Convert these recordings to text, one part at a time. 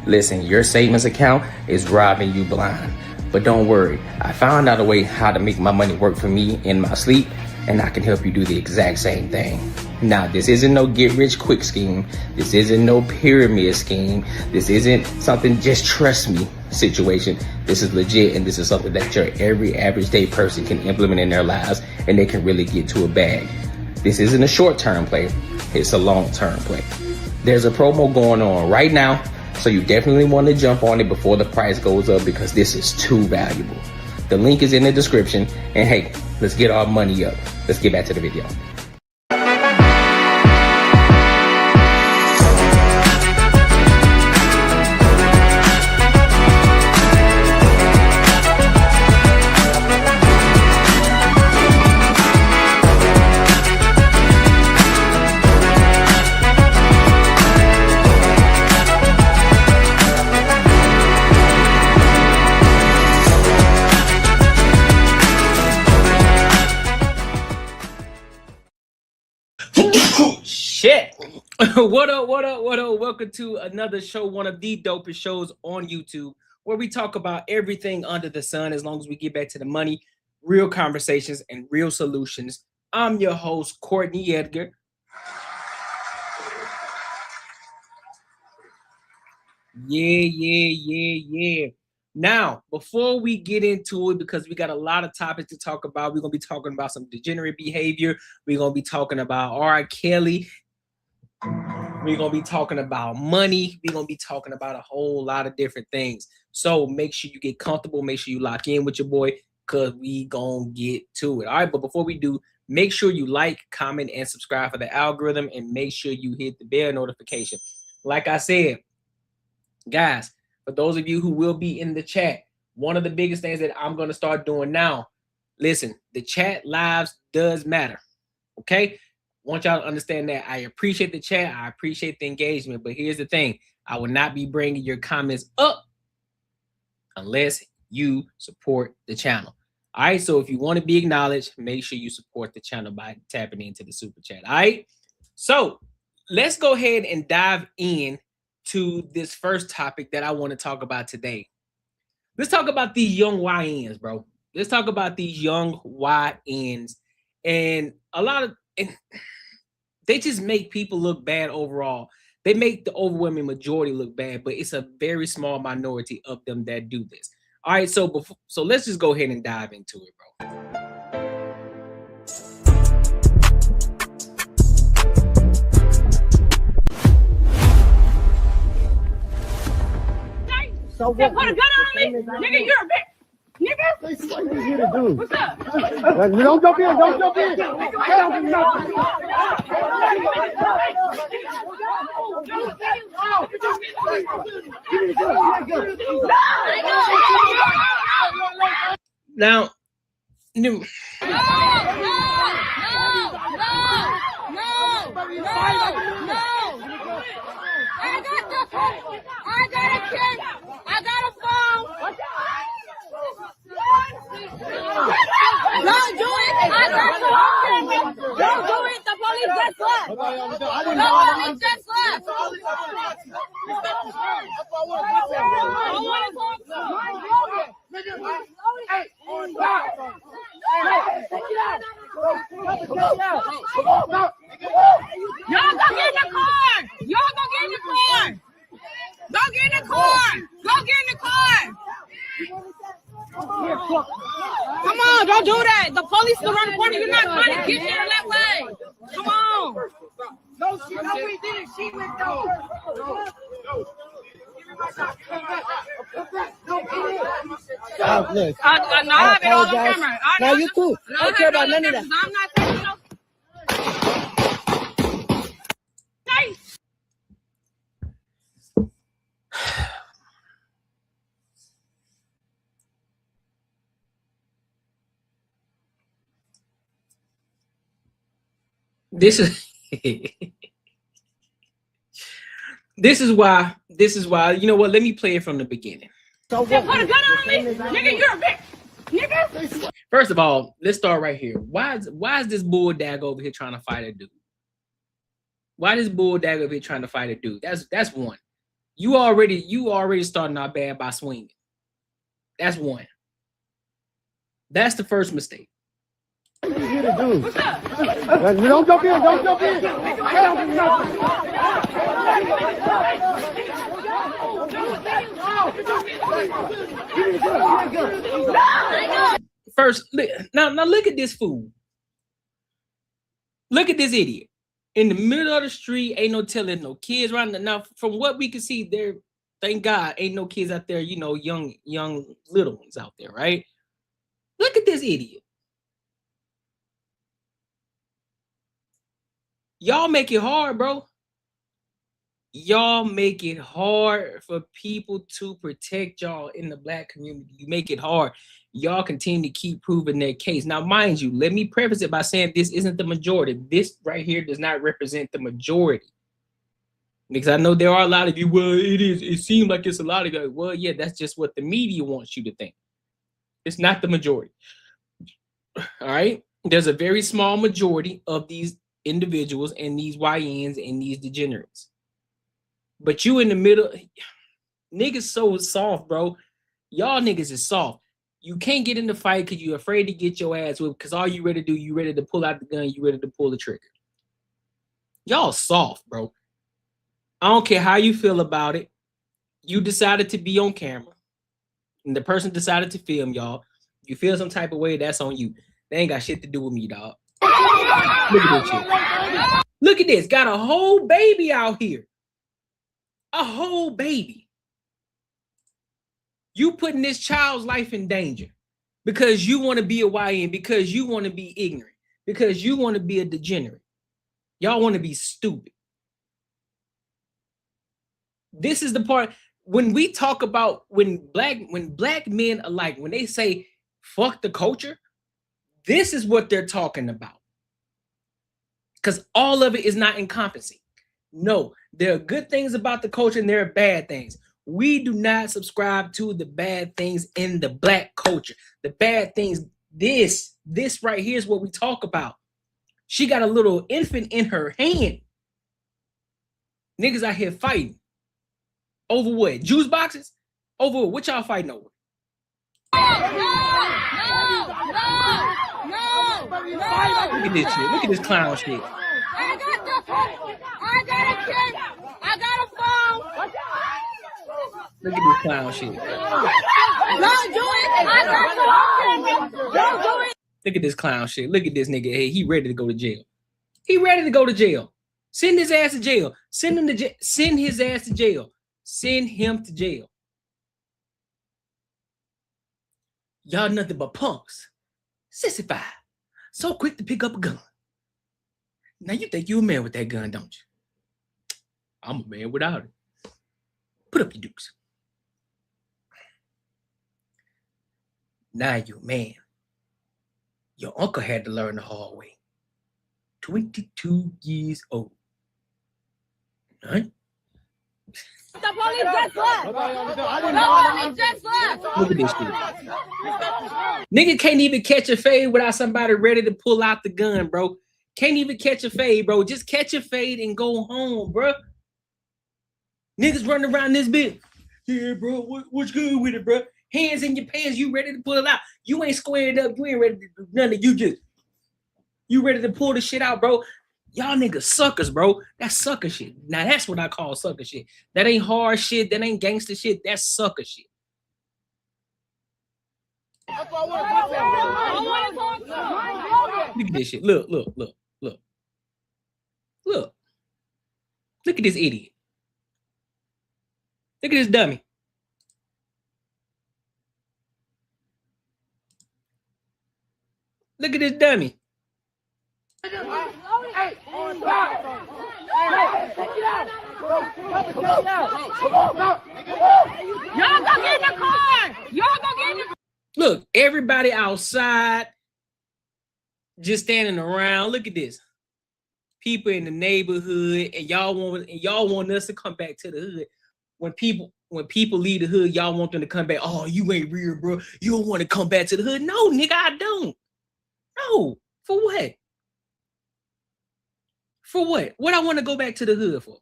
Listen, your savings account is robbing you blind. But don't worry, I found out a way how to make my money work for me in my sleep, and I can help you do the exact same thing. Now, this isn't no get rich quick scheme. This isn't no pyramid scheme. This isn't something just trust me situation. This is legit, and this is something that your every average day person can implement in their lives, and they can really get to a bag. This isn't a short-term play. It's a long-term play. There's a promo going on right now, so you definitely want to jump on it before the price goes up because this is too valuable. The link is in the description, and hey, let's get our money up. Let's get back to the video. Shit. What up? Welcome to another show, one of the dopest shows on YouTube, where we talk about everything under the sun as long as we get back to the money, real conversations, and real solutions. I'm your host, Courtney Edgar. Yeah. Now, before we get into it, because we got a lot of topics to talk about, we're going to be talking about some degenerate behavior. We're going to be talking about R. Kelly. We're going to be talking about money. We're going to be talking about a whole lot of different things. So make sure you get comfortable. Make sure you lock in with your boy because we going to get to it. All right, but before we do, make sure you like, comment, and subscribe for the algorithm, and make sure you hit the bell notification. Like I said, guys, for those of you who will be in the chat, one of the biggest things that I'm going to start doing now, listen, the chat lives does matter, okay? Want y'all to understand that. I appreciate the chat. I appreciate the engagement. But here's the thing. I will not be bringing your comments up unless you support the channel. All right. So if you want to be acknowledged, make sure you support the channel by tapping into the super chat. All right. So let's go ahead and dive in to this first topic that I want to talk about today. Let's talk about these young YNs, bro. Let's talk about these young YNs. And a lot of... they just make people look bad overall. They make the overwhelming majority look bad, but it's a very small minority of them that do this. All right, so let's just go ahead and dive into it, bro. So what? Put a gun on me, nigga. You're a bitch. Nigga, what are you here to do? What's up? Don't jump in. Don't jump in. Now, No. I got a kid. I got a phone. Don't do it. I got the phone. Don't do it. The police just left. The police just left. Y'all go get in the car. Y'all go get in the car. Go get in the car. Go get in the car. Come on, don't do that. The police is around the corner. You're not trying to get there that way. Come on. No, we didn't. She went down. Look, I have it all on camera. Now you too. I don't care about none of that. I'm not taking no. this is why, you know what, let me play it from the beginning. So put a gun on me, nigga. You're a bitch. Nigga. First of all, let's start right here. Why is this bull dag over here trying to fight a dude? Why this bull dag over here trying to fight a dude? That's one. You already starting out bad by swinging. That's one. That's the first mistake. What you here to do? Don't jump in. Don't jump in. First, now look at this fool. Look at this idiot. In the middle of the street, ain't no telling no kids around. Now, from what we can see, there, thank God, ain't no kids out there, you know, young little ones out there, right? Look at this idiot. Y'all make it hard, bro. Y'all make it hard for people to protect y'all in the black community. You make it hard. Y'all continue to keep proving their case. Now, mind you, let me preface it by saying this isn't the majority. This right here does not represent the majority. Because I know there are a lot of you, well, it is. It seems like it's a lot of you. Well, yeah, that's just what the media wants you to think. It's not the majority. All right? There's a very small majority of these individuals and these YNs and these degenerates. But you in the middle, niggas so soft, bro. Y'all niggas is soft. You can't get in the fight because you're afraid to get your ass whipped because all you ready to do, you ready to pull out the gun, you ready to pull the trigger. Y'all soft, bro. I don't care how you feel about it. You decided to be on camera and the person decided to film y'all. You feel some type of way, that's on you. They ain't got shit to do with me, dog. Look at this shit. Look at this. Got a whole baby out here. A whole baby. You putting this child's life in danger because you want to be a YN, because you want to be ignorant, because you want to be a degenerate. Y'all want to be stupid. This is the part when we talk about when black men alike, when they say fuck the culture, this is what they're talking about. Because all of it is not encompassing. No, there are good things about the culture and there are bad things. We do not subscribe to the bad things in the black culture. The bad things, this right here is what we talk about. She got a little infant in her hand. Niggas out here fighting. Over what? Juice boxes? Over what y'all fighting over? No. Look at this shit. Look at this clown shit. I got the phone. I got a kid. I got a phone. Look at this clown shit. Don't do it. I got the phone. Don't do it. Look at this clown shit. Look at this nigga. Hey, he ready to go to jail. He ready to go to jail. Send his ass to jail. Send him to jail. Send his ass to jail. Send him to jail. Y'all nothing but punks. Sissified. So quick to pick up a gun. Now you think you a man with that gun, don't you? I'm a man without it. Put up your dukes. Now you a man. Your uncle had to learn the hard way. 22 years old. Right? The police just left. The police just left. Look at this shit. Nigga can't even catch a fade without somebody ready to pull out the gun, bro. Can't even catch a fade, bro. Just catch a fade and go home, bro. Niggas running around this bitch. Yeah, bro, what's good with it, bro? Hands in your pants, you ready to pull it out. You ain't squared up. You ain't ready to do nothing. You ready to pull the shit out, bro. Y'all niggas suckers, bro. That's sucker shit. Now that's what I call sucker shit. That ain't hard shit. That ain't gangster shit. That's sucker shit. Look at this shit. Look. Look at this idiot. Look at this dummy. Look at this dummy. Look, everybody outside just standing around. Look at this. People in the neighborhood, and y'all want us to come back to the hood. When people leave the hood, y'all want them to come back. Oh, you ain't real, bro. You don't want to come back to the hood. No, nigga, I don't. No. For what? For what? What I want to go back to the hood for?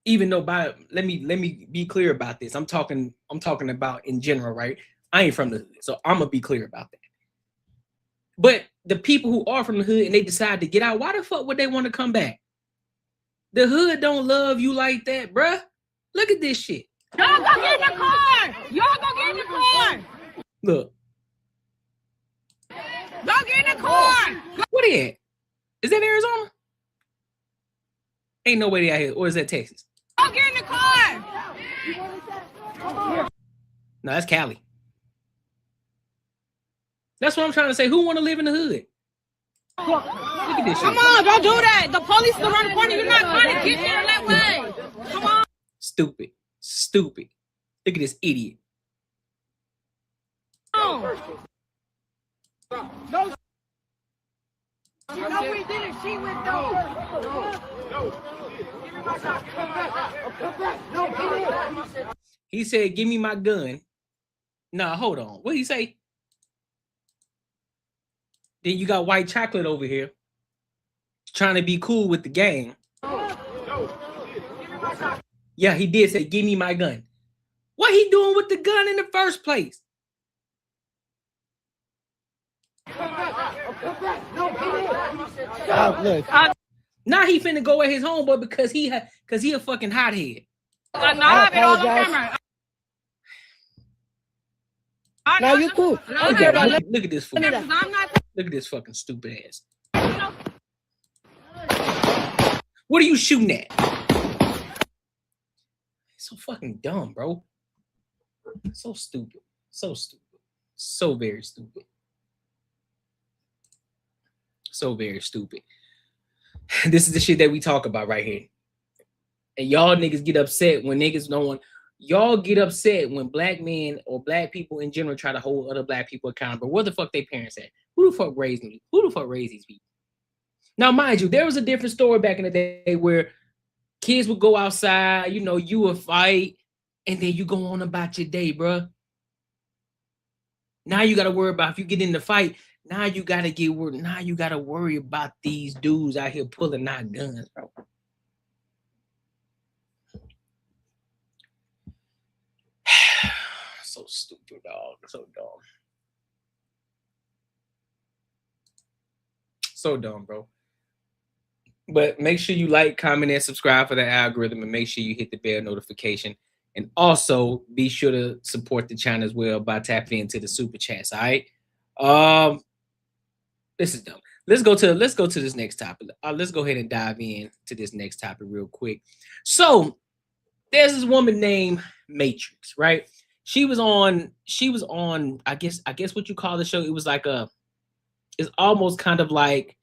Even though let me be clear about this. I'm talking about in general, right? I ain't from the hood, so I'm gonna be clear about that. But the people who are from the hood and they decide to get out, why the fuck would they want to come back? The hood don't love you like that, bruh. Look at this shit. Y'all go get in the car. Y'all go get in the car. Look. Go get in the car. What is that? Is that Arizona? Ain't no way they out here. Or is that Texas? Go get in the car. No, that's Cali. That's what I'm trying to say. Who want to live in the hood? Look at this shit. Come on, don't do that. The police is around the corner. You're not trying to get there that way. Come on. Stupid. Stupid. Look at this idiot. No, we didn't. She went though. He said, give me my gun. Nah, hold on. What did he say? Then you got white chocolate over here trying to be cool with the gang. Yeah, he did say, give me my gun. What he doing with the gun in the first place? Now he finna go at his homeboy because he a fucking hothead. I have it all on camera. Now you cool. Look at this fool. Look at this fucking stupid ass. What are you shooting at? It's so fucking dumb, bro. So stupid. So stupid. So very stupid. So very stupid. This is the shit that we talk about right here. And y'all niggas get upset when niggas don't want. Y'all get upset when black men or black people in general try to hold other black people accountable. Where the fuck their parents at? Who the fuck raised me? Who the fuck raised these people? Now, mind you, there was a different story back in the day where kids would go outside, you know, you would fight, and then you go on about your day, bro. Now you got to worry about if you get in the fight. Now you got to get worried. Now you got to worry about these dudes out here pulling out guns, bro. So stupid, dog. So dumb. So dumb, bro. But make sure you like, comment, and subscribe for the algorithm, and make sure you hit the bell notification. And also be sure to support the channel as well by tapping into the super chats. All right. This is dumb. Let's go to this next topic. Let's go ahead and dive in to this next topic real quick. So there's this woman named Matrix, right? She was on, I guess what you call the show. It was like it's almost kind of like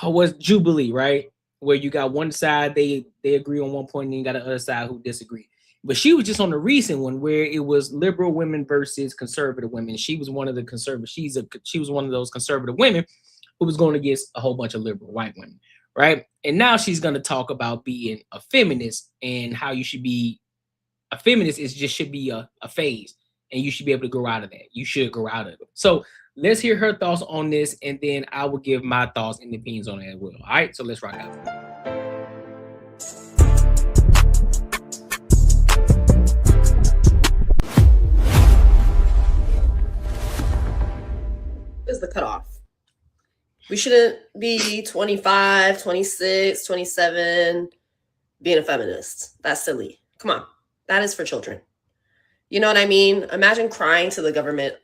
was Jubilee, right? Where you got one side, they agree on one point, and then you got the other side who disagree. But she was just on the recent one where it was liberal women versus conservative women. She was one of the conservative. She was one of those conservative women who was going against a whole bunch of liberal white women, right? And now she's going to talk about being a feminist and how you should be a feminist should be a phase, and you should be able to grow out of that. You should grow out of it. So let's hear her thoughts on this, and then I will give my thoughts and opinions on it as well. All right, so let's rock out. Is the cutoff. We shouldn't be 25, 26, 27 being a feminist. That's silly. Come on. That is for children. You know what I mean? Imagine crying to the government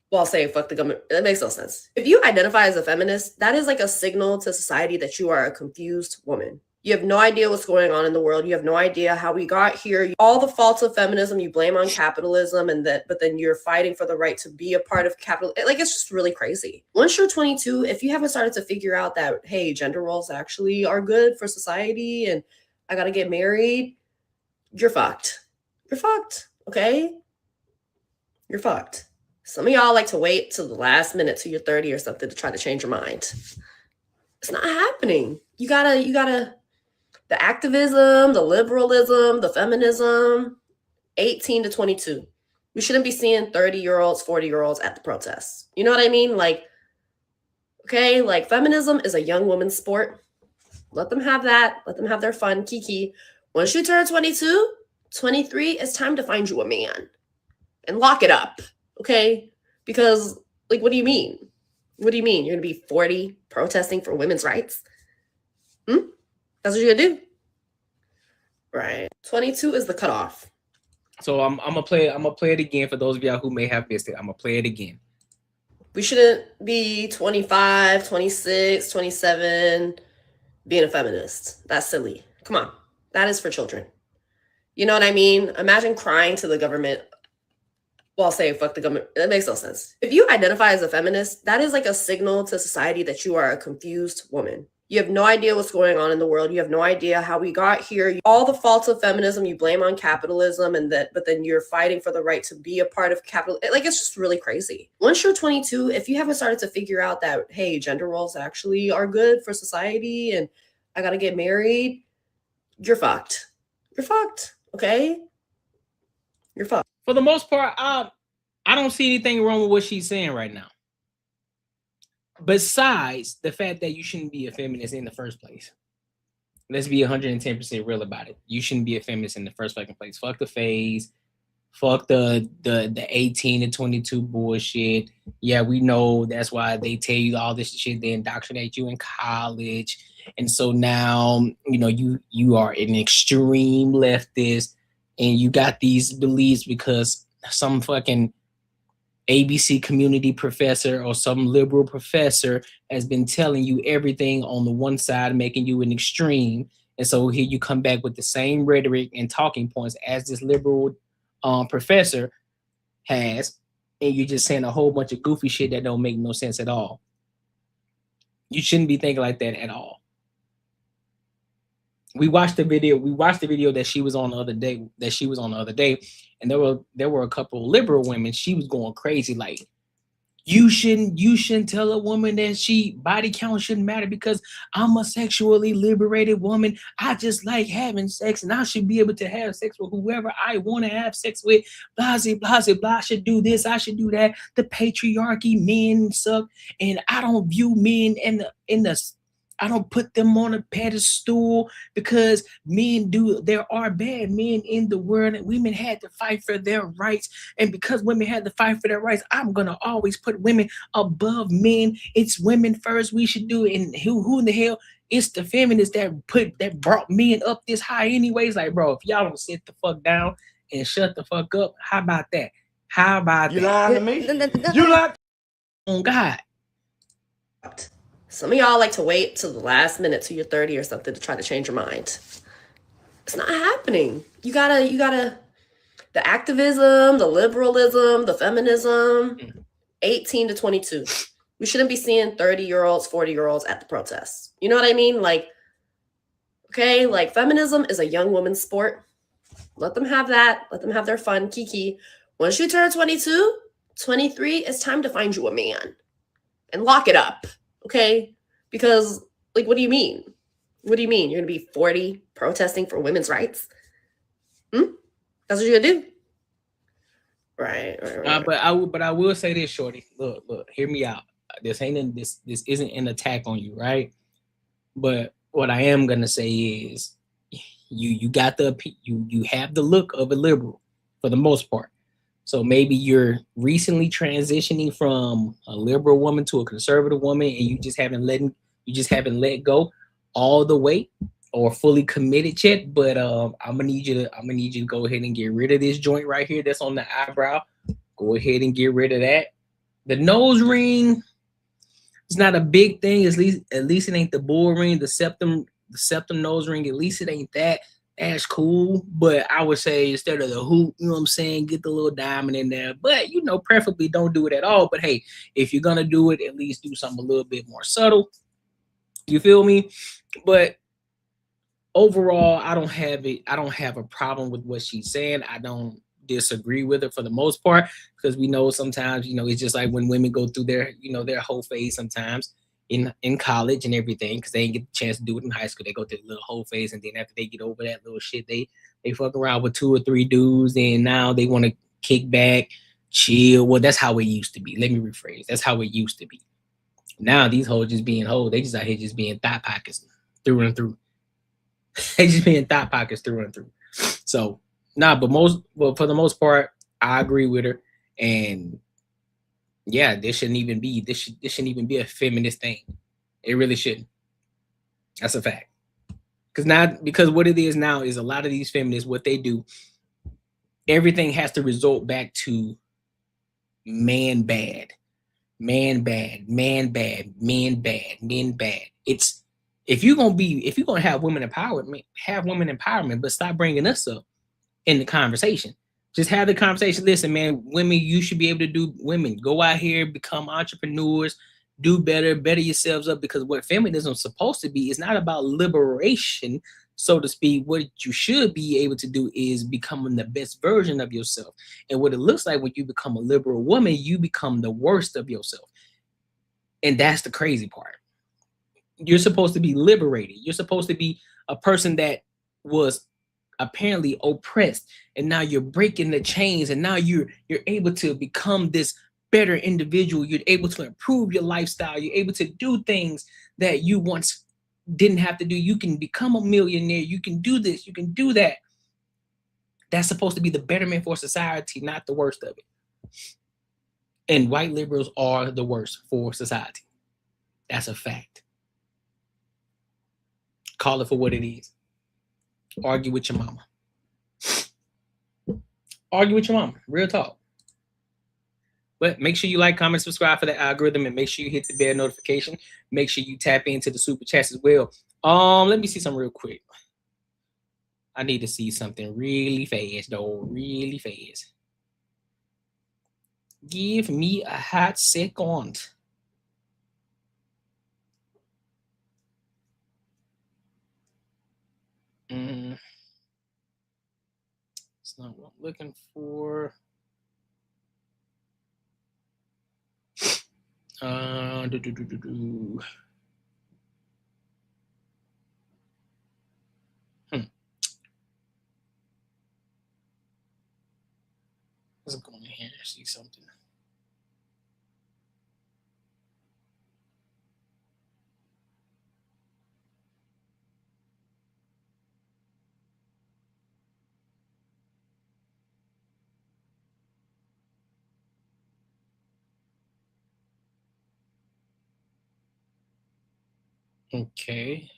while saying fuck the government. That makes no sense. If you identify as a feminist, that is like a signal to society that you are a confused woman. You have no idea what's going on in the world. You have no idea how we got here. All the faults of feminism you blame on capitalism, but then you're fighting for the right to be a part of capital. Like, it's just really crazy. Once you're 22, if you haven't started to figure out that, hey, gender roles actually are good for society and I got to get married, you're fucked. You're fucked. Okay? You're fucked. Some of y'all like to wait till the last minute till you're 30 or something to try to change your mind. It's not happening. You gotta, the activism, the liberalism, the feminism, 18 to 22. We shouldn't be seeing 30-year-olds, 40-year-olds at the protests. You know what I mean? Like, okay, like feminism is a young woman's sport. Let them have that. Let them have their fun, kiki. Once you turn 22, 23, it's time to find you a man and lock it up, okay? Because, like, what do you mean? What do you mean? You're going to be 40 protesting for women's rights? That's what you're going to do? Right. 22 is the cutoff. So I'm gonna play it again for those of y'all who may have missed it. I'm gonna play it again. We shouldn't be 25, 26, 27 being a feminist. That's silly. Come on. That is for children. You know what I mean? Imagine crying to the government while saying fuck the government. That makes no sense. If you identify as a feminist, that is like a signal to society that you are a confused woman. You have no idea what's going on in the world. You have no idea how we got here. All the faults of feminism you blame on capitalism, but then you're fighting for the right to be a part of capital. Like, it's just really crazy. Once you're 22, if you haven't started to figure out that, hey, gender roles actually are good for society and I got to get married, you're fucked. You're fucked. Okay? You're fucked. For the most part, I don't see anything wrong with what she's saying right now. Besides the fact that you shouldn't be a feminist in the first place. Let's be 110% real about it. You shouldn't be a feminist in the first fucking place. Fuck the phase. Fuck the 18 to 22 bullshit. Yeah, we know that's why they tell you all this shit. They indoctrinate you in college. And so now, you know, you are an extreme leftist and you got these beliefs because some fucking ABC community professor or some liberal professor has been telling you everything on the one side, making you an extreme. And so here you come back with the same rhetoric and talking points as this liberal professor has, and you're just saying a whole bunch of goofy shit that don't make no sense at all. You shouldn't be thinking like that at all. We watched the video that she was on the other day, and there were a couple of liberal women. She was going crazy, like, you shouldn't tell a woman that she body count shouldn't matter because I'm a sexually liberated woman. I just like having sex and I should be able to have sex with whoever I want to have sex with. Blah, blah, blah, blah. I should do this. I should do that. The patriarchy, men suck. And I don't view men I don't put them on a pedestal because there are bad men in the world and women had to fight for their rights. And because women had to fight for their rights, I'm going to always put women above men. It's women first. We should do it. And who in the hell? It's the feminists that brought men up this high anyways. Like, bro, if y'all don't sit the fuck down and shut the fuck up, how about that? How about You that? lying to me? You lying? On God. Some of y'all like to wait till the last minute till you're 30 or something to try to change your mind. It's not happening. You gotta, the activism, the liberalism, the feminism, 18 to 22. We shouldn't be seeing 30-year-olds, 40-year-olds at the protests. You know what I mean? Like, okay, like feminism is a young woman's sport. Let them have that. Let them have their fun, kiki. Once you turn 22, 23, it's time to find you a man and lock it up. Okay, because, like, what do you mean? What do you mean? You're going to be 40 protesting for women's rights? That's what you're going to do? Right. But I will say this, shorty. Look, hear me out. This isn't an attack on you, right? But what I am going to say is you have the look of a liberal for the most part. So maybe you're recently transitioning from a liberal woman to a conservative woman, and you just haven't let go all the way or fully committed yet. But I'm gonna need you to go ahead and get rid of this joint right here that's on the eyebrow. Go ahead and get rid of that. The nose ring, it's not a big thing. At least it ain't the bull ring, the septum nose ring. At least it ain't that. That's cool, but I would say instead of the hoop, you know what I'm saying, get the little diamond in there. But, you know, preferably don't do it at all. But hey, if you're gonna do it, at least do something a little bit more subtle. You feel me? But overall, I don't have a problem with what she's saying. I don't disagree with her for the most part, because we know sometimes, you know, it's just like when women go through their whole phase sometimes in college and everything, because they ain't get the chance to do it in high school. They go through the little whole phase, and then after they get over that little shit, they fuck around with 2 or 3 dudes, and now they want to kick back, chill. Well, that's how it used to be. Let me rephrase. That's how it used to be. Now these hoes just being hoes. They just out here just being thigh pockets through and through. They just being thought pockets through and through. So nah, but for the most part, I agree with her. And yeah, this shouldn't even be this shouldn't even be a feminist thing. It really shouldn't. That's a fact. Because what it is now is a lot of these feminists, what they do, everything has to result back to man bad, man bad, man bad, men bad, men bad. It's if you're gonna have women empowerment, have women empowerment, but stop bringing us up in the conversation. Just have the conversation. Listen, man, women, you should be able to do. Women, go out here, become entrepreneurs, do better yourselves up. Because what feminism is supposed to be is not about liberation, so to speak. What you should be able to do is becoming the best version of yourself. And what it looks like when you become a liberal woman, you become the worst of yourself. And that's the crazy part. You're supposed to be liberated. You're supposed to be a person that was apparently oppressed, and now you're breaking the chains, and now you're able to become this better individual. You're able to improve your lifestyle. You're able to do things that you once didn't have to do. You can become a millionaire. You can do this. You can do that. That's supposed to be the betterment for society, not the worst of it. And white liberals are the worst for society. That's a fact. Call it for what it is. Argue with your mama. Argue with your mama. Real talk. But make sure you like, comment, subscribe for the algorithm, and make sure you hit the bell notification. Make sure you tap into the super chats as well. Let me see something real quick. I need to see something really fast, though. Really fast. Give me a hot second. It's not what I'm looking for. Let's go in here and see something. Okay.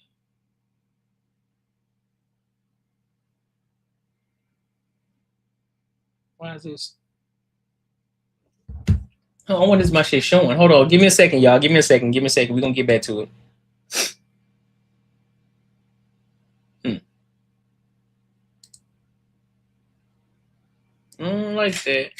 Why is this? Oh, what is my shit showing? Hold on. Give me a second, y'all. Give me a second. We're going to get back to it. I don't like that.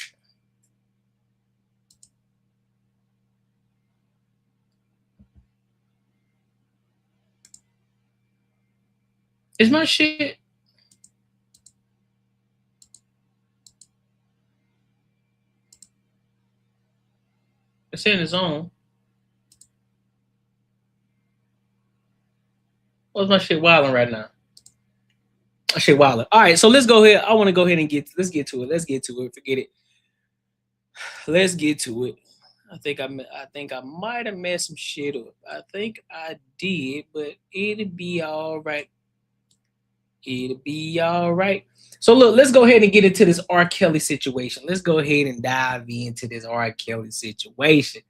Is my shit? It's in its own. What's my shit wilding right now? My shit wilding. All right, so let's go ahead. I want to go ahead and let's get to it. Forget it. Let's get to it. I think I might have messed some shit up. I think I did, but it'll be all right. It'll be all right. So look, let's go ahead and get into this R. Kelly situation. Let's go ahead and dive into this R. Kelly situation.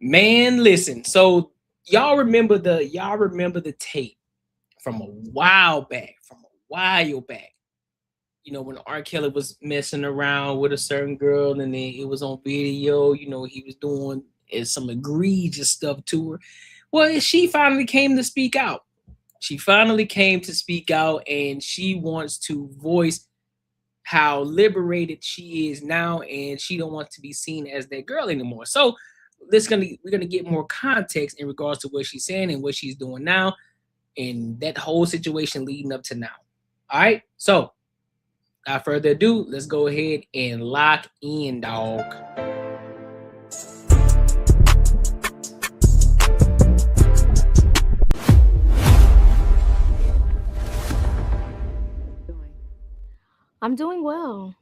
Man, listen. So y'all remember the tape from a while back. You know, when R. Kelly was messing around with a certain girl, and then it was on video. You know, he was doing some egregious stuff to her. Well, she finally came to speak out. And she wants to voice how liberated she is now, and she don't want to be seen as that girl anymore. So we're gonna get more context in regards to what she's saying and what she's doing now, and that whole situation leading up to now. All right, so without further ado, let's go ahead and lock in, dog. I'm doing well.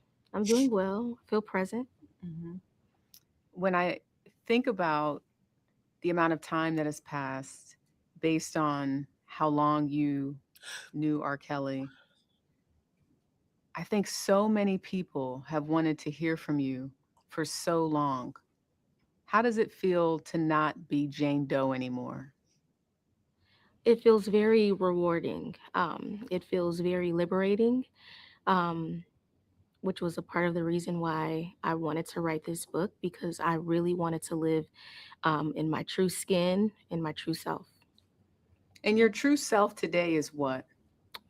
Feel present. Mm-hmm. When I think about the amount of time that has passed based on how long you knew R. Kelly. I think so many people have wanted to hear from you for so long. How does it feel to not be Jane Doe anymore? It feels very rewarding. It feels very liberating, um, which was a part of the reason why I wanted to write this book because I really wanted to live in my true skin, in my true self. And your true self today is what?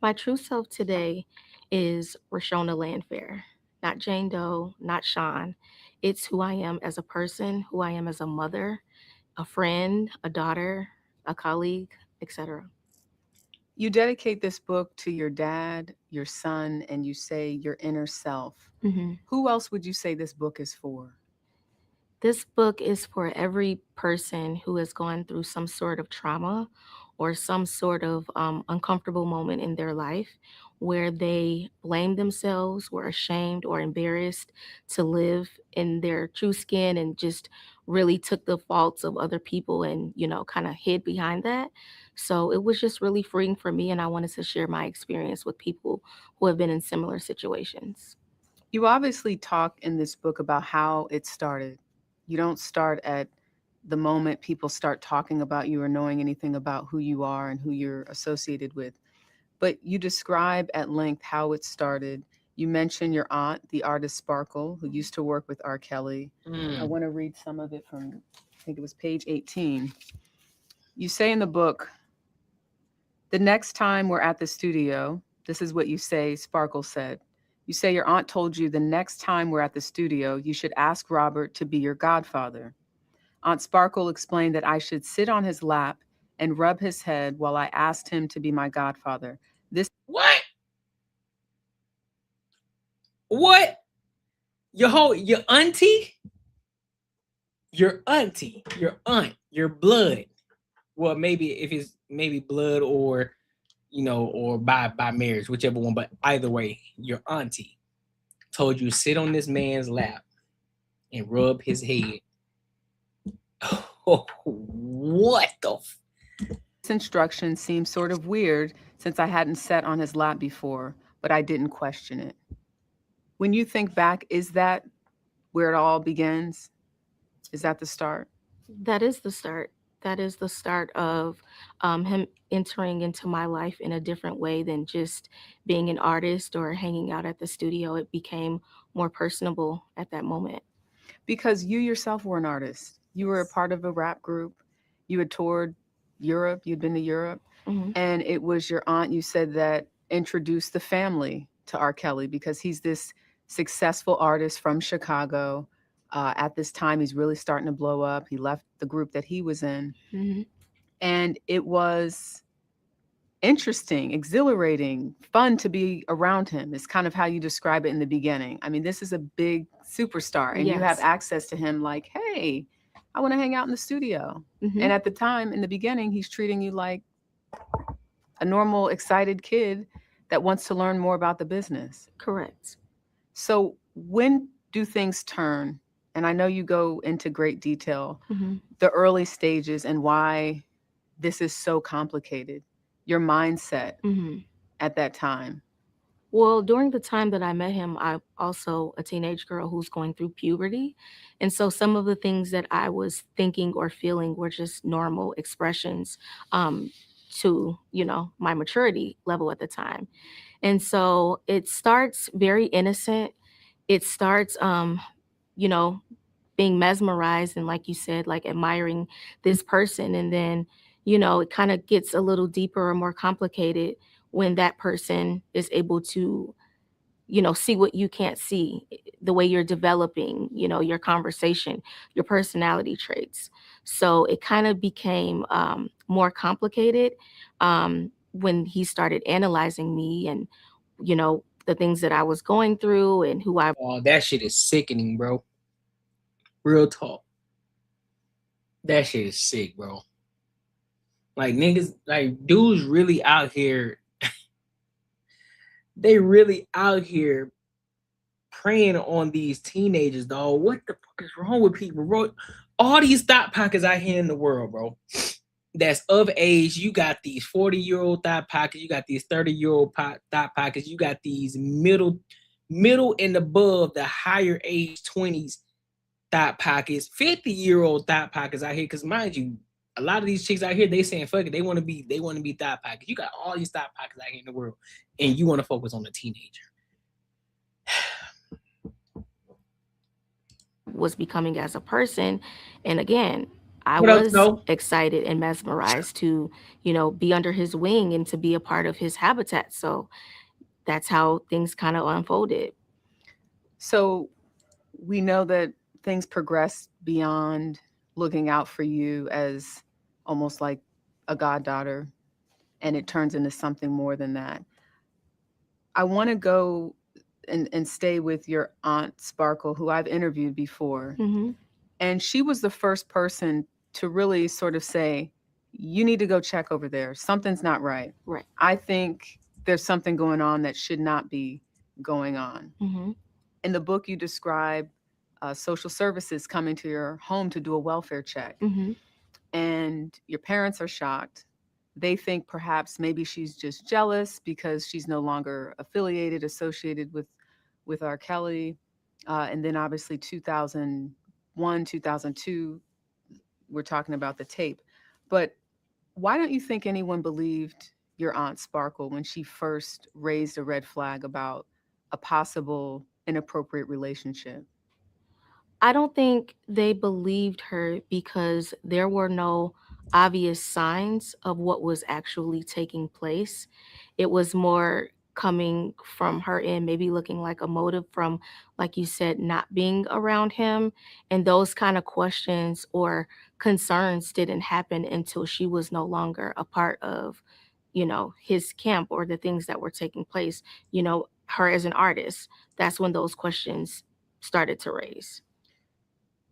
My true self today is Rashona Landfair, not Jane Doe, not Sean. It's who I am as a person, who I am as a mother, a friend, a daughter, a colleague, etc. You dedicate this book to your dad, your son, and you say your inner self. hmm Who else would you say this book is for? This book is for every person who has gone through some sort of trauma or some sort of uncomfortable moment in their life where they blamed themselves, were ashamed or embarrassed to live in their true skin and just really took the faults of other people and, kind of hid behind that. So it was just really freeing for me. And I wanted to share my experience with people who have been in similar situations. You obviously talk in this book about how it started. You don't start at the moment people start talking about you or knowing anything about who you are and who you're associated with. But you describe at length how it started. You mention your aunt, the artist Sparkle, who used to work with R. Kelly. I want to read some of it from, I think it was page 18. You say in the book, the next time we're at the studio, this is what you say Sparkle said. You say your aunt told you the next time we're at the studio, you should ask Robert to be your godfather. Aunt Sparkle explained that I should sit on his lap and rub his head while I asked him to be my godfather. What? What? Your auntie? Your auntie, your aunt, your blood. Well, maybe if it's maybe blood or or by marriage, whichever one, but either way, your auntie told you sit on this man's lap and rub his head. Oh, what the This instruction seemed sort of weird since I hadn't sat on his lap before, but I didn't question it. When you think back, is that where it all begins? Is that the start? That is the start. That is the start of him entering into my life in a different way than just being an artist or hanging out at the studio. It became more personable at that moment. Because you yourself were an artist. You were a part of a rap group. You had toured Europe. You'd been to Europe. Mhm. And it was your aunt, you said, that introduced the family to R. Kelly because he's this successful artist from Chicago. At this time, he's really starting to blow up. He left the group that he was in. Mhm. And it was interesting, exhilarating, fun to be around him. It's kind of how you describe it in the beginning. I mean, this is a big superstar, and you have Yes. access to him like, hey, I want to hang out in the studio. Mhm. And at the time, in the beginning, he's treating you like a normal, excited kid that wants to learn more about the business. Correct. So when do things turn? And I know you go into great detail, Mhm. the early stages and why this is so complicated, your mindset Mhm. at that time. Well, during the time that I met him, I'm also a teenage girl who's going through puberty. And so some of the things that I was thinking or feeling were just normal expressions to, my maturity level at the time. And so it starts very innocent. It starts, you know, being mesmerized and, like you said, like admiring this person. And then, it kind of gets a little deeper or more complicated when that person is able to, see what you can't see, the way you're developing, your conversation, your personality traits. So it kind of became more complicated when he started analyzing me and, the things that I was going through and who I. Oh, that shit is sickening, bro. Real talk. That shit is sick, bro. Like niggas, like dudes really out here. They really out here preying on these teenagers, dog. What the fuck is wrong with people, bro? All these thought pockets out here in the world, bro. that's of age. You got these 40-year-old thought pockets. You got these 30-year-old thought pockets. You got these middle and above the higher age 20s thought pockets, 50-year-old thought pockets out here. Because mind you, a lot of these chicks out here, they saying fuck it, they want to be thought pockets. You got all these thought pockets out here in the world, and you want to focus on the teenager. Was becoming as a person. And again, I What else, was though? excited and mesmerized to, be under his wing and to be a part of his habitat. So that's how things kind of unfolded. So we know that things progress beyond looking out for you as almost like a goddaughter, and it turns into something more than that. I want to go and stay with your aunt Sparkle, who I've interviewed before. Mm-hmm. And she was the first person to really sort of say, you need to go check over there. Something's not right. Right. I think there's something going on that should not be going on. Mm-hmm. In the book, you describe social services coming to your home to do a welfare check. Mm-hmm. And your parents are shocked. They think perhaps maybe she's just jealous because she's no longer associated with R. Kelly. And then obviously 2001, 2002, we're talking about the tape. But why don't you think anyone believed your Aunt Sparkle when she first raised a red flag about a possible inappropriate relationship? I don't think they believed her because there were no obvious signs of what was actually taking place. It was more coming from her end, maybe looking like a motive from, like you said, not being around him. And those kind of questions or concerns didn't happen until she was no longer a part of, his camp or the things that were taking place, her as an artist. That's when those questions started to raise.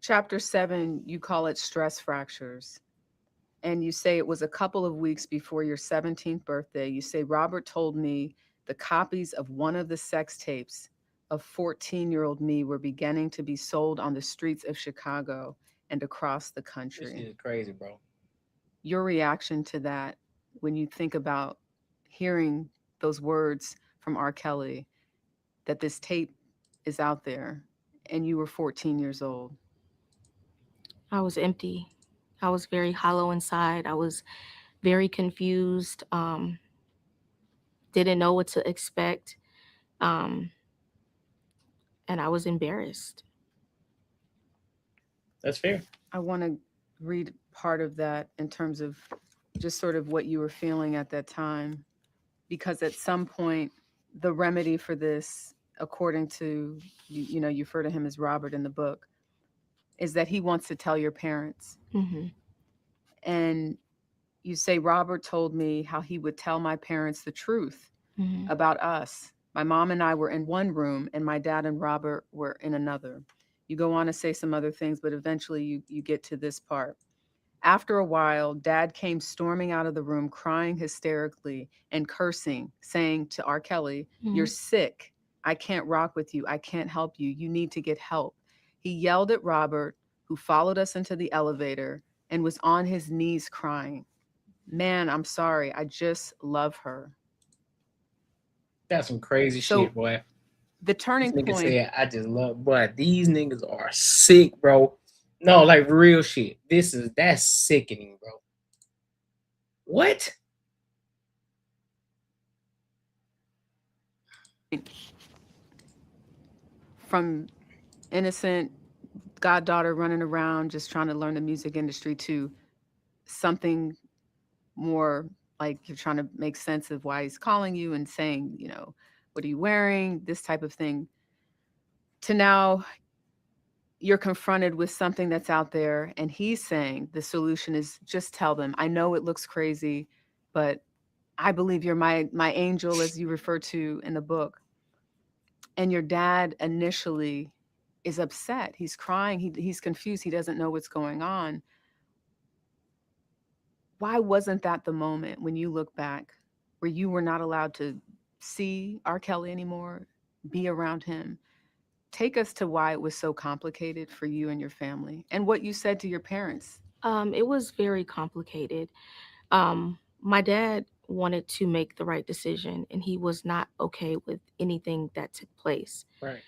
Chapter 7, you call it stress fractures. And you say it was a couple of weeks before your 17th birthday. You say, Robert told me the copies of one of the sex tapes of 14-year-old me were beginning to be sold on the streets of Chicago and across the country. This is crazy, bro. Your reaction to that when you think about hearing those words from R. Kelly, that this tape is out there and you were 14 years old? I was empty. I was very hollow inside. I was very confused. Didn't know what to expect. And I was embarrassed. That's fair. I want to read part of that in terms of just sort of what you were feeling at that time, because at some point, the remedy for this, according to, you refer to him as Robert in the book, is that he wants to tell your parents. Mm-hmm. And you say, Robert told me how he would tell my parents the truth Mm-hmm. about us. My mom and I were in one room and my dad and Robert were in another. You go on to say some other things, but eventually you get to this part. After a while, Dad came storming out of the room, crying hysterically and cursing, saying to R. Kelly, Mm-hmm. You're sick. I can't rock with you. I can't help you. You need to get help. He yelled at Robert, who followed us into the elevator and was on his knees crying. Man, I'm sorry. I just love her. That's some crazy shit, boy. The turning This nigga point. said, I just love, boy, these niggas are sick, bro. No, like real shit. That's sickening, bro. What? From innocent goddaughter running around just trying to learn the music industry to something more like you're trying to make sense of why he's calling you and saying, what are you wearing? This type of thing. To now you're confronted with something that's out there and he's saying the solution is just tell them. I know it looks crazy, but I believe you're my angel, as you refer to in the book. And your dad initially is upset. He's crying. He's confused. He doesn't know what's going on. Why wasn't that the moment when you look back where you were not allowed to see R. Kelly anymore, be around him? Take us to why it was so complicated for you and your family and what you said to your parents. It was very complicated. My dad wanted to make the right decision, and he was not okay with anything that took place. Right.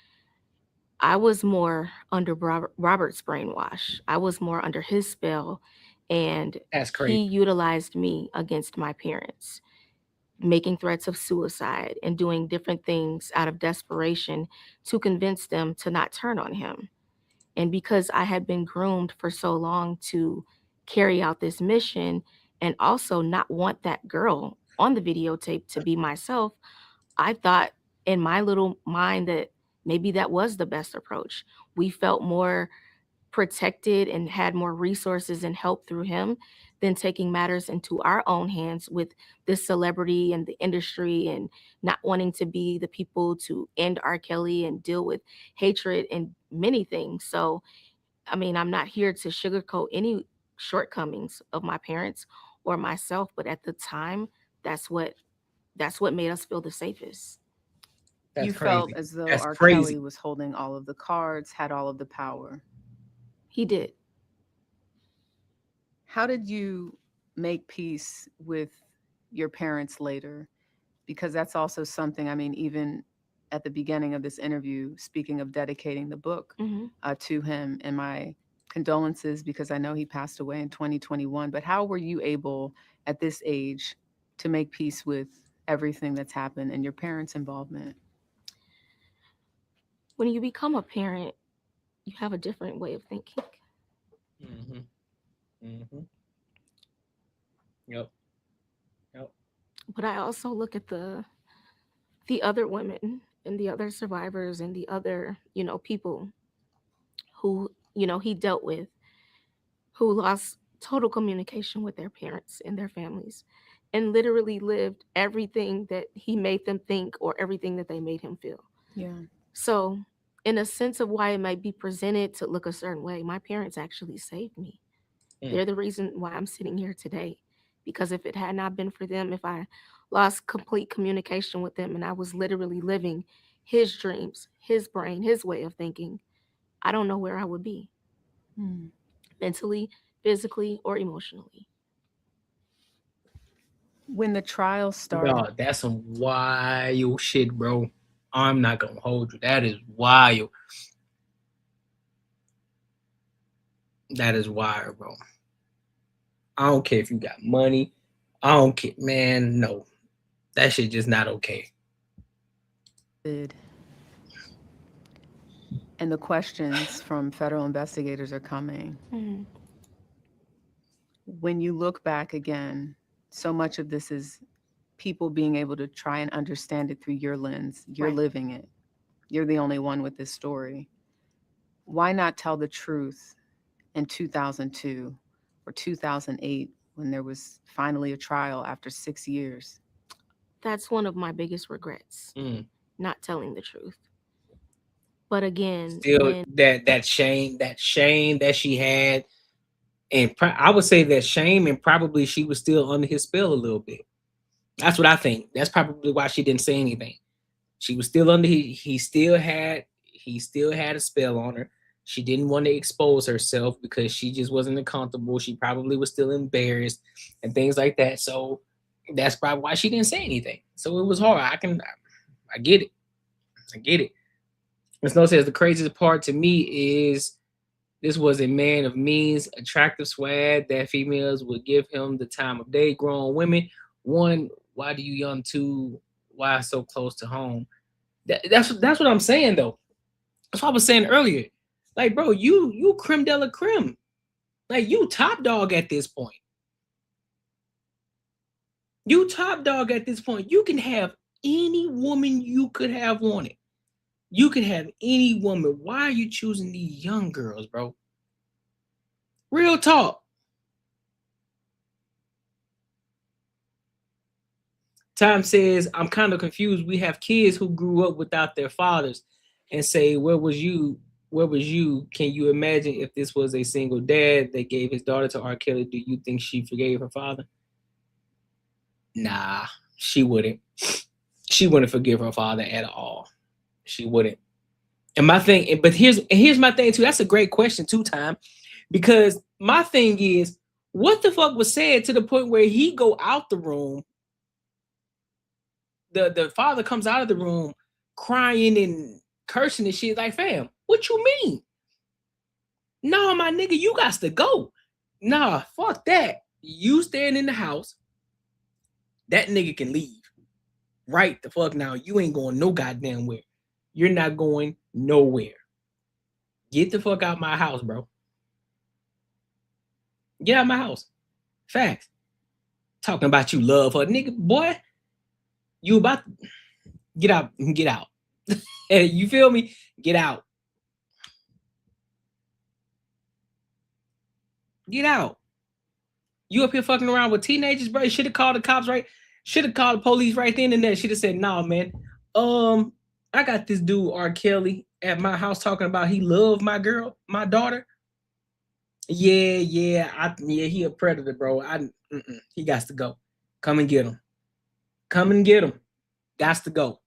I was more under Robert's brainwash. I was more under his spell, and That's he crazy. utilized me against my parents, making threats of suicide and doing different things out of desperation to convince them to not turn on him. And because I had been groomed for so long to carry out this mission and also not want that girl on the videotape to be myself, I thought in my little mind that maybe that was the best approach. We felt more protected and had more resources and help through him than taking matters into our own hands with this celebrity and the industry and not wanting to be the people to end R. Kelly and deal with hatred and many things. So, I mean, I'm not here to sugarcoat any shortcomings of my parents or myself, but at the time, that's what that's what made us feel the safest. That's You crazy. felt as though That's R. crazy. Kelly was holding all of the cards, had all of the power. He did. How did you make peace with your parents later? Because that's also something, I mean, even at the beginning of this interview, speaking of dedicating the book Mhm. to him, and my condolences because I know he passed away in 2021. But how were you able at this age to make peace with everything that's happened and your parents' involvement? When you become a parent, you have a different way of thinking. Mm-hmm. Mm-hmm. Yep. Yep. But I also look at the other women and the other survivors and the other, people who, he dealt with, who lost total communication with their parents and their families and literally lived everything that he made them think or everything that they made him feel. Yeah. So, in a sense of why it might be presented to look a certain way, my parents actually saved me. Mm. They're the reason why I'm sitting here today. Because if it had not been for them, if I lost complete communication with them and I was literally living his dreams, his brain, his way of thinking, I don't know where I would be Hmm. mentally, physically, or emotionally. When the trial started, Dog, that's some wild shit, bro. I'm not gonna hold you. That is wild. That is wild, bro. I don't care if you got money. I don't care, man. No, that shit just not okay. and the questions from federal investigators are coming. Mhm. When you look back again, so much of this is people being able to try and understand it through your lens. You're Right. living it. You're the only one with this story. Why not tell the truth in 2002 or 2008 when there was finally a trial after 6 years? That's one of my biggest regrets, Mm. not telling the truth. But again, Still, when that shame that she had, and I would say that shame, and probably she was still under his spell a little bit. That's what I think. That's probably why she didn't say anything. She was still under he still had a spell on her. She didn't want to expose herself because she just wasn't comfortable. She probably was still embarrassed and things like that. So that's probably why she didn't say anything. So it was hard. I get it. I get it. Ms. Snow says the craziest part to me is this was a man of means, attractive swag that females would give him the time of day. Grown women, one, why do you young? Two, why so close to home? That's what I'm saying though. That's what I was saying earlier. Like, bro, you creme de la creme. Like, you top dog at this point. You top dog at this point. You can have any woman you could have wanted. You can have any woman. Why are you choosing these young girls, bro? Real talk. Time says, I'm kind of confused. We have kids who grew up without their fathers and say, where was you? Where was you? Can you imagine if this was a single dad that gave his daughter to R. Kelly? Do you think she forgave her father? Nah, she wouldn't. She wouldn't forgive her father at all. She wouldn't. And my thing, but here's my thing too. That's a great question too, Time, because my thing is, what the fuck was said to the point where he go out the room? The father comes out of the room crying and cursing and shit. Like, fam, what you mean? No, my nigga, you got to go. Nah, fuck that. You staying in the house. That nigga can leave. Right the fuck now. You ain't going no goddamn where. You're not going nowhere. Get the fuck out my house, bro. Get out my house. Facts. Talking about you love her. Nigga, boy, you about to get out. Get out. You feel me? Get out. Get out. You up here fucking around with teenagers, bro. You should have called the cops, right? Should have called the police right then and there. Should have said, nah, man. I got this dude, R. Kelly, at my house talking about he loved my girl, my daughter. Yeah, he a predator, bro. He got to go. Come and get him. Come and get him. Got to go.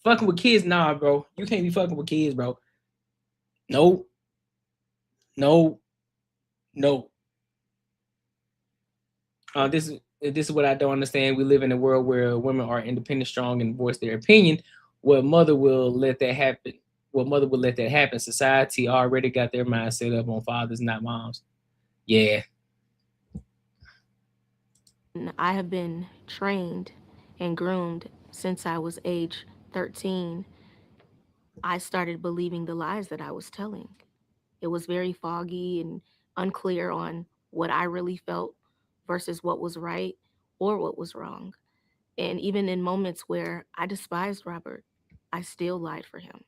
Fucking with kids, nah, bro. You can't be fucking with kids, bro. No. This is what I don't understand. We live in a world where women are independent, strong, and voice their opinion. What mother will let that happen? What mother will let that happen? Society already got their mind set up on fathers, not moms. Yeah. I have been trained and groomed since I was age 13. I started believing the lies that I was telling. It was very foggy and unclear on what I really felt versus what was right or what was wrong. And even in moments where I despised Robert, I still lied for him.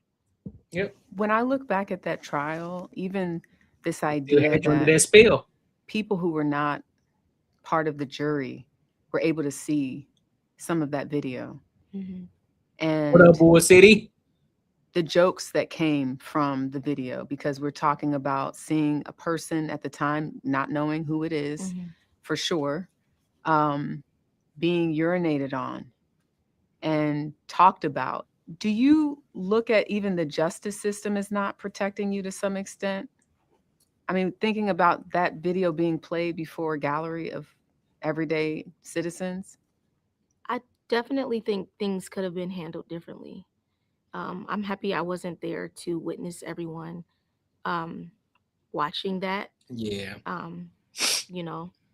Yep. When I look back at that trial, even this Still idea had you under that that spell. people who were not part of the jury were able to see some of that video. Mm-hmm. And What up, Boy City? the jokes that came from the video, because we're talking about seeing a person at the time, not knowing who it is, Mm-hmm. for sure, being urinated on and talked about. Do you look at even the justice system as not protecting you to some extent? I mean, thinking about that video being played before a gallery of everyday citizens. I definitely think things could have been handled differently. I'm happy I wasn't there to witness everyone watching that. Yeah.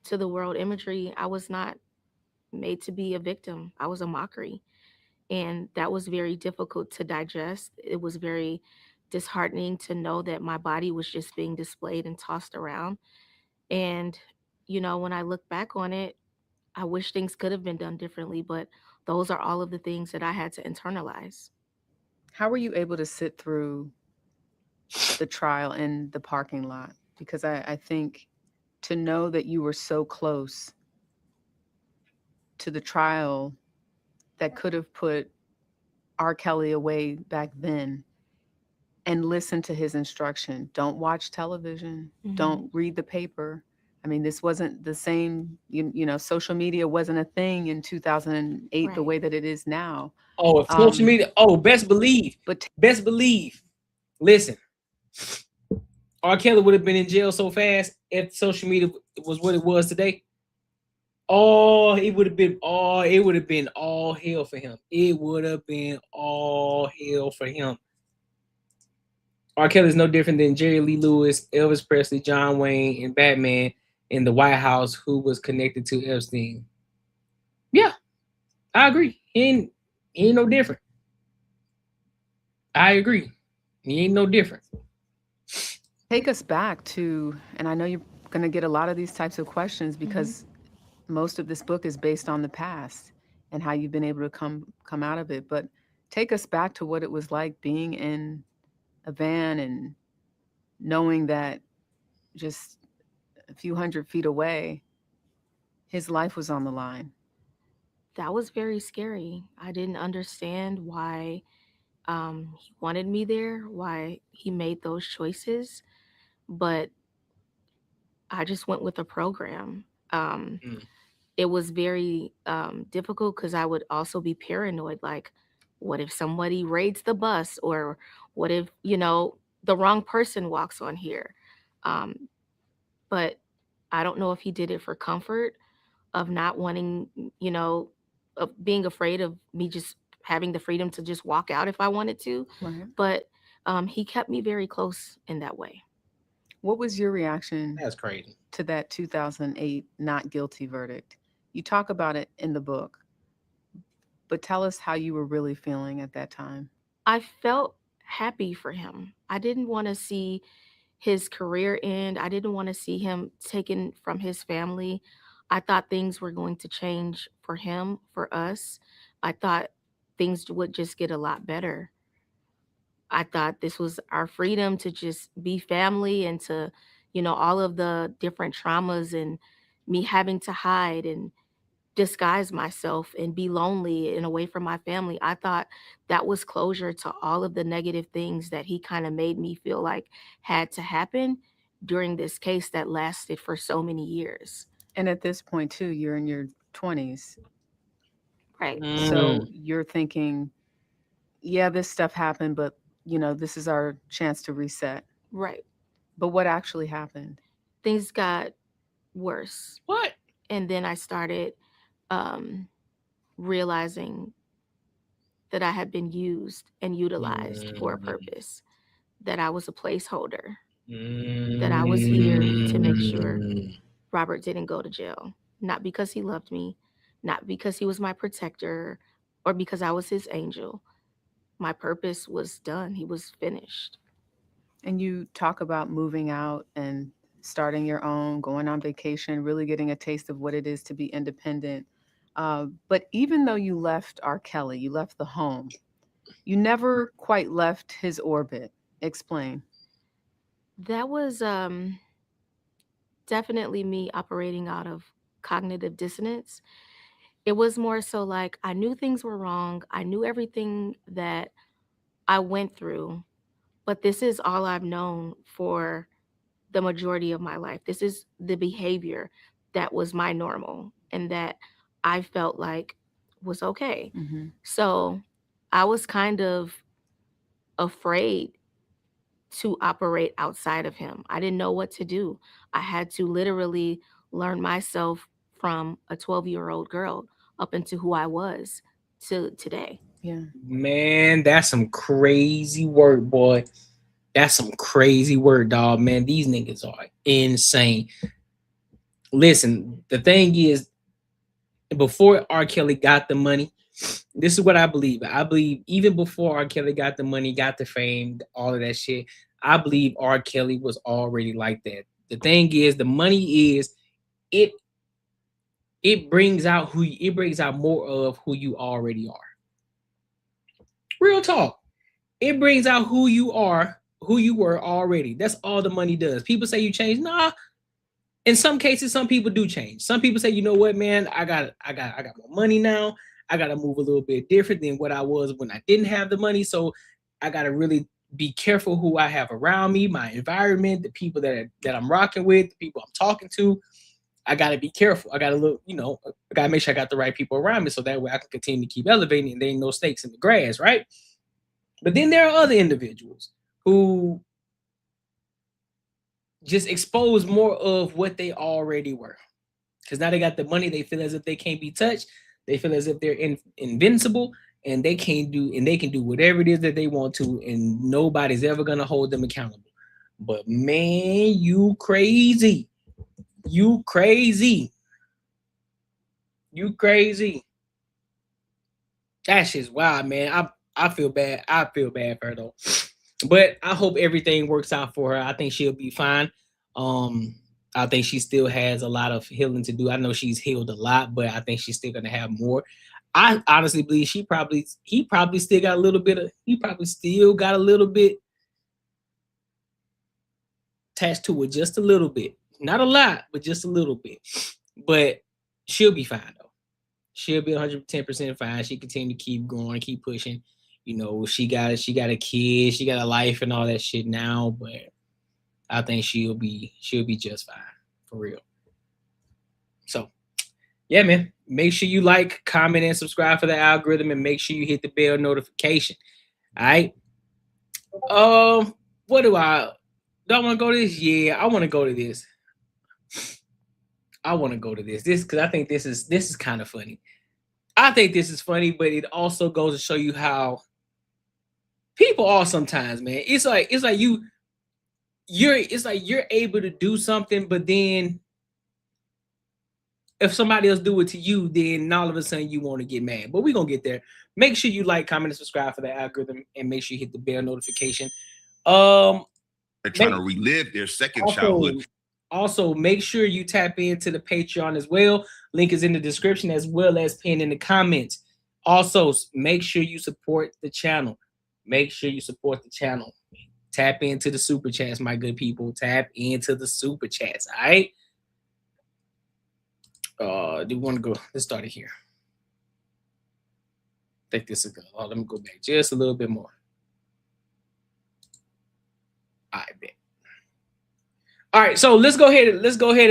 To the world imagery, I was not made to be a victim. I was a mockery. And that was very difficult to digest. It was very disheartening to know that my body was just being displayed and tossed around. And, when I look back on it, I wish things could have been done differently, but those are all of the things that I had to internalize. How were you able to sit through the trial in the parking lot? Because I think to know that you were so close to the trial that could have put R. Kelly away back then, and listen to his instruction. Don't watch television. Mhm. Don't read the paper. I mean, this wasn't the same, social media wasn't a thing in 2008 the Right. way that it is now. Oh, if social media. Oh, best believe. But Best believe. Listen, R. Kelly would have been in jail so fast if social media was what it was today. Oh, it would have been all hell for him. It would have been all hell for him. R. Kelly is no different than Jerry Lee Lewis, Elvis Presley, John Wayne, and Batman in the White House who was connected to Epstein. Yeah, I agree. He ain't no different. I agree. He ain't no different. take us back to, and I know you're going to get a lot of these types of questions because most of this book is based on the past and how you've been able to come out of it. But take us back to what it was like being in a van and knowing that just a few hundred feet away, his life was on the line. That was very scary. I didn't understand why he wanted me there, why he made those choices, but I just went with the program. It was very difficult because I would also be paranoid. Like, what if somebody raids the bus, or what if the wrong person walks on here? But I don't know if he did it for comfort of not wanting, you know, of being afraid of me just having the freedom to just walk out if I wanted to. Right. But he kept me very close in that way. What was your reaction That's crazy. to that 2008 not guilty verdict? You talk about it in the book, but tell us how you were really feeling at that time. I felt happy for him. I didn't want to see his career end. I didn't want to see him taken from his family. I thought things were going to change for him, for us. I thought things would just get a lot better. I thought this was our freedom to just be family and to, you know, all of the different traumas and me having to hide and disguise myself and be lonely and away from my family. I thought that was closure to all of the negative things that he kind of made me feel like had to happen during this case that lasted for so many years. And at this point, too, you're in your 20s. Right. So you're thinking, yeah, this stuff happened, but, you know, this is our chance to reset. Right. But what actually happened? Things got worse. What? And then I started realizing that I had been used and utilized for a purpose, that I was a placeholder, that I was here to make sure Robert didn't go to jail. Not because he loved me, not because he was my protector, or because I was his angel. My purpose was done. He was finished. And you talk about moving out and starting your own, going on vacation, really getting a taste of what it is to be independent. But even though you left R. Kelly, you left the home, you never quite left his orbit. Explain. That was definitely me operating out of cognitive dissonance. It was more so like I knew things were wrong. I knew everything that I went through, but this is all I've known for the majority of my life. This is the behavior that was my normal and that I felt like was okay. Mm-hmm. So I was kind of afraid to operate outside of him. I didn't know what to do. I had to literally learn myself from a 12-year-old girl up into who I was to today. Yeah. Man, that's some crazy work, boy. That's some crazy work, dog. Man, these niggas are insane. Listen, the thing is, before R. Kelly got the money, this is what I believe. I believe even before R. Kelly got the money, got the fame, all of that shit, I believe R. Kelly was already like that. The thing is, the money is, it brings out more of who you already are. Real talk. It brings out who you are, who you were already. That's all the money does. People say you change. Nah. In some cases, some people do change. Some people say, you know what, man, I got more money now. I got to move a little bit different than what I was when I didn't have the money. So I got to really be careful who I have around me, my environment, the people that I'm rocking with, the people I'm talking to. I got to be careful. I got to look, you know, I got to make sure I got the right people around me so that way I can continue to keep elevating and there ain't no snakes in the grass, right? But then there are other individuals who just expose more of what they already were. Because now they got the money, they feel as if they can't be touched. They feel as if they're invincible and they can do whatever it is that they want to, and nobody's ever gonna hold them accountable. But man, you crazy. You crazy. You crazy. That shit's wild, man. I feel bad. I feel bad for her though. But I hope everything works out for her. I think she'll be fine. I think she still has a lot of healing to do. I know she's healed a lot, but I think she's still gonna have more. I honestly believe he probably still got a little bit attached to it, just a little bit. Not a lot, but just a little bit. But she'll be fine though. She'll be 110% fine. She continue to keep growing, keep pushing. You know, she got a kid, she got a life and all that shit now, but I think she'll be just fine, for real. So, yeah, man. Make sure you like, comment, and subscribe for the algorithm, and make sure you hit the bell notification. All right. What do I Do I want to go to this? Yeah, I want to go to this. I want to go to this. This because I think this is kind of funny. I think this is funny, but it also goes to show you how people are sometimes, man. It's like you're able to do something, but then if somebody else do it to you, then all of a sudden you want to get mad. But we're gonna get there. Make sure you like, comment, and subscribe for the algorithm, and make sure you hit the bell notification. They're trying to relive their second childhood. Also, make sure you tap into the Patreon as well. Link is in the description as well as pinned in the comments. Also, make sure you support the channel. Make sure you support the channel. Tap into the super chats, my good people. Tap into the super chats, all right? Do you want to go? Let's start it here. I think this is good. Oh, let me go back just a little bit more. I bet. All right, so let's go ahead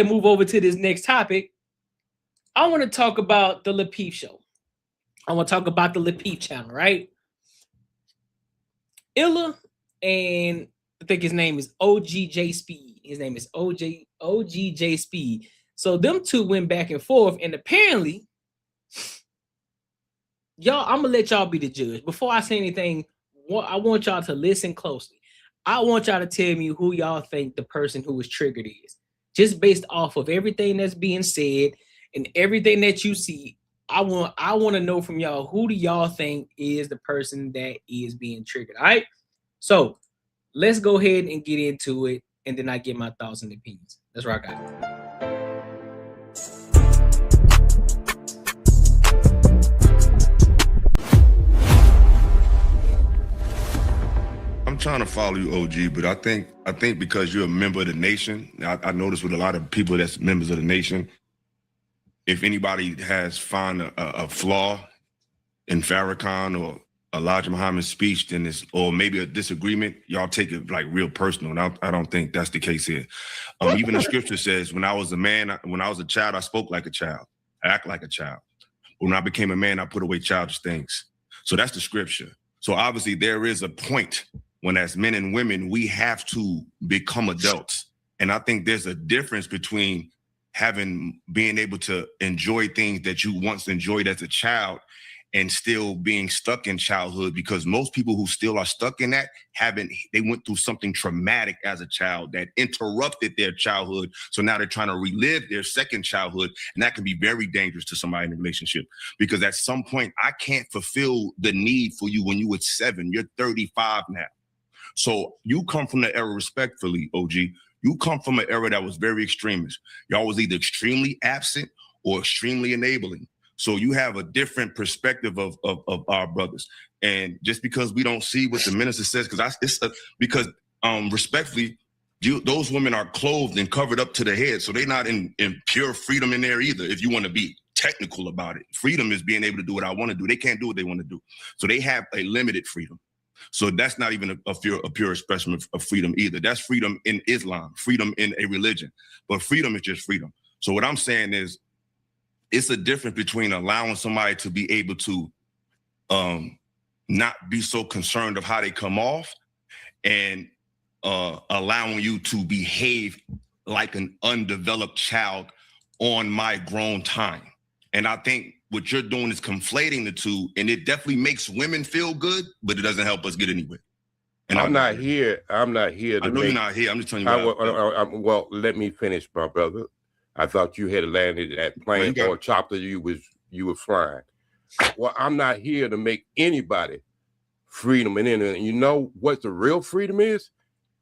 and move over to this next topic. I want to talk about the Lapeef show. I want to talk about the Lapeef channel, right? Illa and I think his name is OGJ Speed. His name is OGJ Speed. So them two went back and forth, and apparently, y'all, I'm gonna let y'all be the judge. Before I say anything, I want y'all to listen closely. I want y'all to tell me who y'all think the person who was triggered is. Just based off of everything that's being said and everything that you see, I want to know from y'all, who do y'all think is the person that is being triggered? All right. So let's go ahead and get into it, and then I get my thoughts and opinions. Let's rock out. I'm trying to follow you, OG, but I think because you're a member of the nation, I noticed with a lot of people that's members of the nation, if anybody has found a flaw in Farrakhan or Elijah Muhammad's speech, then it's, or maybe a disagreement, y'all take it like real personal. And I don't think that's the case here. Even the scripture says, when I was a child, I spoke like a child, I act like a child. When I became a man, I put away childish things. So that's the scripture. So obviously there is a point when as men and women, we have to become adults. And I think there's a difference between being able to enjoy things that you once enjoyed as a child and still being stuck in childhood, because most people who still are stuck in that they went through something traumatic as a child that interrupted their childhood. So now they're trying to relive their second childhood. And that can be very dangerous to somebody in a relationship, because at some point I can't fulfill the need for you when you were 7, you're 35 now. So you come from the era, respectfully, OG, you come from an era that was very extremist. Y'all was either extremely absent or extremely enabling. So you have a different perspective of our brothers. And just because we don't see what the minister says, because respectfully, those women are clothed and covered up to the head. So they're not in pure freedom in there either, if you want to be technical about it. Freedom is being able to do what I want to do. They can't do what they want to do. So they have a limited freedom. So that's not even a pure expression of freedom either. That's freedom in Islam, freedom in a religion. But freedom is just freedom. So what I'm saying is, it's a difference between allowing somebody to be able to not be so concerned of how they come off and allowing you to behave like an undeveloped child on my grown time. And I think what you're doing is conflating the two, and it definitely makes women feel good, but it doesn't help us get anywhere. And I'm not here to I know you're not here. I'm just telling you. Well, let me finish, my brother. I thought you had landed that plane or chopper you were flying. Well, I'm not here to make anybody freedom. And you know what the real freedom is?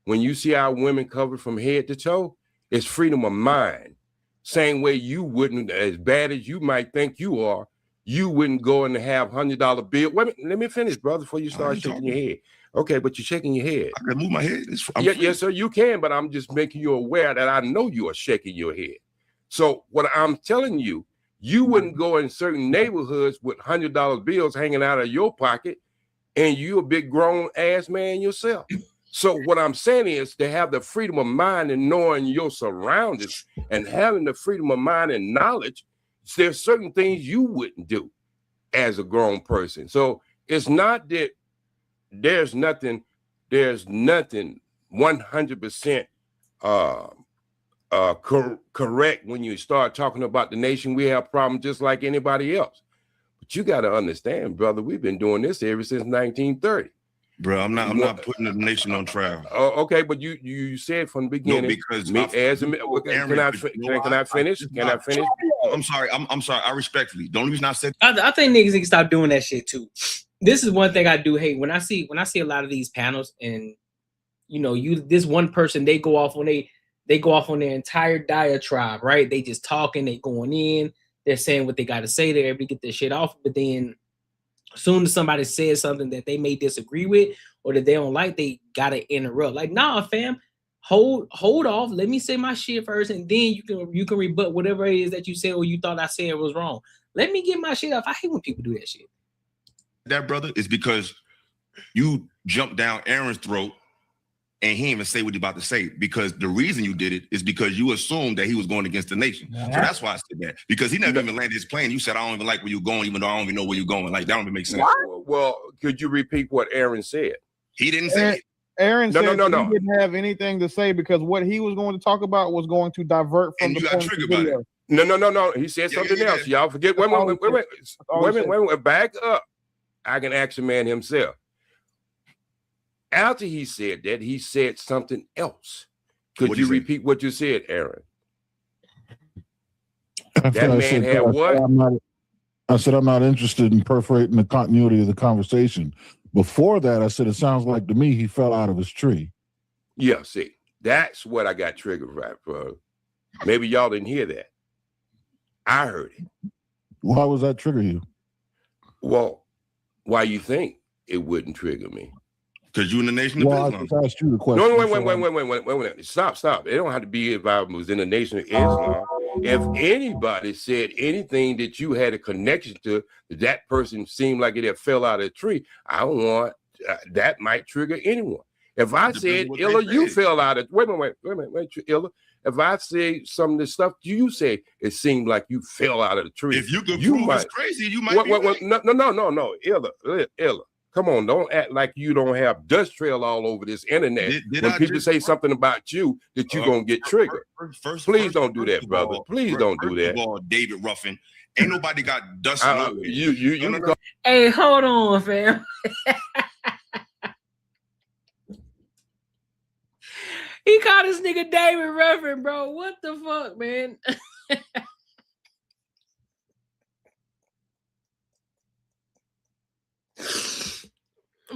When you see our women covered from head to toe, it's freedom of mind. Same way you wouldn't, as bad as you might think you are, you wouldn't go and have $100 bill. Wait a minute, let me finish, brother, before you start shaking your head. Okay, but you're shaking your head. I can move my head. Yes, sir, you can, but I'm just making you aware that I know you are shaking your head. So what I'm telling you, you wouldn't go in certain neighborhoods with $100 bills hanging out of your pocket, and you a big grown ass man yourself. So what I'm saying is to have the freedom of mind and knowing your surroundings and having the freedom of mind and knowledge, there's certain things you wouldn't do as a grown person. So it's not that there's nothing 100% correct when you start talking about the nation. We have problems just like anybody else. But you got to understand, brother, we've been doing this ever since 1930. Bro, I'm not putting the nation on trial. Okay, but you said from the beginning. No, because can I finish? I'm sorry. I'm sorry. I respectfully. The only reason I said I think niggas need to stop doing that shit too. This is one thing I do hate when I see a lot of these panels, and this one person, they go off on their entire diatribe, right? They just talking, they going in, they're saying what they got to say, they're able to get their shit off, but then as soon as somebody says something that they may disagree with or that they don't like, they gotta interrupt. Like, nah, fam, hold off. Let me say my shit first, and then you can rebut whatever it is that you said or you thought I said was wrong. Let me get my shit off. I hate when people do that shit. That, brother, is because you jumped down Aaron's throat and he didn't even say what he about to say, because the reason you did it is because you assumed that he was going against the nation. So that's why I said that, because he never even landed his plane. You said, I don't even like where you're going, even though I don't even know where you're going. Like, that don't even make sense. Well, could you repeat what Aaron said? He didn't say it. Aaron said no. he didn't have anything to say because what he was going to talk about was going to divert from the point of the video. No. He said something else. Y'all forget. Wait. Back up. I can ask the man himself. After he said that, he said something else. Could you repeat what you said, Aaron? That man had what? I said, I'm not interested in perforating the continuity of the conversation. Before that, I said, it sounds like to me he fell out of his tree. Yeah, see, that's what I got triggered right, bro. Maybe y'all didn't hear that. I heard it. Why was that trigger you? Well, why you think it wouldn't trigger me? Because you in the Nation of Islam. I just asked you the question. No, wait. Stop. It don't have to be if I was in the Nation of Islam. If anybody said anything that you had a connection to, that person seemed like it had fell out of a tree, I want that might trigger anyone. If I said, Illa, you fell out of, wait, Illa, if I say some of the stuff you say, it seemed like you fell out of the tree. If you could prove it's crazy, you might be right. No, Illa. Come on, don't act like you don't have dust trail all over this internet. When people say something about you, that you're going to get triggered. Please don't do that, brother. Please don't do that. David Ruffin, ain't nobody got dust. Hey, hold on, fam. He called this nigga David Ruffin, bro. What the fuck, man?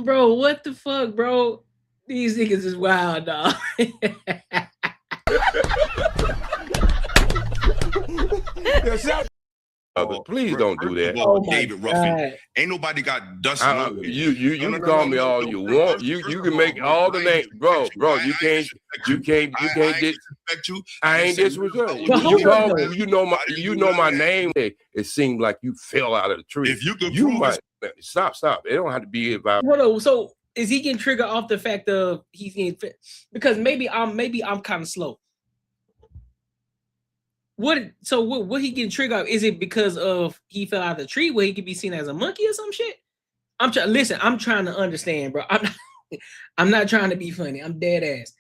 Bro, what the fuck, bro? These niggas is wild, dog. Please don't do that. David Ruffin, ain't nobody got dust. You can call me all you want. You can make all the names, bro. You can't disrespect you. I ain't disrespect you. You know my name. It seemed like you fell out of the tree. If you could prove stop. It don't have to be about. Hold on. So is he getting triggered off the fact of he's getting fit? Because maybe I'm kind of slow. What he getting triggered off? Is it because of he fell out of the tree where he could be seen as a monkey or some shit? I'm trying to understand, bro. I'm not trying to be funny. I'm dead ass.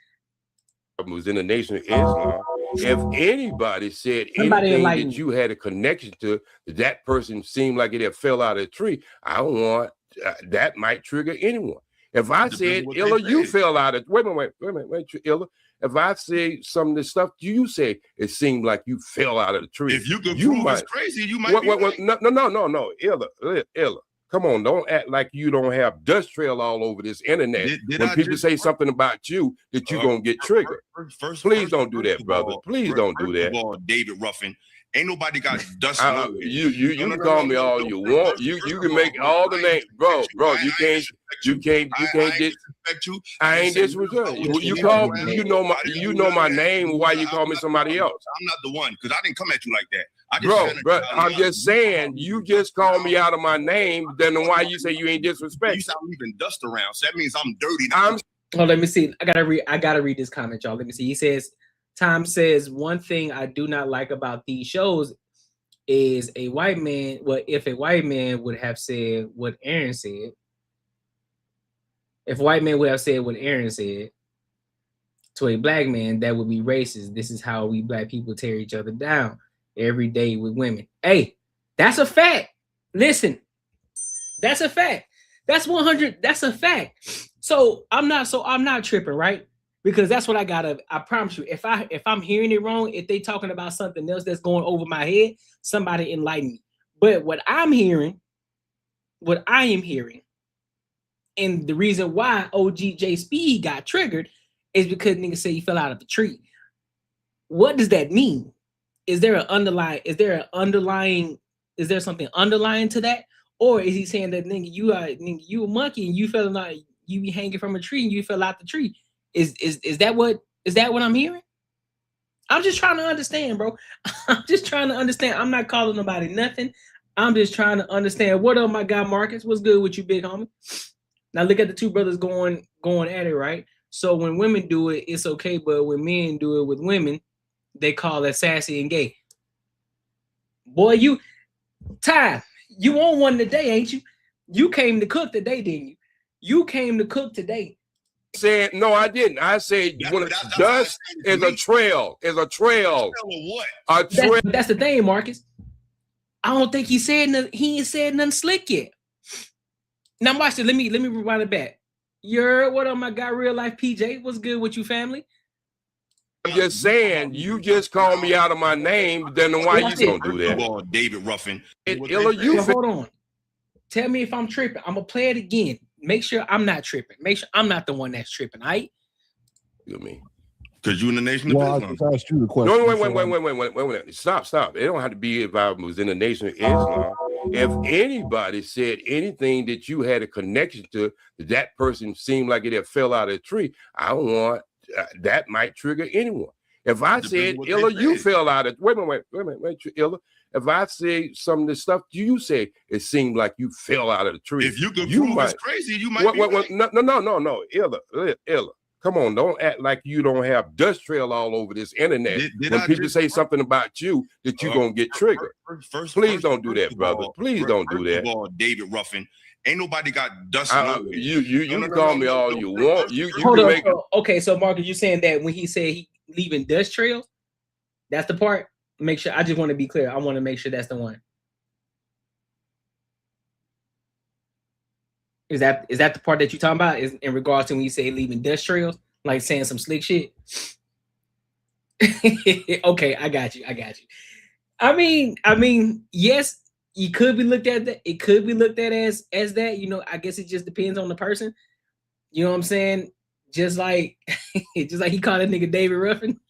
Was in the Nation of Islam. If anybody said anything that you had a connection to, that person seemed like it had fell out of a tree, I want that might trigger anyone. If I said, Illa, you fell out of, wait, Illa. If I say some of the stuff you say, it seemed like you fell out of the tree. If you could prove it's crazy, you might be right. No, Illa. Come on, don't act like you don't have dust trail all over this internet. When people say something about you, that you're going to get triggered. Please don't do that, brother. Please don't do that. David Ruffin, ain't nobody got dust. You can call me all you want. You can make all the names, bro. You can't disrespect you. I ain't disrespect you. You know my name. Why you call me somebody else? I'm not the one, because I didn't come at you like that. Bro, I'm just saying, you just called me out of my name. Then why you say you ain't disrespect? You sound leaving dust around, so that means I'm dirty. Oh, let me see. I gotta read this comment, y'all. Let me see. He says, Tom says, one thing I do not like about these shows is a white man. Well, if a white man would have said what Aaron said, if white man would have said what Aaron said, to a black man, that would be racist. This is how we black people tear each other down every day with women. Hey, that's a fact. Listen, that's a fact. That's 100. That's a fact. So I'm not tripping, right? Because that's what I gotta. I promise you, if I'm hearing it wrong, if they talking about something else that's going over my head, somebody enlighten me. But what I am hearing, and the reason why OG Speed got triggered is because niggas say he fell out of the tree. What does that mean? Is there something underlying to that? Or is he saying that nigga, you a monkey and you fell out, you be hanging from a tree and you fell out the tree? Is that what I'm hearing? I'm just trying to understand, bro. I'm just trying to understand. I'm not calling nobody nothing. I'm just trying to understand. What up, my guy Marcus? What's good with you, big homie? Now look at the two brothers going at it, right? So when women do it, it's okay, but when men do it with women, they call it sassy and gay. Boy, Ty, you on one today, ain't you? You came to cook today, didn't you? You came to cook today. Said no, I didn't. I said when dust is a trail. Is a trail. What? A trail. That's the thing, Marcus. I don't think he ain't said nothing slick yet. Now watch it. Let me rewind it back. What up, my guy, real life PJ? What's good with you, family? I'm just saying, you just called me out of my name, then why you gonna do that? David Ruffin. Hold on. Tell me if I'm tripping. I'm gonna play it again. Make sure I'm not tripping. Make sure I'm not the one that's tripping, all right? You mean? Because you in the Nation of Islam. I just asked you the question. No, wait. Stop. It don't have to be if I was in the Nation of Islam. If anybody said anything that you had a connection to, that person seemed like it had fell out of a tree, I don't want that might trigger anyone. If I said, Illa, you fell out of wait, Illa. If I say some of the stuff you say, it seemed like you fell out of the tree. If you could prove it's crazy, you might be right. No, Illa. Come on, don't act like you don't have dust trail all over this internet. When people say something about you, that you're gonna get triggered. Please don't do that, brother. Please don't do that. David Ruffin, ain't nobody got dust. You can call me all you want. You Hold can on, make. Okay, so Marcus, you saying that when he said he leaving dust trails, that's the part. Make sure. I just want to be clear. I want to make sure that's the one. Is that the part that you're talking about? Is in regards to when you say leaving dust trails, like saying some slick shit? Okay, I got you. I mean, yes, you could be looked at that. It could be looked at as that. You know, I guess it just depends on the person. You know what I'm saying? Just like he called that nigga David Ruffin.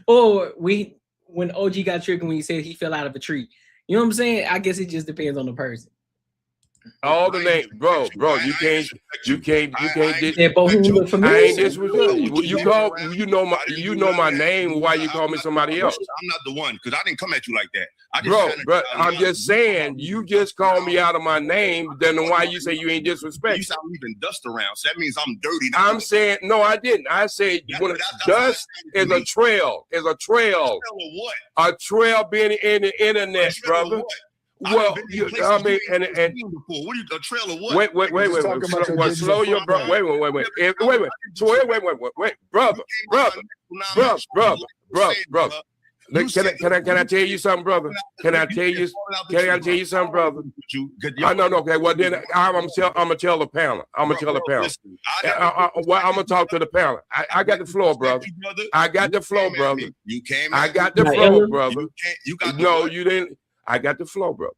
Or when OG got triggered when he said he fell out of a tree. You know what I'm saying? I guess it just depends on the person. All the names, bro. You can't get. Yeah, but who look familiar? I ain't this with you. You know my name. Why you call me somebody else? I'm not the one because I didn't come at you like that. Bro, I'm just saying you just called me out of my name. Then why you say you ain't disrespectful? You sound leaving dust around, so that means I'm dirty. I'm saying no, I didn't. I said when dust is a trail. Is a trail. A trail being in the internet, brother. Well, I mean, and what are you, a trail of what? Wait. Slow your bro. Wait, brother. Can I tell you something, brother? Can I tell you something, brother? No. Okay. Well, then I'm gonna tell the panel. I'm gonna I'm gonna talk to the panel. I got the floor, brother. I got the floor, brother. You came. I got the floor, brother. No, you didn't. I got the floor, brother.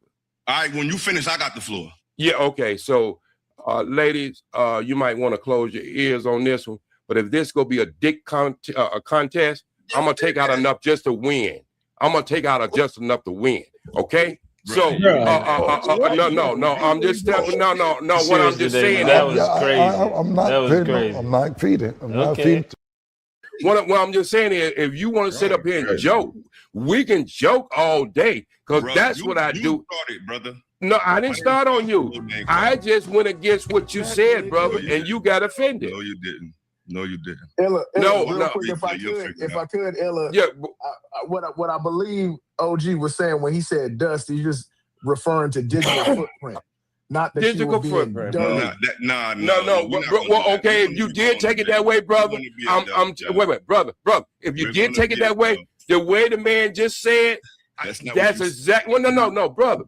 All right, when you finish, I got the floor. Yeah, okay. So, ladies, you might want to close your ears on this one. But if this gonna be a dick contest, I'm gonna take out enough just to win. Okay. So, no. I'm just telling. No. What I'm just saying. That was crazy. I'm not feeding. What I'm just saying is, if you want to sit up here and joke, we can joke all day because that's what I do. Started, brother. No, I didn't start on you. I just went against what you said, brother, and you got offended. No, you didn't. Ella, no. Quick, if I could, Ella. Yeah. What I believe OG was saying when he said dust, he's just referring to digital footprint. Not that physical footprint. dirty. No. Well, okay, if you did take it that way, brother, wait, brother. If you did take it that way, the way the man just said, that's exactly. Well, no, brother.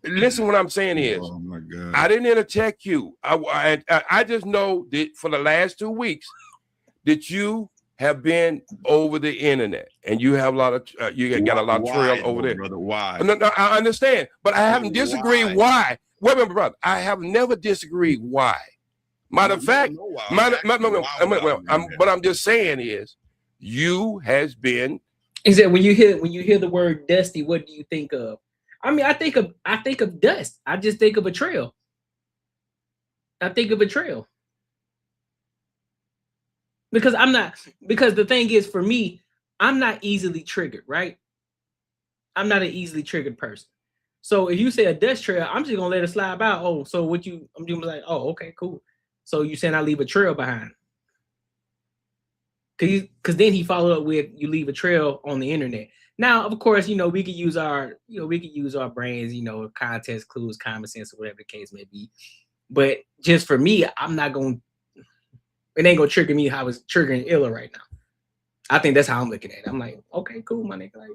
Listen, what I'm saying is, oh my God. I didn't attack you. I just know that for the last 2 weeks that you have been over the internet and you have a lot of you got a lot of trail over there. Brother, why? No, I understand, but I haven't disagreed. Why? Wait a minute, brother. I have never disagreed. Why? Matter of fact, what I'm just saying is, you has been. Is that when you hear the word dusty, what do you think of? I mean, I think of dust. I just think of a trail. I think of a trail. Because the thing is, for me, I'm not easily triggered, right? I'm not an easily triggered person. So if you say a dust trail, I'm just gonna let it slide by. Oh, so I'm doing like, oh, okay, cool. So you saying I leave a trail behind? Because then he followed up with, you leave a trail on the internet. Now, of course, we could use our brains, context clues, common sense, or whatever the case may be. But just for me, I'm not going. It ain't gonna trigger me how it's triggering Illa right now. I think that's how I'm looking at it. I'm like, okay, cool, my nigga. Like,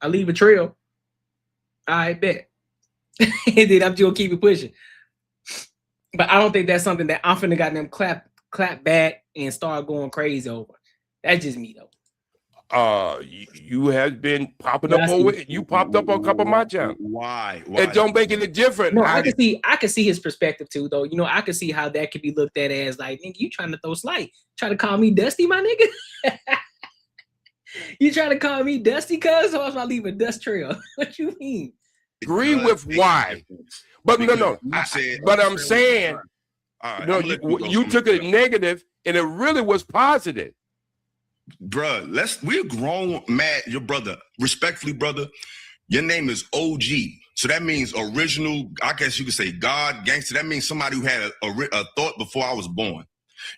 I leave a trail. I bet. And then I'm just gonna keep it pushing. But I don't think that's something that I'm finna got them clap back and start going crazy over. That's just me though. You have been popping up over. You popped up on a couple of my channels. Why? It don't make any difference. No, I can see his perspective too, though. I can see how that could be looked at as like, nigga, you trying to throw slight, trying to call me dusty, my nigga. You trying to call me dusty, cuz? So I leave a dust trail. What you mean? Agree with why? But no. But I'm saying, you took it negative, and it really was positive. Bruh, we're grown, mad. Your brother, respectfully, brother, your name is OG. So that means original, I guess you could say God, gangster. That means somebody who had a thought before I was born.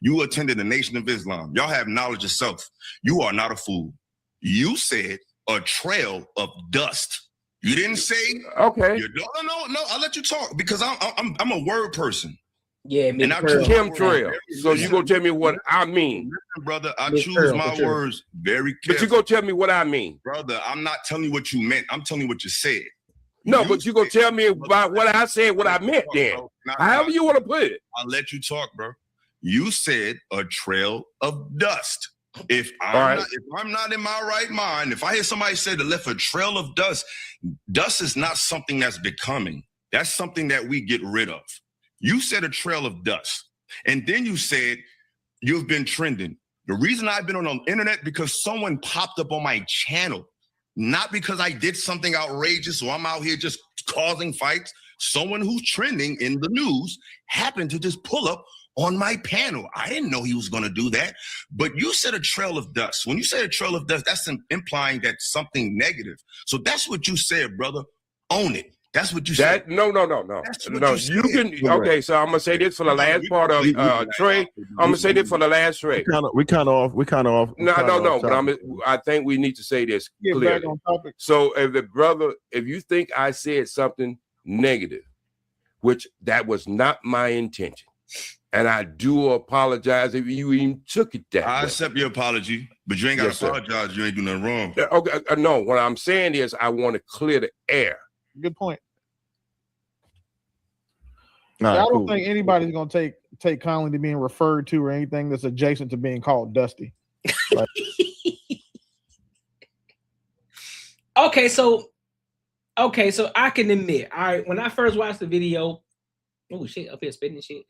You attended the Nation of Islam. Y'all have knowledge of self. You are not a fool. You said a trail of dust. You didn't say, okay. No, I'll let you talk because I'm a word person. Yeah, and I'm chemtrail. So you gonna tell me what I mean, listen, brother? I choose my words very carefully. But you gonna tell me what I mean, brother? I'm not telling you what you meant. I'm telling you what you said. No, but you gonna tell me about what I said, what I meant. Then, however you want to put it, I'll let you talk, bro. You said a trail of dust. If I'm not in my right mind, if I hear somebody say to left a trail of dust, dust is not something that's becoming. That's something that we get rid of. You said a trail of dust. And then you said you've been trending. The reason I've been on the internet because someone popped up on my channel, not because I did something outrageous or I'm out here just causing fights. Someone who's trending in the news happened to just pull up on my panel. I didn't know he was going to do that. But you said a trail of dust. When you say a trail of dust, that's implying that something negative. So that's what you said, brother. Own it. That's what you said. No. You can. Okay, so I'm gonna say this for the last part of Trey. I'm gonna say this for the last Trey. We kind of off. No. But I think we need to say this clearly. So if you think I said something negative, which that was not my intention, and I do apologize if you even took it that way. I accept your apology, but you ain't got to apologize. You ain't do nothing wrong. Okay, no. What I'm saying is I want to clear the air. Good point. Nah, I don't think anybody's gonna take kindly to being referred to or anything that's adjacent to being called dusty. Like, Okay, so I can admit, all right, when I first watched the video, oh shit, up here spitting shit.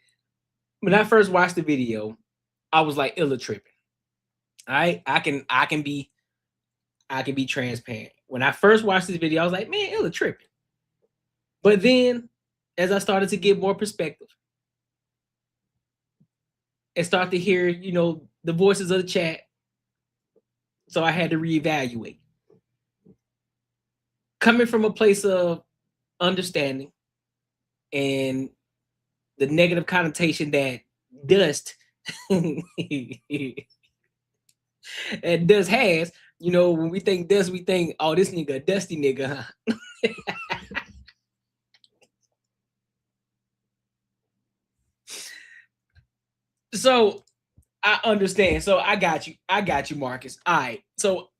When I first watched the video, I was like Illa tripping. All right, I can be transparent. When I first watched this video, I was like, man, Illa tripping. But then, as I started to get more perspective and start to hear, the voices of the chat, so I had to reevaluate. Coming from a place of understanding and the negative connotation that dust and dust has, when we think dust, we think, oh, this nigga a dusty nigga, huh? So I understand. So I got you. I got you, Marcus. All right. So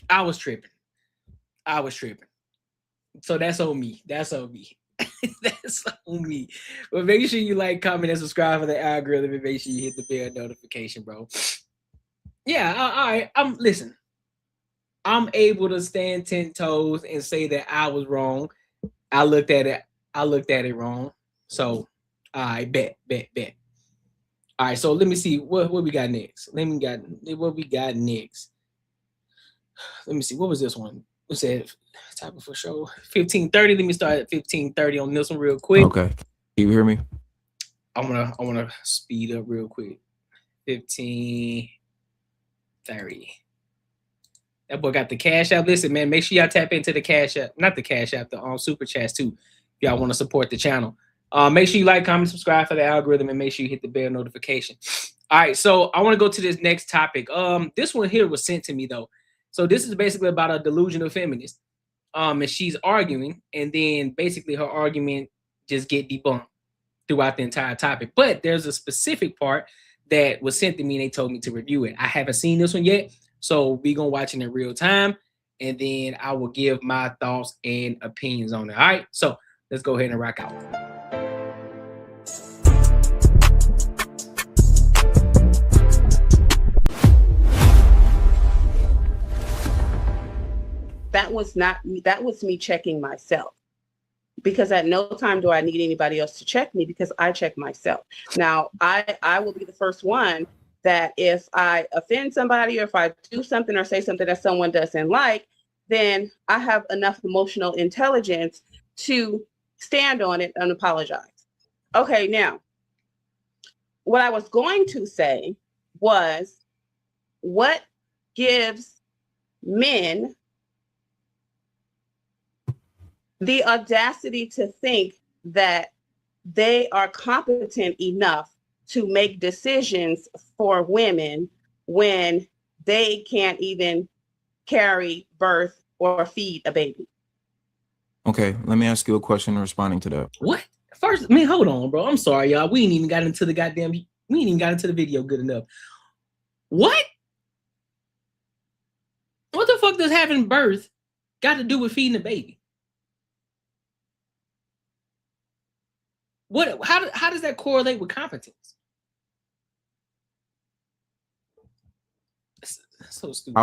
I was tripping. So that's on me. That's on me. But make sure you like, comment, and subscribe for the algorithm, and make sure you hit the bell notification, bro. Yeah, listen. I'm able to stand 10 toes and say that I was wrong. I looked at it wrong. So I bet. All right, so let me see what we got next. Let me see, what was this one? We said type of for show 1530. Let me start at 1530 on this one real quick. Okay. Can you hear me? I wanna speed up real quick. 1530. That boy got the Cash App. Listen, man, make sure y'all tap into the Cash App, not the Cash App, the Super Chats too. If y'all want to support the channel. Make sure you like, comment, subscribe for the algorithm, and make sure you hit the bell notification. All right, so I want to go to this next topic. This one here was sent to me though. So this is basically about a delusional feminist. And she's arguing, and then basically her argument just get debunked throughout the entire topic. But there's a specific part that was sent to me, and they told me to review it. I haven't seen this one yet, so we're gonna watch it in real time, and then I will give my thoughts and opinions on it. All right, so let's go ahead and rock out. That was not me. That was me checking myself, because at no time do I need anybody else to check me, because I check myself. Now, I will be the first one that if I offend somebody, or if I do something or say something that someone doesn't like, then I have enough emotional intelligence to stand on it and apologize. Okay, now, what I was going to say was, what gives men the audacity to think that they are competent enough to make decisions for women when they can't even carry, birth, or feed a baby? Okay, let me ask you a question responding to that. What? First, I mean, hold on, bro. I'm sorry, y'all. We ain't even got into the video good enough. What? What the fuck does having birth got to do with feeding a baby? What? How does that correlate with competence? That's so stupid.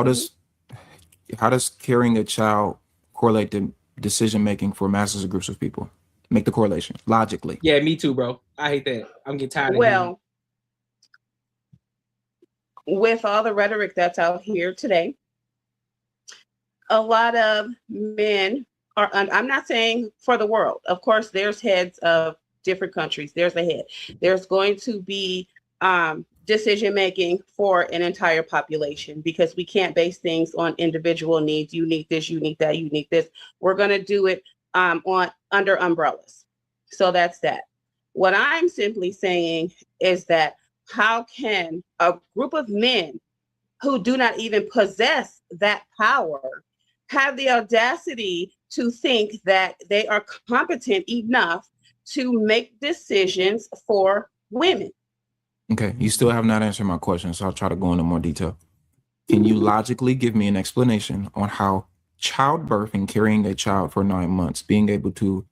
How does carrying a child correlate to decision making for masses of groups of people? Make the correlation logically. Yeah, me too, bro. I hate that. I'm getting tired of Well, with all the rhetoric that's out here today, a lot of men are, I'm not saying for the world. Of course, there's heads of different countries. There's a head. There's going to be decision making for an entire population, because we can't base things on individual needs. You need this, you need that, you need this. We're going to do it under umbrellas. So that's that. What I'm simply saying is that, how can a group of men who do not even possess that power have the audacity to think that they are competent enough to make decisions for women? Okay, you still have not answered my question, so I'll try to go into more detail. Can you logically give me an explanation on how childbirth and carrying a child for 9 months, being able to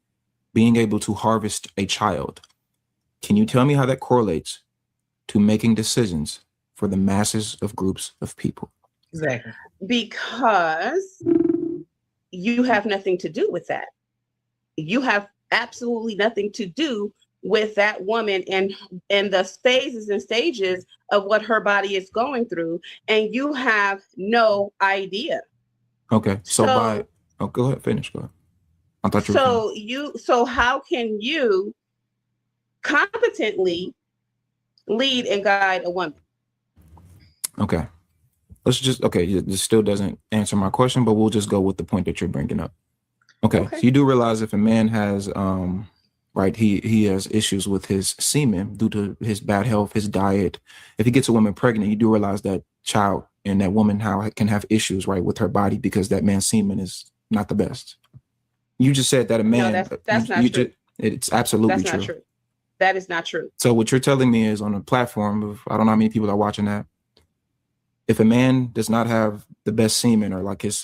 harvest a child, can you tell me how that correlates to making decisions for the masses of groups of people? Exactly. Because you have nothing to do with that. You have absolutely nothing to do with that woman and the phases and stages of what her body is going through, and you have no idea. Okay, so go ahead, finish. Go ahead. I thought you were so how can you competently lead and guide a woman? Okay, this still doesn't answer my question, but we'll just go with the point that you're bringing up. Okay. So you do realize if a man has right, he has issues with his semen due to his bad health, his diet. If he gets a woman pregnant, you do realize that child and that woman can have issues, right, with her body, because that man's semen is not the best. You just said that a man. No, that's not true. It's absolutely that's true. Not true. That is not true. So what you're telling me is on a platform of, I don't know how many people are watching that. If a man does not have the best semen, or like his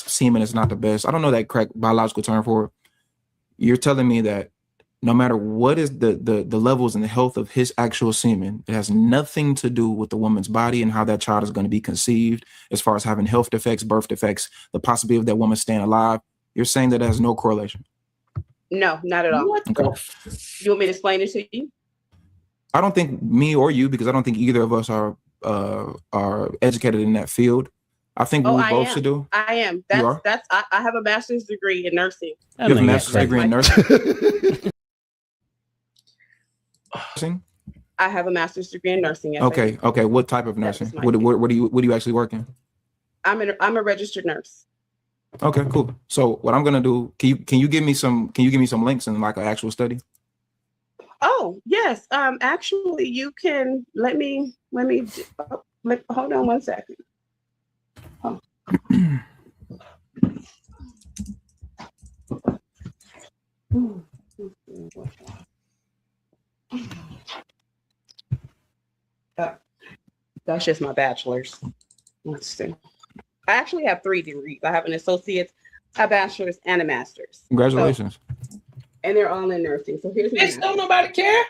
semen is not the best, I don't know that correct biological term for it. You're telling me that no matter what is the levels and the health of his actual semen, it has nothing to do with the woman's body and how that child is going to be conceived, as far as having health defects, birth defects, the possibility of that woman staying alive. You're saying that has no correlation? No, not at all. Okay. You want me to explain it to you? I don't think me or you, because I don't think either of us are educated in that field. I think what we both should do. I am. You are? I have a master's degree in nursing. You have a master's degree in nursing? I have a master's degree in nursing. Yes, Okay. Okay. What type of nursing? What do you actually work in? I'm a registered nurse. Okay, cool. So what I'm gonna do, can you give me some links in like an actual study? Oh yes. Actually, you can. Let me. Hold on one second. Oh. That's just my bachelor's. Let's see. I actually have 3 degrees. I have an associate's, a bachelor's, and a master's. Congratulations. And they're all in nursing. So here's Bitch, don't nobody care.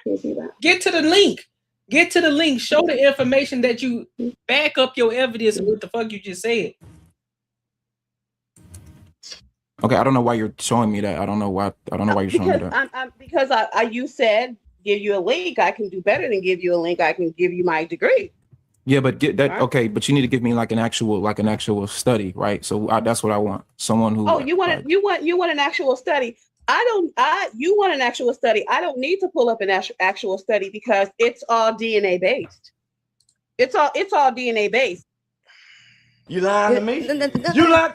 Get to the link. Get to the link. Show the information that you back up your evidence of what the fuck you just said. Okay, I don't know why you're showing me that. I don't know why you're showing me that. Because you said give you a link. I can do better than give you a link. I can give you my degree. Yeah, but get that. Okay, but you need to give me like an actual study, right? So that's what I want. Someone who. Oh, you want an actual study? You want an actual study? I don't need to pull up an actual study because it's all DNA based. It's all DNA based. You lying to me? You lying?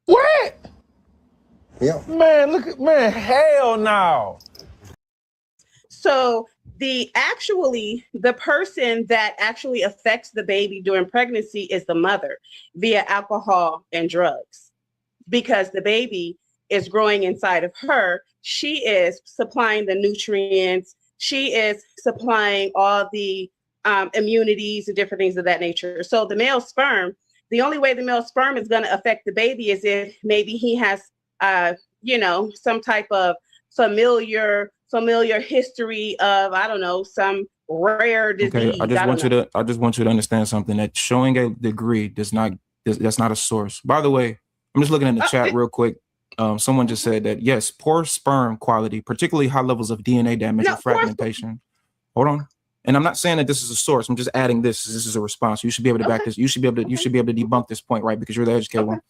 What? Yeah. Man, hell no. So the person that actually affects the baby during pregnancy is the mother via alcohol and drugs, because the baby is growing inside of her. She is supplying the nutrients. She is supplying all the immunities and different things of that nature. So the male sperm, the only way the male sperm is going to affect the baby is if maybe he has, some type of familiar history of, I don't know, some rare disease. Okay, I just want you to understand something, that showing a degree that's not a source. By the way, I'm just looking in the chat real quick. Someone just said that yes, poor sperm quality, particularly high levels of DNA damage or fragmentation. Hold on. And I'm not saying that this is a source. I'm just adding this. This is a response. You should be able to back this. You should be able to debunk this point, right? Because you're the educated one.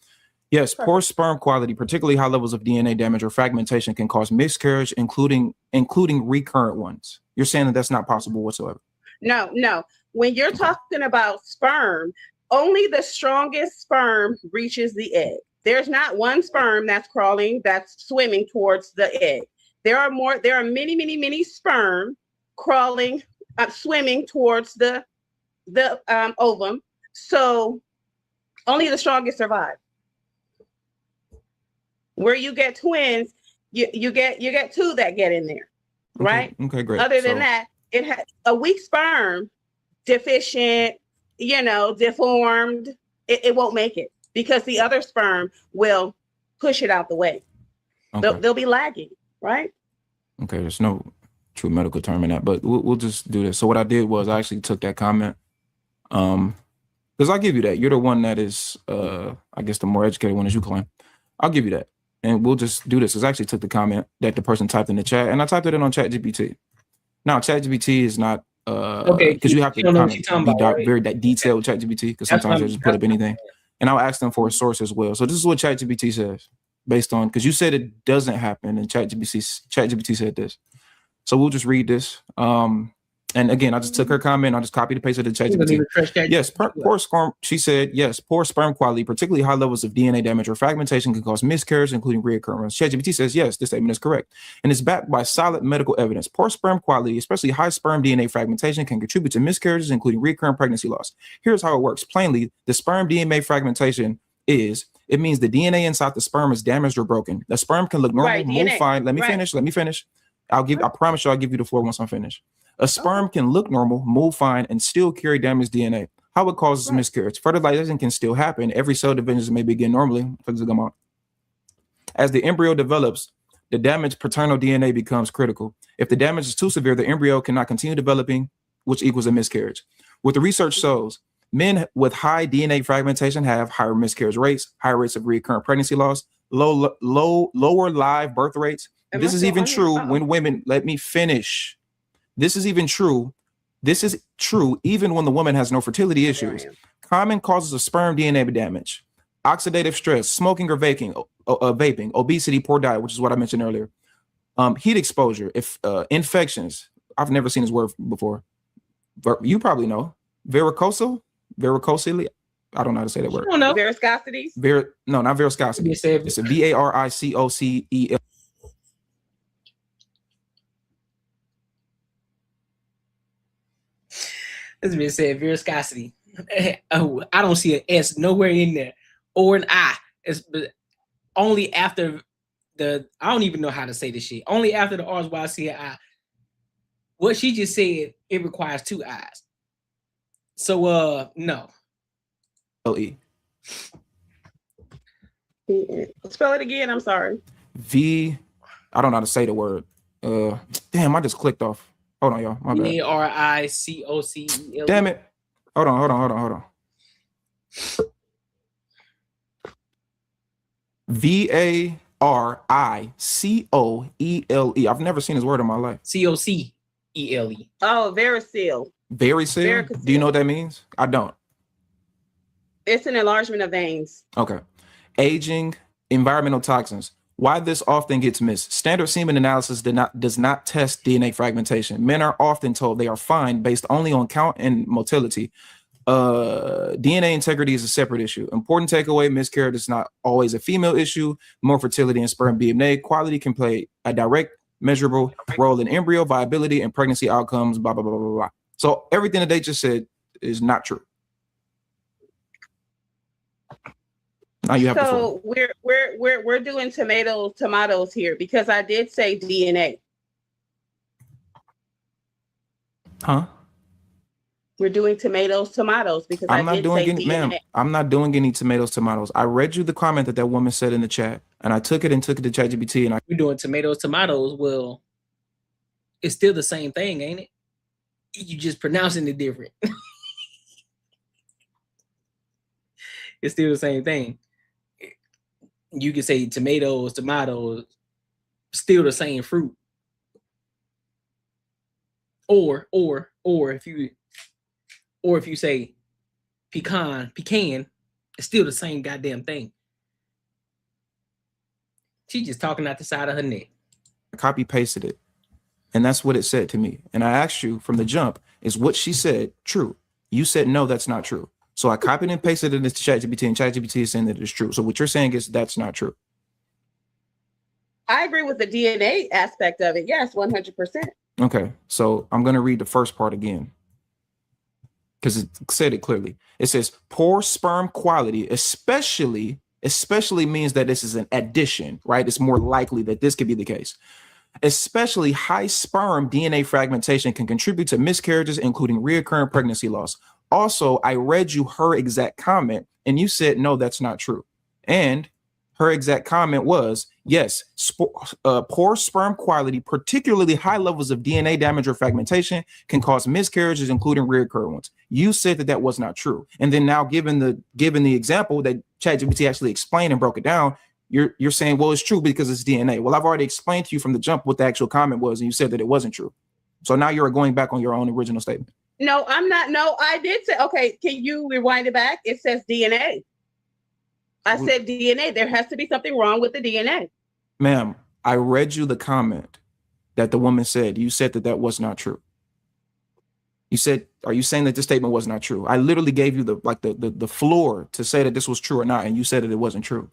Yes, poor sperm quality, particularly high levels of DNA damage or fragmentation, can cause miscarriage, including recurrent ones. You're saying that that's not possible whatsoever? No. When you're talking about sperm, only the strongest sperm reaches the egg. There's not one sperm that's swimming towards the egg. There are many sperm swimming towards the ovum. So only the strongest survive. Where you get twins, you get 2 that get in there, right? Okay, great. Other than that, it has a weak sperm, deficient, deformed. It won't make it because the other sperm will push it out the way. Okay. They'll be lagging, right? Okay, there's no true medical term in that, but we'll just do this. So what I did was I actually took that comment, because I'll give you that. You're the one that is, I guess, the more educated one, as you claim. I'll give you that. And we'll just do this. Because I actually took the comment that the person typed in the chat, and I typed it in on ChatGPT. Now, ChatGPT is not because you have to kind of be very detailed with ChatGPT, because sometimes they just put up anything. And I'll ask them for a source as well. So this is what ChatGPT says, based on, because you said it doesn't happen, and ChatGPT said this. So we'll just read this. And again, I just took her comment. I just copied and pasted the ChatGPT. Yes, poor sperm. She said, yes, poor sperm quality, particularly high levels of DNA damage or fragmentation, can cause miscarriage, including reoccurrence. ChatGPT says, yes, this statement is correct. And it's backed by solid medical evidence. Poor sperm quality, especially high sperm DNA fragmentation, can contribute to miscarriages, including recurrent pregnancy loss. Here's how it works. Plainly, the sperm DNA fragmentation it means the DNA inside the sperm is damaged or broken. The sperm can look normal, move fine. Let me finish. I promise you, I'll give you the floor once I'm finished. A sperm can look normal, move fine, and still carry damaged DNA. How it causes miscarriage? Fertilization can still happen. Every cell division may begin normally. As the embryo develops, the damaged paternal DNA becomes critical. If the damage is too severe, the embryo cannot continue developing, which equals a miscarriage. What the research shows, men with high DNA fragmentation have higher miscarriage rates, higher rates of recurrent pregnancy loss, lower live birth rates. This is even true when women, let me finish. This is even true. This is true even when the woman has no fertility issues. Common causes of sperm DNA damage: oxidative stress, smoking or vaping, obesity, poor diet, which is what I mentioned earlier. Heat exposure, infections. I've never seen this word before. You probably know. Varicocele. I don't know how to say that word. Varicosities. No, not varicosity. It's a VARICOCEL. This man said viscosity. Oh, I don't see an S nowhere in there or an I. It's only after I don't even know how to say this shit. Only after the R's where I see an I. What she just said, it requires two I's. So no. LE. Spell it again. I'm sorry. I don't know how to say the word. Damn, I just clicked off. Hold on, y'all. My bad. VARICOCEL. Damn it. Hold on. VARICOELE. I've never seen this word in my life. COCELE. Oh, varicocele. Varicocele? Do you know what that means? I don't. It's an enlargement of veins. Okay. Aging, environmental toxins. Why this often gets missed. Standard semen analysis does not test DNA fragmentation. Men are often told they are fine based only on count and motility. DNA integrity is a separate issue. Important takeaway, miscarriage is not always a female issue. More fertility and sperm DNA quality can play a direct, measurable role in embryo viability and pregnancy outcomes, blah, blah, blah, blah, blah. So everything that they just said is not true. Now you have so we're doing tomatoes here because I did say DNA. Huh? We're doing tomatoes because I'm not doing any, ma'am. I'm not doing any tomatoes. I read you the comment that woman said in the chat, and I took it to ChatGPT, and we're doing tomatoes. Well, it's still the same thing, ain't it? You just pronouncing it different. It's still the same thing. You can say tomatoes, still the same fruit. Or if you say pecan, it's still the same goddamn thing. She's just talking out the side of her neck. I copy pasted it, and that's what it said to me. And I asked you from the jump, is what she said true? You said no, that's not true. So I copied and pasted it into ChatGPT, and ChatGPT is saying that it's true. So what you're saying is that's not true. I agree with the DNA aspect of it. Yes, 100%. Okay, so I'm going to read the first part again because it said it clearly. It says poor sperm quality, especially means that this is an addition, right? It's more likely that this could be the case. Especially high sperm DNA fragmentation can contribute to miscarriages, including recurrent pregnancy loss. Also, I read you her exact comment, and you said, no, that's not true. And her exact comment was, yes, poor sperm quality, particularly high levels of DNA damage or fragmentation, can cause miscarriages, including recurrent ones. You said that was not true. And then now, given the example that ChatGPT actually explained and broke it down, you're saying, well, it's true because it's DNA. Well, I've already explained to you from the jump what the actual comment was, and you said that it wasn't true. So now you're going back on your own original statement. No, I'm not. No, I did say, okay, can you rewind it back? It says DNA. I said DNA. There has to be something wrong with the DNA. Ma'am, I read you the comment that the woman said. You said that was not true. You said, are you saying that this statement was not true? I literally gave you the floor to say that this was true or not, and you said that it wasn't true.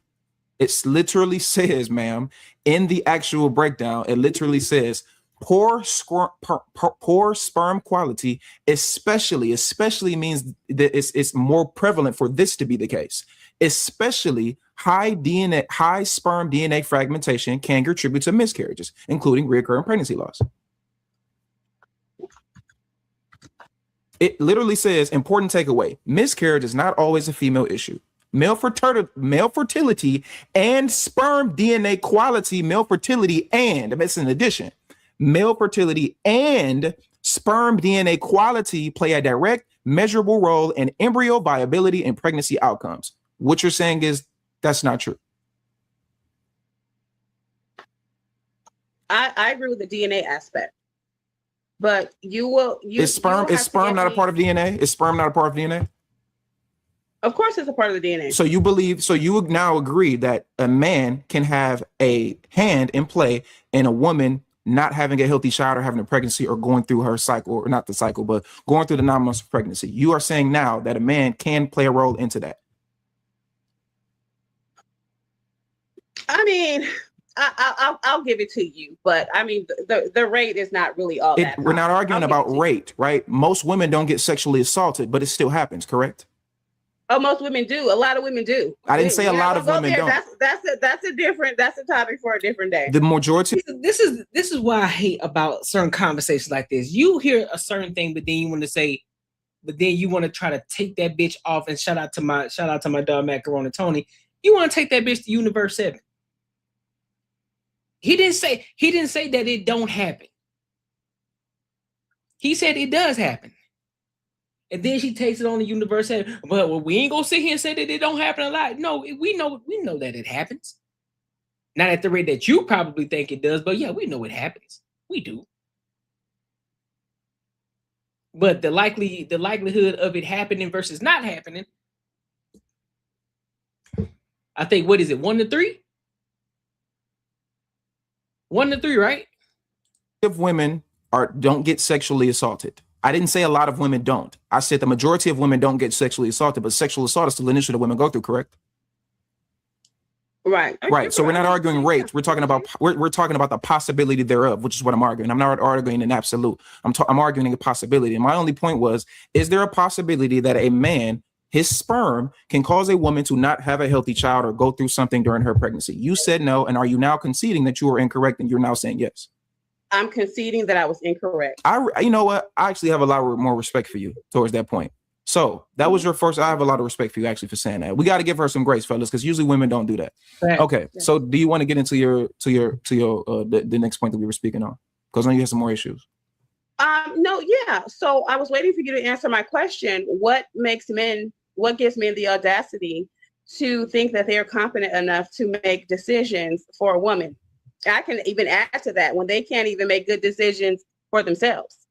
It literally says, ma'am, in the actual breakdown, it literally says poor sperm quality, especially means that it's more prevalent for this to be the case. Especially high sperm DNA fragmentation can contribute to miscarriages, including recurrent pregnancy loss. It literally says, important takeaway, miscarriage is not always a female issue. Male fertility and sperm DNA quality, male fertility and, that's an addition, male fertility and sperm DNA quality play a direct, measurable role in embryo viability and pregnancy outcomes. What you're saying is that's not true. I agree with the DNA aspect. But is sperm not a part of DNA? Is sperm not a part of DNA? Of course it's a part of the DNA. So you now agree that a man can have a hand in play in a woman not having a healthy child or having a pregnancy or going through her cycle, or not the cycle, but going through the 9 months of pregnancy. You are saying now that a man can play a role into that. I mean, I'll give it to you, but I mean, the rate is not really all that. We're not arguing about rate, right? Most women don't get sexually assaulted, but it still happens, correct? Oh, most women do. A lot of women do. I didn't say a lot of women don't. That's a topic for a different day. The majority. This is why I hate about certain conversations like this. You hear a certain thing, but then you want to try to take that bitch off. And shout out to my dog Macaroni Tony. You want to take that bitch to Universe 7. He didn't say that it don't happen. He said it does happen. And then she takes it on the Universe 7. But we ain't gonna sit here and say that it don't happen a lot. No, we know that it happens. Not at the rate that you probably think it does, but yeah, we know it happens. We do. But the likelihood of it happening versus not happening, I think, what is it, 1 to 3? 1 to 3, right? Of women don't get sexually assaulted. I didn't say a lot of women don't. I said the majority of women don't get sexually assaulted, but sexual assault is still an issue that women go through, correct? Right. Right. So we're not arguing rates. We're talking about the possibility thereof, which is what I'm arguing. I'm not arguing an absolute. I'm arguing a possibility. And my only point was, is there a possibility that a man, his sperm, can cause a woman to not have a healthy child or go through something during her pregnancy? You said no. And are you now conceding that you were incorrect and you're now saying yes? I'm conceding that I was incorrect. You know what? I actually have a lot more respect for you towards that point. So that was your first. I have a lot of respect for you actually for saying that. We got to give her some grace, fellas, because usually women don't do that. Right. Okay. Yeah. So do you want to get into the next point that we were speaking on? Because I know you have some more issues. No, yeah. So I was waiting for you to answer my question. What gives men the audacity to think that they are competent enough to make decisions for a woman? I can even add to that, when they can't even make good decisions for themselves.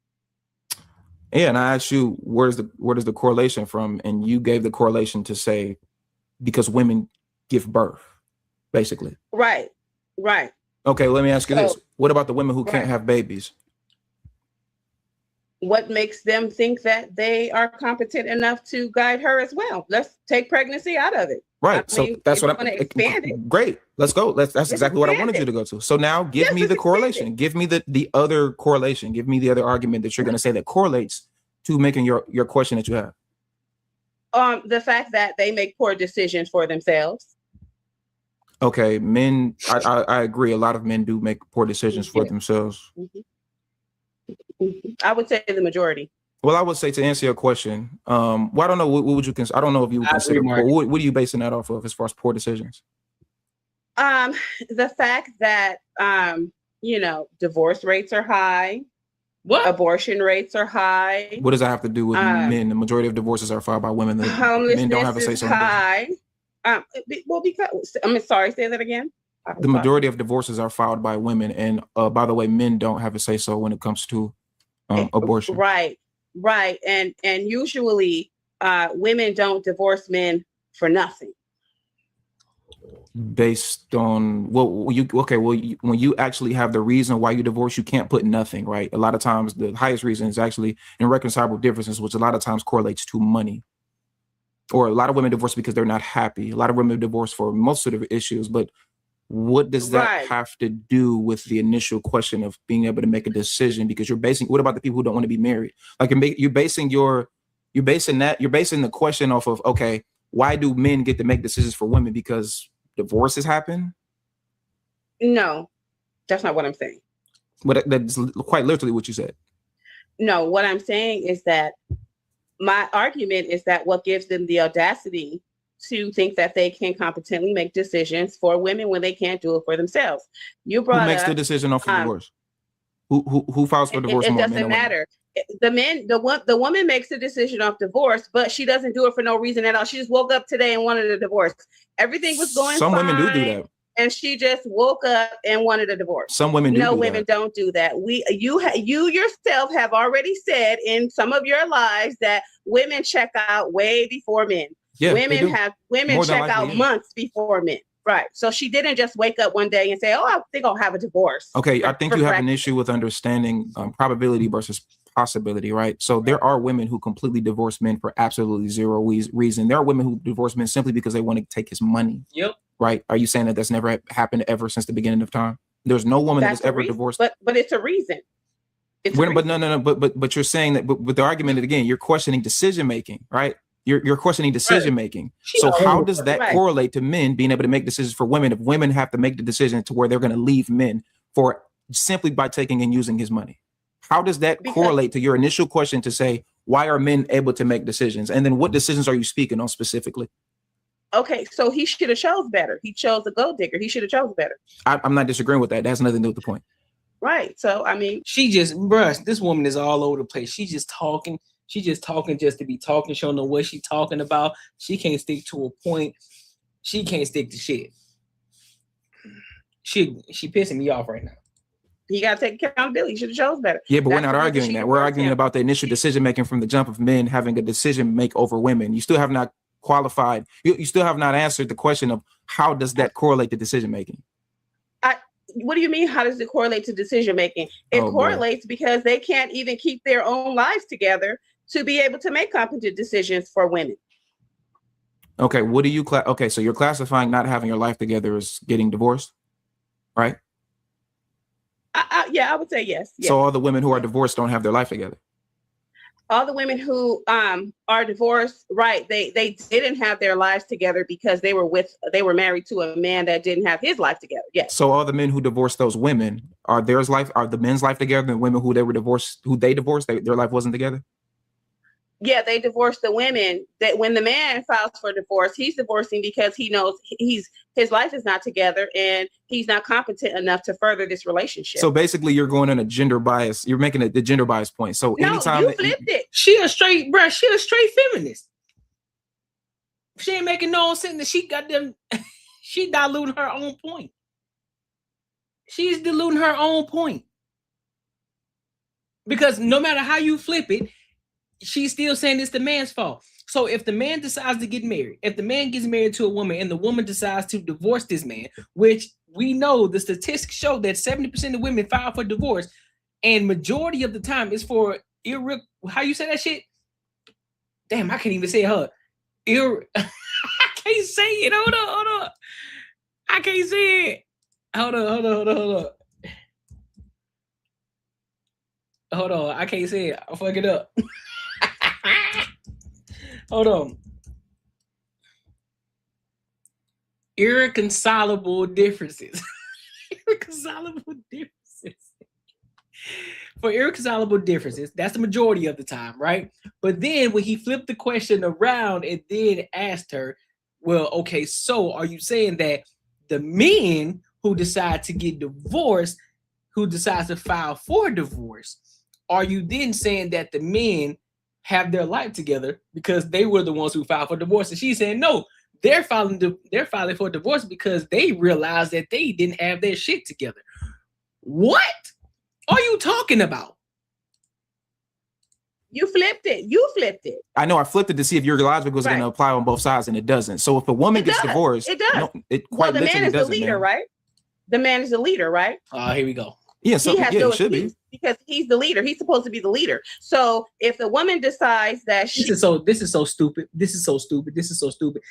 Yeah, and I asked you, where does the correlation from? And you gave the correlation to say, because women give birth, basically. Right. Okay, let me ask you this. What about the women who can't have babies? What makes them think that they are competent enough to guide her as well? Let's take pregnancy out of it. Right. So that's what I'm expand it. Great. Let's go. That's exactly what I wanted you to go to. So now give me the correlation. Give me the other correlation. Give me the other argument that you're going to say that correlates to making your question that you have. The fact that they make poor decisions for themselves. Okay. Men, I agree. A lot of men do make poor decisions for themselves. I would say the majority. Well, I would say, to answer your question, well, I don't know. What would you consider? I don't know if you would consider poor. What are you basing that off of as far as poor decisions? The fact that, divorce rates are high. What? Abortion rates are high. What does that have to do with men? The majority of divorces are filed by women. Homelessness men don't have a say so. High. Well, because I'm sorry, say that again. The majority of divorces are filed by women, and by the way, men don't have a say so when it comes to abortion. Right, and usually women don't divorce men for nothing. Based on when you actually have the reason why you divorce, you can't put nothing, right? A lot of times the highest reason is actually irreconcilable differences, which a lot of times correlates to money. Or a lot of women divorce because they're not happy. A lot of women divorce for most sort of issues, but what does that have to do with the initial question of being able to make a decision? Because what about the people who don't want to be married? Like you're basing the question off of, okay, why do men get to make decisions for women? Because divorces happen? No, that's not what I'm saying. But that's quite literally what you said. No, what I'm saying is that my argument is that what gives them the audacity to think that they can competently make decisions for women when they can't do it for themselves. You brought Who makes the decision off of divorce? Who files for divorce? It doesn't matter. The woman makes the decision of divorce, but she doesn't do it for no reason at all. She just woke up today and wanted a divorce. Everything was going fine. Some women do that. And she just woke up and wanted a divorce. Some women do. No, women don't do that. You yourself have already said in some of your lives that women check out way before men. Yeah, women check out months before men. Right. So she didn't just wake up one day and say, "Oh, I think I'll have a divorce." Okay, I think you have an issue with understanding probability versus possibility, right? So there are women who completely divorce men for absolutely zero reason. There are women who divorce men simply because they want to take his money. Yep. Right? Are you saying that that's never happened ever since the beginning of time? There's no woman that's ever divorced. But it's a reason. But no. But you're saying that. But with the argument again, you're questioning decision making, right? You're questioning decision making. So how does that correlate to men being able to make decisions for women if women have to make the decision to where they're going to leave men for simply by taking and using his money? How does that correlate to your initial question to say, why are men able to make decisions? And then what decisions are you speaking on specifically? Okay, so he should have chose better. He chose a gold digger. He should have chose better. I'm not disagreeing with that. That has nothing to do with the point. Right. So, I mean, this woman is all over the place. She's just talking. She's just talking just to be talking. She don't know what she's talking about. She can't stick to a point. She can't stick to shit. She pissing me off right now. He got to take accountability. He should have chose better. Yeah, but we're not arguing that. We're arguing about the initial decision making from the jump of men having a decision make over women. You still have not qualified. You still have not answered the question of how does that correlate to decision making? What do you mean? How does it correlate to decision making? It correlates because they can't even keep their own lives together to be able to make competent decisions for women. Okay, what do you okay, so you're classifying not having your life together as getting divorced, right? Yeah, I would say yes. So all the women who are divorced don't have their life together. All the women who are divorced, right? They didn't have their lives together because they were married to a man that didn't have his life together. Yes. So all the men who divorced those women, are the men's life together? And women who they divorced, their life wasn't together? Yeah, they divorced the women. That when the man files for divorce, he's divorcing because he knows his life is not together and he's not competent enough to further this relationship. So basically, you're going on a gender bias. You're making the gender bias point. So no, anytime you flipped it. She a straight feminist. She ain't making no sense that she got them. She diluting her own point. She's diluting her own point. Because no matter how you flip it, she's still saying it's the man's fault. So if the man decides to get married, if the man gets married to a woman and the woman decides to divorce this man, which we know the statistics show that 70% of women file for divorce, and majority of the time is for how you say that shit? Damn, I can't even say her. I can't say it. Hold on. I can't say it. Hold on. Hold on. I can't say it. I'll fuck it up. Hold on. Irreconcilable differences. For irreconcilable differences, that's the majority of the time, right? But then when he flipped the question around and then asked her, well, okay, so are you saying that the men who decide to get divorced, who decides to file for divorce, are you then saying that the men have their life together because they were the ones who filed for divorce? And she's saying, no, they're filing for divorce because they realized that they didn't have their shit together. What are you talking about? You flipped it. You flipped it. I know I flipped it to see if your logic was going to apply on both sides, and it doesn't. So if a woman gets divorced, it does. No, it quite the man literally is the doesn't, leader, man. right? The man is the leader, right? Here we go. Yeah, so he has yeah, no he should be. excuse because he's the leader. He's supposed to be the leader. So if the woman decides that this is so stupid. This is so stupid.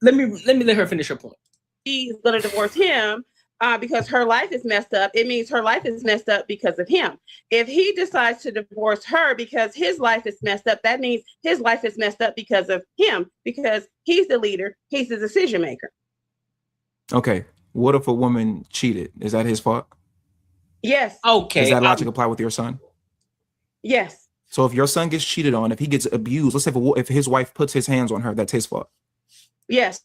Let me let her finish her point. She's gonna divorce him because her life is messed up. It means her life is messed up because of him. If he decides to divorce her because his life is messed up, that means his life is messed up because of him, because he's the leader, he's the decision maker. Okay. What if a woman cheated? Is that his fault? Yes. Okay. Does that logic apply with your son? Yes. So if your son gets cheated on, if he gets abused, let's say if his wife puts his hands on her, that's his fault. Yes.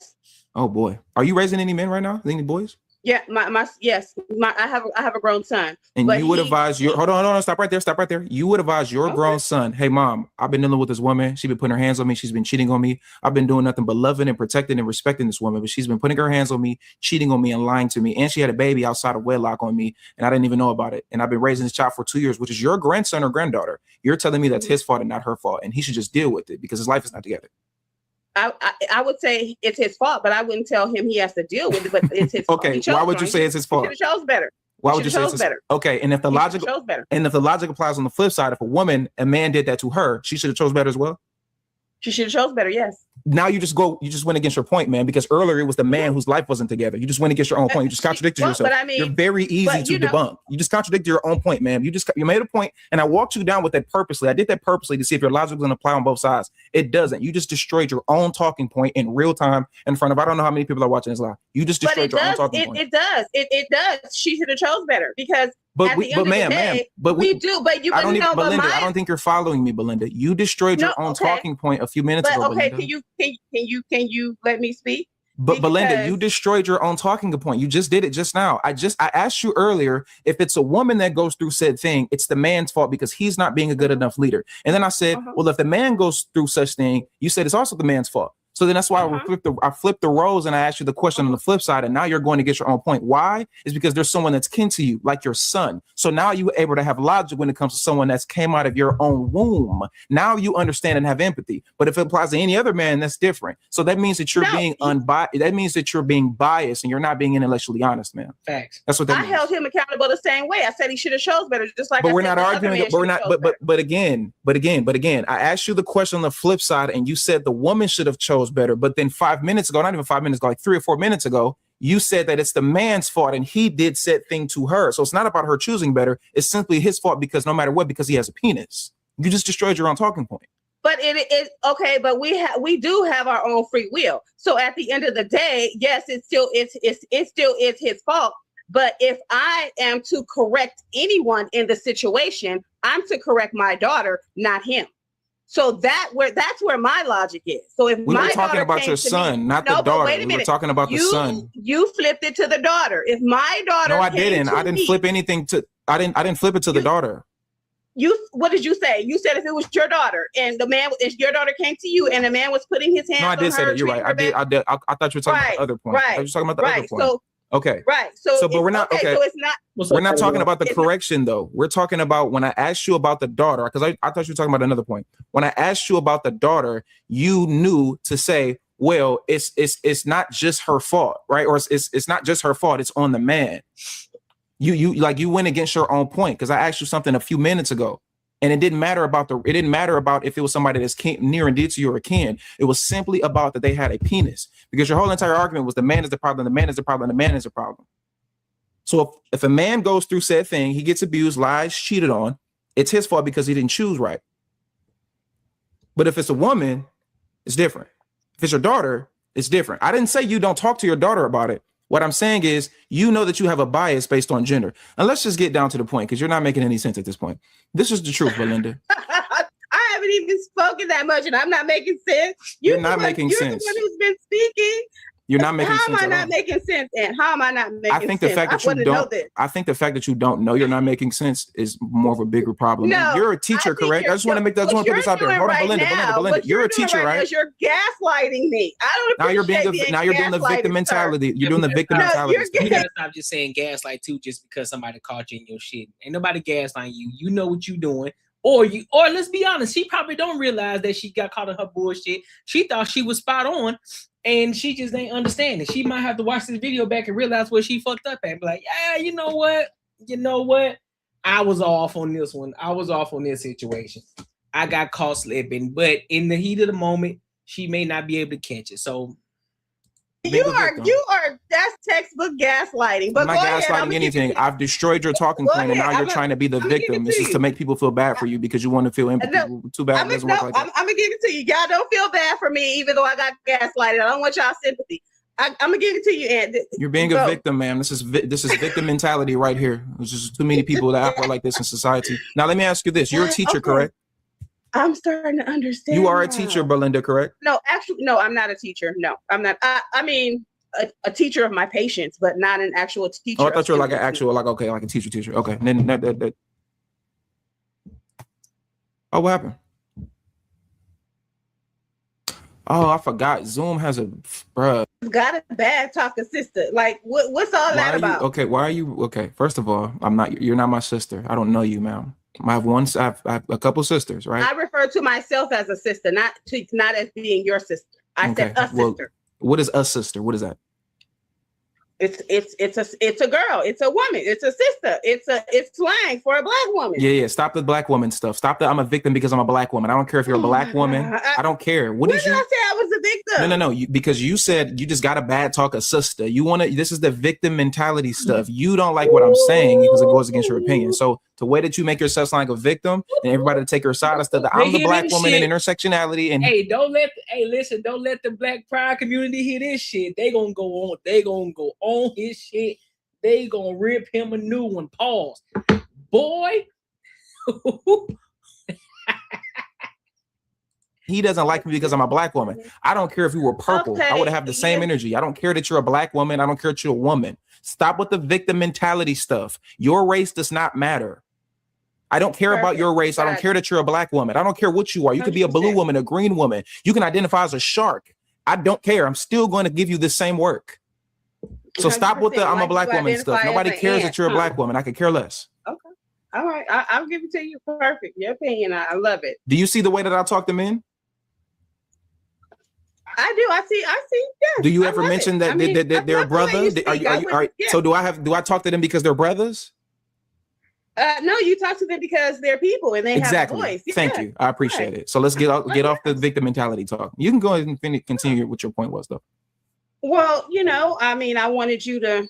Oh boy. Are you raising any men right now? Any boys? Yeah, I have a grown son. And you would advise your hold on, stop right there. You would advise your grown son, hey mom, I've been dealing with this woman. She's been putting her hands on me. She's been cheating on me. I've been doing nothing but loving and protecting and respecting this woman, but she's been putting her hands on me, cheating on me and lying to me. And she had a baby outside of wedlock on me, and I didn't even know about it. And I've been raising this child for 2 years, which is your grandson or granddaughter. You're telling me that's his fault and not her fault, and he should just deal with it because his life is not together. I would say it's his fault, but I wouldn't tell him he has to deal with it. But it's his fault. Okay, why would you say it's his fault? He chose better. Why would you say it's better? Okay, and if the logic applies on the flip side, if a man did that to her, she should have chose better as well. She should have chose better. Yes. Now you just went against your point, man, because earlier it was the man whose life wasn't together. You just went against your own point. You just contradicted yourself. But I mean, you're very easy to debunk. You just contradicted your own point, man. You made a point, and I walked you down with that purposely. I did that purposely to see if your logic was going to apply on both sides. It doesn't. You just destroyed your own talking point in real time in front of I don't know how many people are watching this live. You just destroyed your own talking point. It does. It does. She should have chose better because. But I don't think you're following me, Belinda. You destroyed your own talking point a few minutes ago. Okay, Belinda. can you let me speak? But Belinda, you destroyed your own talking point. You just did it just now. I asked you earlier if it's a woman that goes through said thing, it's the man's fault because he's not being a good enough leader. And then I said, well, if the man goes through such thing, you said it's also the man's fault. So then that's why I flipped the roles and I asked you the question on the flip side, and now you're going to get your own point. Why? Is because there's someone that's kin to you, like your son. So now you're able to have logic when it comes to someone that's came out of your own womb. Now you understand and have empathy. But if it applies to any other man, that's different. So that means that you're being unbiased. That means that you're being biased and you're not being intellectually honest, man. Facts. That's what that means. I held him accountable the same way. I said he should have chose better, just like. But we're not arguing. But we're not. But again, I asked you the question on the flip side, and you said the woman should have chose better. But then 5 minutes ago, not even 5 minutes ago, like 3 or 4 minutes ago, you said that it's the man's fault and he did said thing to her. So it's not about her choosing better. It's simply his fault because no matter what, because he has a penis. You just destroyed your own talking point. But it is okay. But we do have our own free will. So at the end of the day, yes, it still is his fault. But if I am to correct anyone in the situation, I'm to correct my daughter, not him. So that's where my logic is. So if we were talking about your son, not the daughter. We were talking about the son. You flipped it to the daughter. If my daughter, no, I didn't. I didn't flip anything to. I didn't flip it to the daughter. What did you say? You said if it was your daughter and if your daughter came to you and the man was putting his hands on her. No, I did say that. You're right. I did. I thought you were talking about the other point. Right. I was talking about the other point. So. Okay. Right. So but we're not okay. So it's not. We're not talking about the correction though. We're talking about when I asked you about the daughter, because I thought you were talking about another point. When I asked you about the daughter, you knew to say, well, it's not just her fault, right? Or it's not just her fault. It's on the man. You went against your own point because I asked you something a few minutes ago. And it didn't matter about if it was somebody that's near and dear to you or a kin. It was simply about that they had a penis. Because your whole entire argument was the man is the problem, the man is the problem, the man is the problem. So if a man goes through said thing, he gets abused, lies, cheated on, it's his fault because he didn't choose right. But if it's a woman, it's different. If it's your daughter, it's different. I didn't say you don't talk to your daughter about it. What I'm saying is, you know that you have a bias based on gender. And let's just get down to the point because you're not making any sense at this point. This is the truth, Belinda. I haven't even spoken that much and I'm not making sense. You're not making sense. You're the one who's been speaking. You're not making sense. How am I not making sense? And how am I not making sense? I think the fact that you don't know you're not making sense is more of a bigger problem. No, you're a teacher, correct? I just want to put this out there. Hold on, Belinda. You're a teacher, right? You're gaslighting me. I don't appreciate now you're doing the victim mentality. You're doing the victim mentality. You gotta stop just saying gaslight too, just because somebody caught you in your shit. Ain't nobody gaslighting you. You know what you're doing. Or let's be honest, she probably don't realize that she got caught in her bullshit. She thought she was spot on, and she just ain't understanding. She might have to watch this video back and realize where she fucked up at. And be like, yeah, you know what? I was off on this one. I was off on this situation. I got caught slipping, but in the heat of the moment, she may not be able to catch it. So you are that's textbook gaslighting. But I'm not gaslighting anything. I've destroyed your talking point, and now you're trying to be the victim. This is to make people feel bad for you because you want to feel empathy. Too bad it doesn't work like that. I'm gonna give it to you. Y'all don't feel bad for me, even though I got gaslighted. I don't want y'all sympathy. I'm gonna give it to you, and you're being a victim, ma'am. This is victim mentality right here. There's just too many people that act like this in society. Now, let me ask you this: you're a teacher, correct? I'm starting to understand. You are a teacher, Belinda, correct? No, actually, no, I'm not a teacher. No, I'm not. I mean, a teacher of my patients, but not an actual teacher. Oh, I thought you were like an actual, like a teacher. Okay, then that. Oh, what happened? Oh, I forgot. Zoom has a bruh. Got a bad talking sister. Like, what's all that about? Why are you? Okay, first of all, you're not my sister. I don't know you, ma'am. I have a couple sisters, right? I refer to myself as a sister, not as being your sister. I said a sister. What is a sister? What is that? It's a girl. It's a woman. It's a sister. It's slang for a black woman. Yeah. Stop the black woman stuff. Stop the I'm a victim because I'm a black woman. I don't care if you're a black woman. I don't care. When did I say I was a victim? No. Because you said you just got a bad talk a sister. This is the victim mentality stuff. You don't like what I'm saying because it goes against your opinion. So the way that you make yourself sound like a victim and everybody to take your side instead of I'm the black woman and intersectionality and don't let the black pride community hear this shit. They gonna go on his shit. They gonna rip him a new one. Pause. Boy. He doesn't like me because I'm a black woman. I don't care if you were purple. Okay. I would have the same energy. I don't care that you're a black woman. I don't care that you're a woman. Stop with the victim mentality stuff. Your race does not matter. I don't care about your race. I don't care that you're a black woman. I don't care what you are. You could be a blue woman, a green woman. You can identify as a shark. I don't care. I'm still going to give you the same work. So stop with the I'm a black woman stuff. Nobody cares that you're a black woman. I could care less. Okay. All right. I'll give it to you. Perfect. Your opinion. I love it. Do you see the way that I talk to men? I do. I see. Yes. Do you ever mention that they're a brother? So do I talk to them because they're brothers? No, you talk to them because they're people and they have a voice. Thank you. I appreciate it. So let's get off the victim mentality talk. You can go ahead and continue what your point was, though. Well, I wanted you to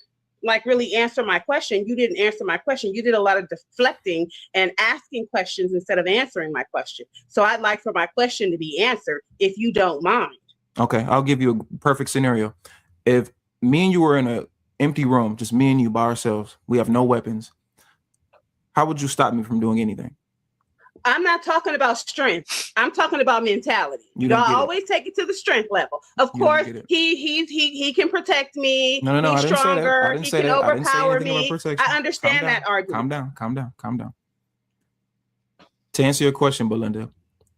really answer my question. You didn't answer my question. You did a lot of deflecting and asking questions instead of answering my question. So I'd like for my question to be answered, if you don't mind. Okay, I'll give you a perfect scenario. If me and you were in an empty room, just me and you by ourselves, we have no weapons, how would you stop me from doing anything? I'm not talking about strength. I'm talking about mentality. Y'all always take it to the strength level. Of course, he can protect me. No, he's stronger. He can overpower me. I understand that argument. Calm down. To answer your question, Belinda,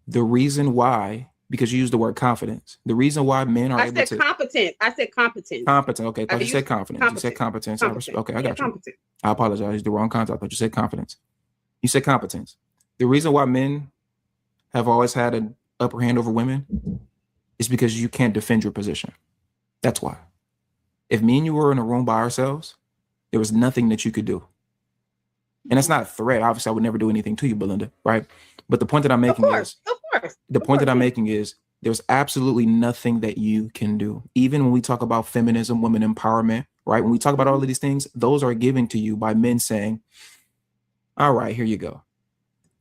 the reason why, because you used the word confidence, the reason why men are able to... competent. I said competence. Competent. Okay, I thought you said confidence. You said competence. Okay, I got you. Competent. I apologize. The wrong concept. I thought you said confidence. You said competence. The reason why men have always had an upper hand over women is because you can't defend your position. That's why. If me and you were in a room by ourselves, there was nothing that you could do. And that's not a threat. Obviously, I would never do anything to you, Belinda, right? But the point that I'm making is there's absolutely nothing that you can do. Even when we talk about feminism, women empowerment, right? When we talk about all of these things, those are given to you by men saying, all right, here you go.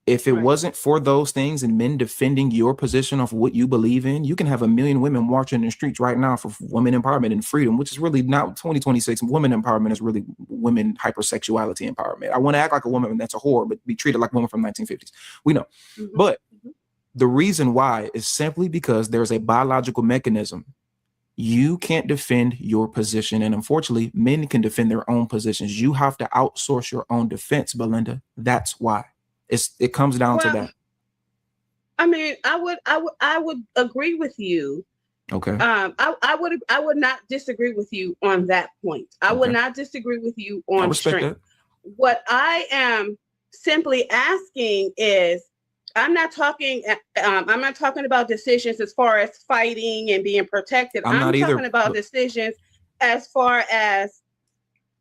If it wasn't for those things and men defending your position of what you believe in, you can have a million women marching in the streets right now for women empowerment and freedom, which is really not 2026. Women empowerment is really women hypersexuality empowerment. I want to act like a woman that's a whore, but be treated like a woman from 1950s. We know. But the reason why is simply because there's a biological mechanism. You can't defend your position. And unfortunately, men can defend their own positions. You have to outsource your own defense, Belinda. That's why. It comes down to that. I mean, I would agree with you. Okay. I would not disagree with you on that point. I would not disagree with you on strength. What I am simply asking is, I'm not talking about decisions as far as fighting and being protected. I'm not talking either, about but- decisions as far as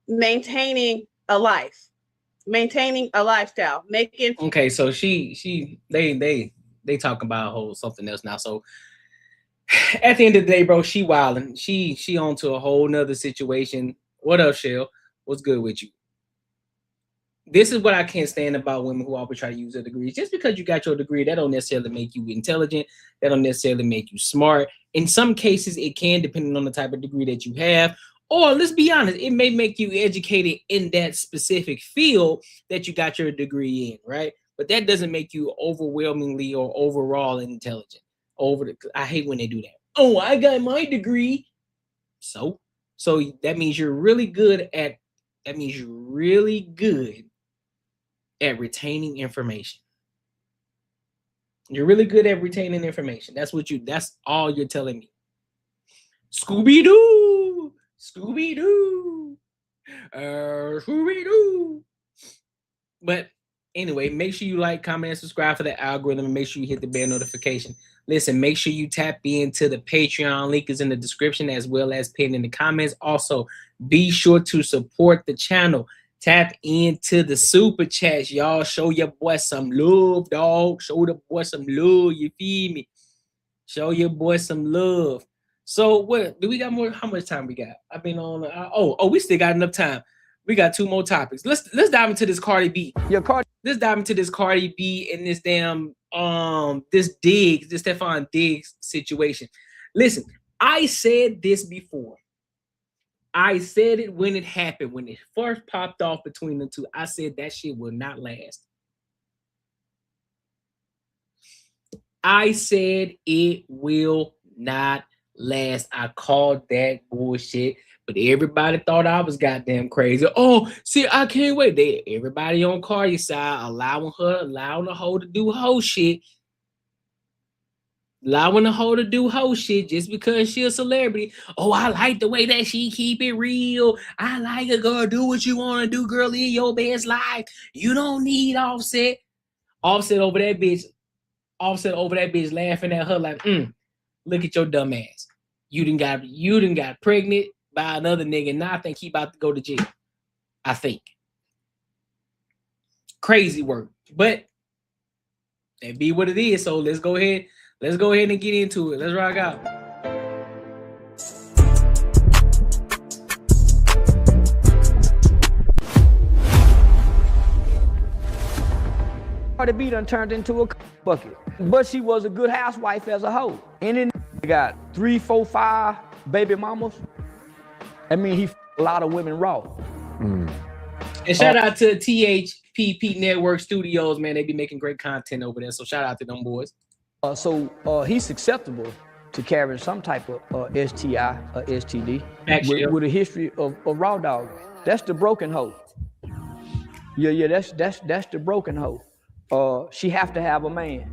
maintaining a life, maintaining a lifestyle, making. Okay, so they talk about whole something else now. So at the end of the day, bro, she wilding. She on to a whole nother situation. What up, Shell? What's good with you? This is what I can't stand about women who always try to use their degrees. Just because you got your degree, that don't necessarily make you intelligent. That don't necessarily make you smart. In some cases, it can, depending on the type of degree that you have. Or let's be honest, it may make you educated in that specific field that you got your degree in, right? But that doesn't make you overwhelmingly or overall intelligent. I hate when they do that. Oh, I got my degree. So that means you're really good at retaining information. You're really good at retaining information. That's all you're telling me. Scooby-Doo. Scooby-Doo. Scooby-Doo. But anyway, make sure you like, comment, and subscribe for the algorithm, and make sure you hit the bell notification. Listen, make sure you tap into the Patreon. Link is in the description as well as pinned in the comments. Also, be sure to support the channel. Tap into the super chats, y'all. Show your boy some love, dog. Show the boy some love. You feel me? Show your boy some love. So what do we got more? How much time we got? I've been on. We still got enough time. We got 2 more topics. Let's dive into this Cardi B. Let's dive into this Cardi B and this damn this Stephon Diggs situation. Listen, I said this before. I said it when it happened, when it first popped off between the two. I said that shit will not last. I said it will not last. I called that bullshit, but everybody thought I was goddamn crazy. Oh, see, I can't wait. Everybody on Cardi's side allowing the hoe to do hoe shit. Allowing the hoe to do hoe shit just because she a celebrity. Oh, I like the way that she keep it real. I like it, girl. Do what you want to do, girl. Live your best life. You don't need Offset. Offset over that bitch laughing at her like, look at your dumb ass. You done got pregnant by another nigga. Now I think he about to go to jail. I think. Crazy work. But that be what it is. So let's go ahead and get into it. Let's rock out. Cardi B done turned into a bucket. But she was a good housewife as a hoe. And then got 3, 4, 5 baby mamas. I mean, he a lot of women raw. And shout out to THPP Network Studios, man. They be making great content over there. So shout out to them boys. So he's susceptible to carrying some type of STI or STD with a history of raw dog. That's the broken hoe. Yeah, that's the broken hoe. She have to have a man.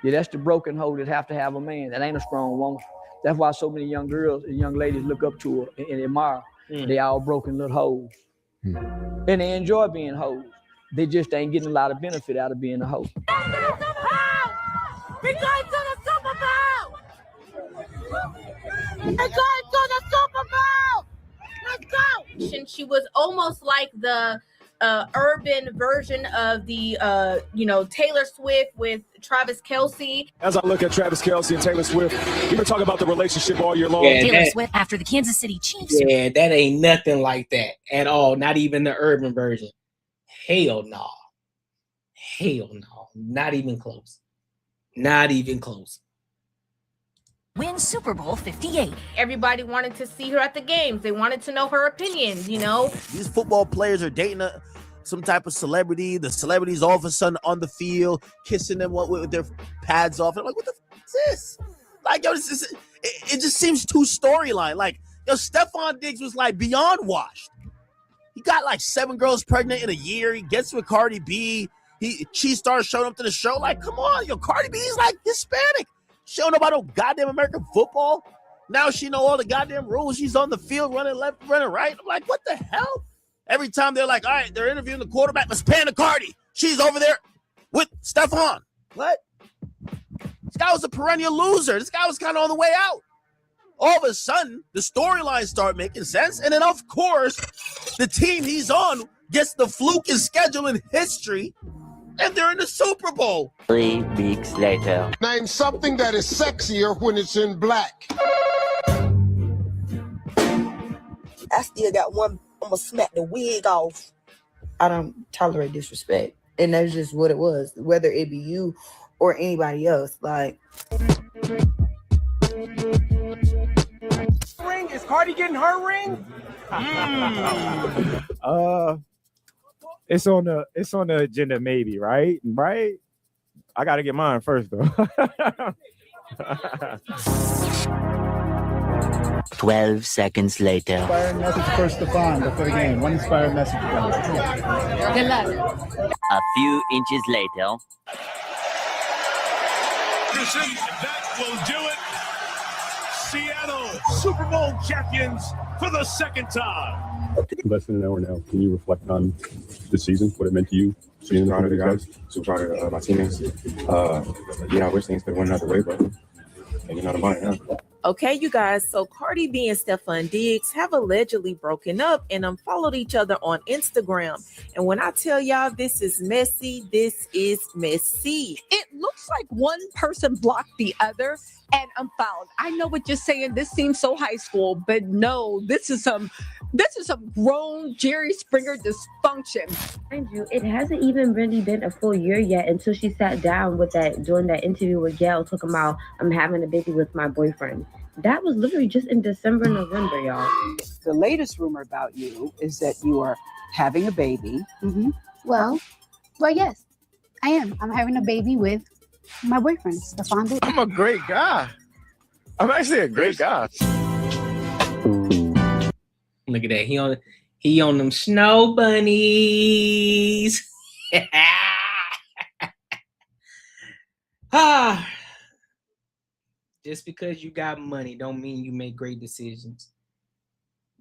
Yeah, that's the broken hoe that have to have a man. That ain't a strong woman. That's why so many young girls and young ladies look up to her and admire. They all broken little hoes. And they enjoy being hoes. They just ain't getting a lot of benefit out of being a hoe. We're going to the Super Bowl! We're going to the Super Bowl! Let's go! She was almost like the urban version of the Taylor Swift with Travis Kelce. As I look at Travis Kelce and Taylor Swift, we've been talking about the relationship all year long. Yeah, Taylor Swift after the Kansas City Chiefs. Yeah, that ain't nothing like that at all. Not even the urban version. Hell no. Hell no. Not even close. Not even close. Win Super Bowl 58. Everybody wanted to see her at the games. They wanted to know her opinions, you know. These football players are dating some type of celebrity. The celebrity's all of a sudden on the field, kissing them with their pads off. And I'm like, what the f is this? Like, yo, it just seems too storyline. Like, yo, Stephon Diggs was like beyond washed. He got like 7 girls pregnant in a year. He gets with Cardi B. She starts showing up to the show. Like, come on, yo, Cardi B is like Hispanic. She don't know about no goddamn American football. Now she know all the goddamn rules. She's on the field running left, running right. I'm like, what the hell? Every time they're like, all right, they're interviewing the quarterback. Let's pan to Cardi. She's over there with Stephon. What? This guy was a perennial loser. This guy was kind of on the way out. All of a sudden, the storylines start making sense. And then, of course, the team he's on gets the flukiest schedule in history. And they're in the Super Bowl. 3 weeks later. Name something that is sexier when it's in black. I still got one. I'm gonna smack the wig off. I don't tolerate disrespect, and that's just what it was. Whether it be you or anybody else, like. Ring? Is Cardi getting her ring? It's on the agenda, maybe, right? Right? I gotta get mine first, though. 12 seconds later. Inspiring message for Stefan before the game. One inspiring message. Good luck. A few inches later. That will do it. Seattle Super Bowl champions for the second time. Less than an hour now. Can you reflect on the season, what it meant to you? Super proud of the guys. Super proud of my teammates. I wish things could went another way, but you know the money, huh? Okay, you guys, so Cardi B and Stefan Diggs have allegedly broken up and unfollowed each other on Instagram. And when I tell y'all this is messy, this is messy. It looks like one person blocked the other and unfollowed. I know what you're saying. This seems so high school, but no, this is some grown Jerry Springer dysfunction. Mind you, it hasn't even really been a full year yet until she sat down with doing that interview with Gail talking about I'm having a baby with my boyfriend. That was literally just in December, November, y'all. The latest rumor about you is that you are having a baby. Mm-hmm. Well, yes, I am. I'm having a baby with my boyfriend, Stefan Diggs. I'm a great guy. I'm actually a great guy. Look at that. He on them snow bunnies. Just because you got money don't mean you make great decisions.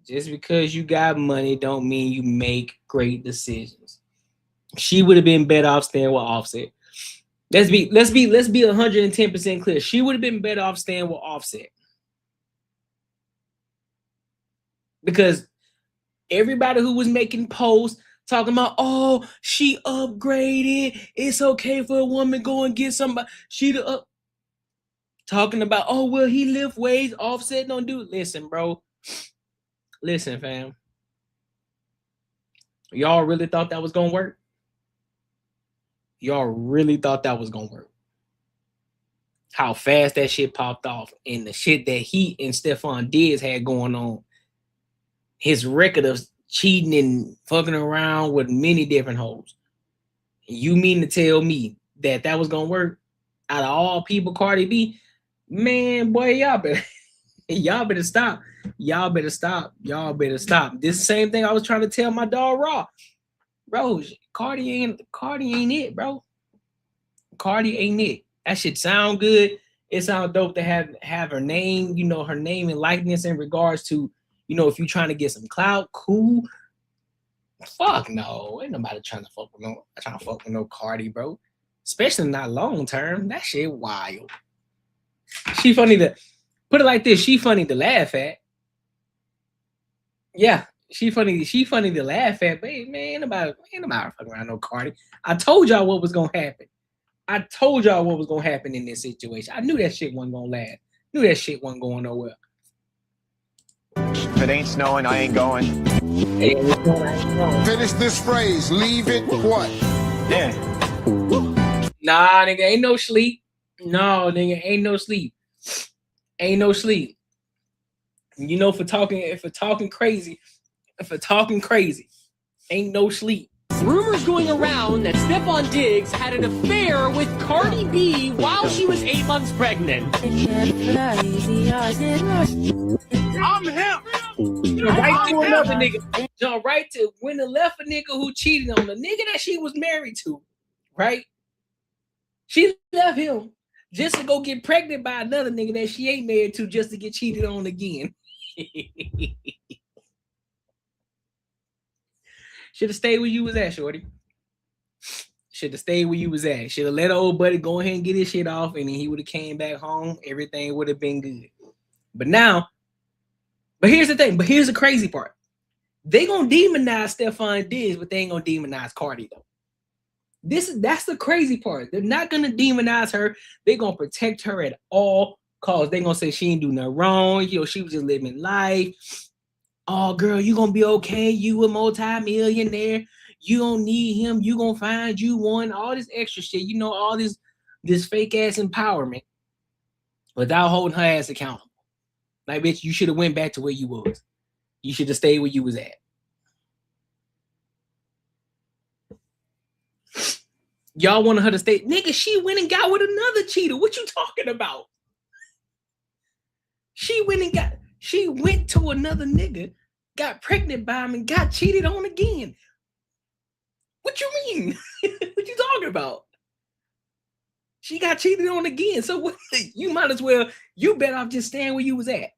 Just because you got money don't mean you make great decisions. She would have been better off staying with Offset. Let's be 110% clear. She would have been better off staying with Offset. Because everybody who was making posts talking about, oh, she upgraded. It's okay for a woman go and get somebody. Talking about, oh, well, he lift weights, Offset don't do it. Listen, bro. Listen, fam. Y'all really thought that was going to work? Y'all really thought that was going to work? How fast that shit popped off and the shit that he and Stefan Diggs had going on. His record of cheating and fucking around with many different hoes. You mean to tell me that was going to work? Out of all people, Cardi B, man, boy, y'all better stop. Y'all better stop. This same thing I was trying to tell my dog Raw. Bro, Cardi ain't it, bro. Cardi ain't it. That shit sound good. It sounds dope to have her name, her name and likeness in regards to, if you're trying to get some clout, cool. Fuck no. Ain't nobody trying to fuck with no Cardi, bro. Especially not long term. That shit wild. She funny to put it like this. She funny to laugh at. Yeah, she funny to laugh at, but man, ain't nobody fucking around no Cardi. I told y'all what was gonna happen. I told y'all what was gonna happen in this situation. I knew that shit wasn't gonna last. Knew that shit wasn't going nowhere. If it ain't snowing, I ain't going. Finish this phrase. Leave it what? Yeah. Nah, nigga, ain't no sleep. No, nigga, ain't no sleep. Ain't no sleep. For talking crazy, ain't no sleep. Rumors going around that Stefan Diggs had an affair with Cardi B while she was 8 months pregnant. I'm him. Right to another nigga. Jump right to when the left a nigga who cheated on the nigga that she was married to, right? She left him just to go get pregnant by another nigga that she ain't married to just to get cheated on again. Should have stayed where you was at, shorty. Should have stayed where you was at. Should have let old buddy go ahead and get his shit off, and then he would have came back home. Everything would have been good. But now, but here's the thing. But here's the crazy part. They gonna demonize Stephon Diggs, but they ain't gonna demonize Cardi though. That's the crazy part. They're not gonna demonize her. They're gonna protect her at all costs. They're gonna say she ain't do nothing wrong. You know, she was just living life. Oh, girl, you gonna be okay. You a multi-millionaire. You don't need him. You gonna find you one. All this extra shit. You know, all this fake ass empowerment without holding her ass accountable. Like, bitch, you should have went back to where you was. You should have stayed where you was at. Y'all wanted her to stay. Nigga, she went and got with another cheater. What you talking about? She went to another nigga, got pregnant by him, and got cheated on again. What you mean? What you talking about? She got cheated on again. So what, you might as well, you better off just staying where you was at.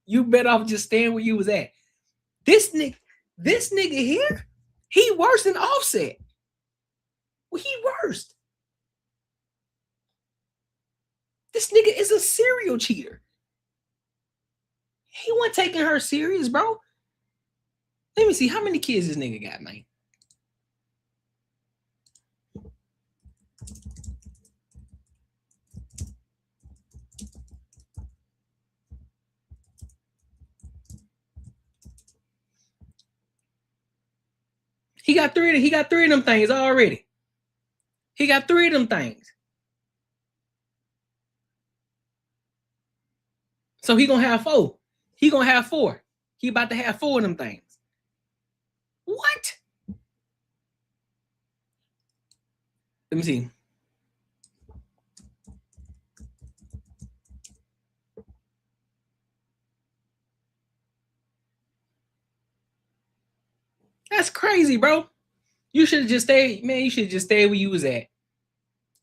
You better off just staying where you was at. This nigga here, he worse than Offset. Well, he worst. This nigga is a serial cheater. He wasn't taking her serious, bro. Let me see how many kids this nigga got, man. He got three of them things already. He got 3 of them things. So he gonna have 4. He gonna have 4. He about to have 4 of them things. What? Let me see. That's crazy, bro. You should have just stayed, man. You should have just stayed where you was at.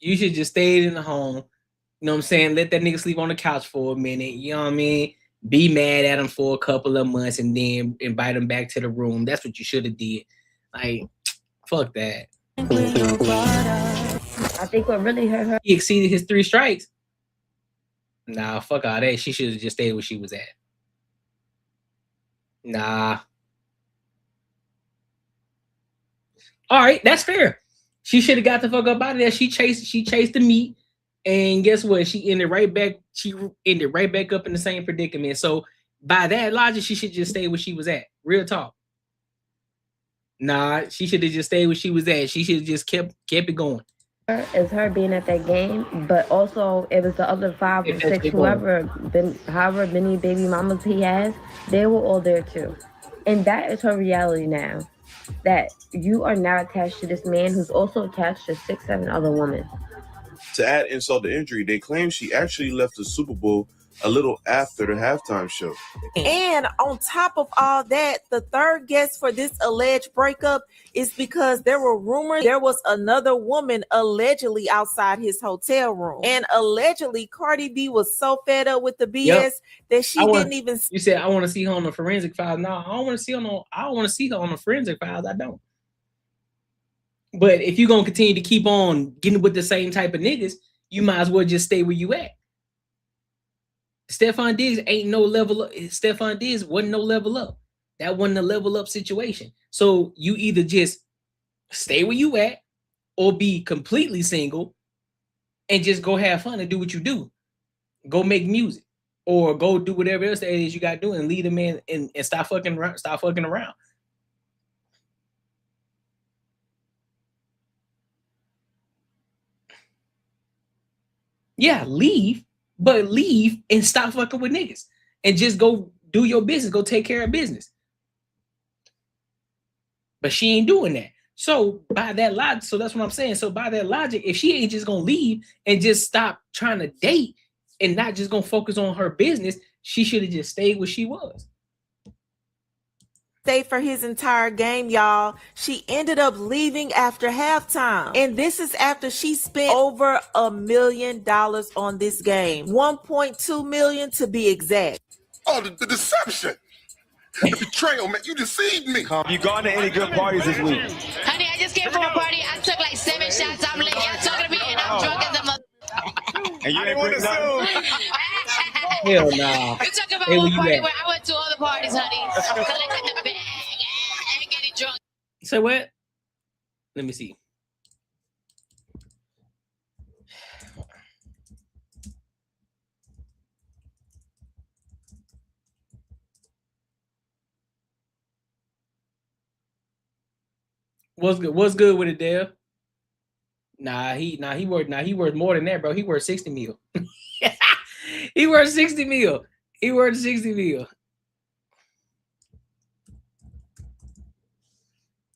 You should just stayed in the home. You know what I'm saying? Let that nigga sleep on the couch for a minute. You know what I mean? Be mad at him for a couple of months and then invite him back to the room. That's what you should have did. Like, fuck that. I think what really hurt her. He exceeded his 3 strikes. Nah, fuck all that. She should have just stayed where she was at. Nah. All right, that's fair. She should have got the fuck up out of there. She chased the meat, and guess what? She ended right back. She ended right back up in the same predicament. So by that logic, she should just stay where she was at. Real talk. Nah, she should have just stayed where she was at. She should have just kept it going. Is her being at that game, but also it was the other 5 or 6, however many baby mamas he has, they were all there too. And that is her reality now. That you are now attached to this man who's also attached to 6, 7 other women. To add insult to injury, they claim she actually left the Super Bowl a little after the halftime show. And on top of all that, the third guess for this alleged breakup is because there were rumors there was another woman allegedly outside his hotel room. And allegedly, Cardi B was so fed up with the BS that she didn't even... You said, I want to see her on the forensic files. No, I don't want to see her on the forensic files. I don't. But if you're going to continue to keep on getting with the same type of niggas, you might as well just stay where you at. Stephon Diggs ain't no level up. Stephon Diggs wasn't no level up. That wasn't a level up situation. So you either just stay where you at or be completely single and just go have fun and do what you do. Go make music or go do whatever else that is you got to do and lead them in and stop fucking around. Stop fucking around. Yeah, leave. But leave and stop fucking with niggas and just go do your business. Go take care of business. But she ain't doing that. So by that logic, so that's what I'm saying. So by that logic, if she ain't just gonna leave and just stop trying to date and not just gonna focus on her business, she should have just stayed where she was. Stay for his entire game, y'all. She ended up leaving after halftime. And this is after she spent over $1 million on this game. 1.2 million to be exact. Oh, the deception. The betrayal, man. You deceived me. You gone to any good parties this week? Honey, I just came from a party. I took like 7 shots. I'm lit. Y'all talking to me and I'm drunk as a mother. And you ain't bring nothing? Hell nah. You talking about Hey, where one you party at? where I went to all the parties, honey. Collecting the bag and getting drunk. Say what? Let me see. What's good? What's good with it, Dale? He worth more than that, bro. He worth 60 mil. He worth 60 mil. He worth 60 mil.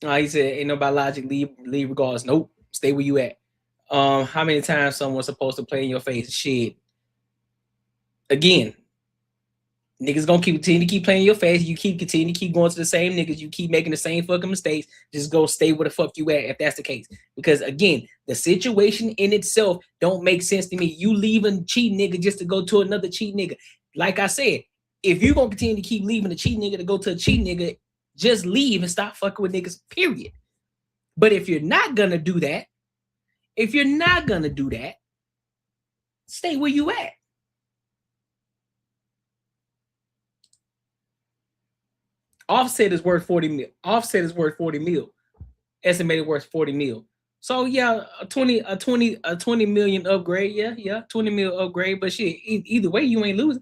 He said, ain't nobody logic, leave regardless. Nope. Stay where you at. How many times someone's supposed to play in your face? Shit. Again, niggas gonna continue to keep playing in your face. You continue to keep going to the same niggas. You keep making the same fucking mistakes. Just go stay where the fuck you at if that's the case. Because again, the situation in itself don't make sense to me. You leaving cheat nigga just to go to another cheat nigga. Like I said, if you're gonna continue to keep leaving a cheat nigga to go to a cheat nigga, just leave and stop fucking with niggas, period. But if you're not gonna do that, stay where you at. Offset is worth 40 mil. Offset is worth 40 mil. Estimated worth 40 mil. So yeah, a 20 million upgrade. Yeah, 20 mil upgrade. But shit, either way, you ain't losing.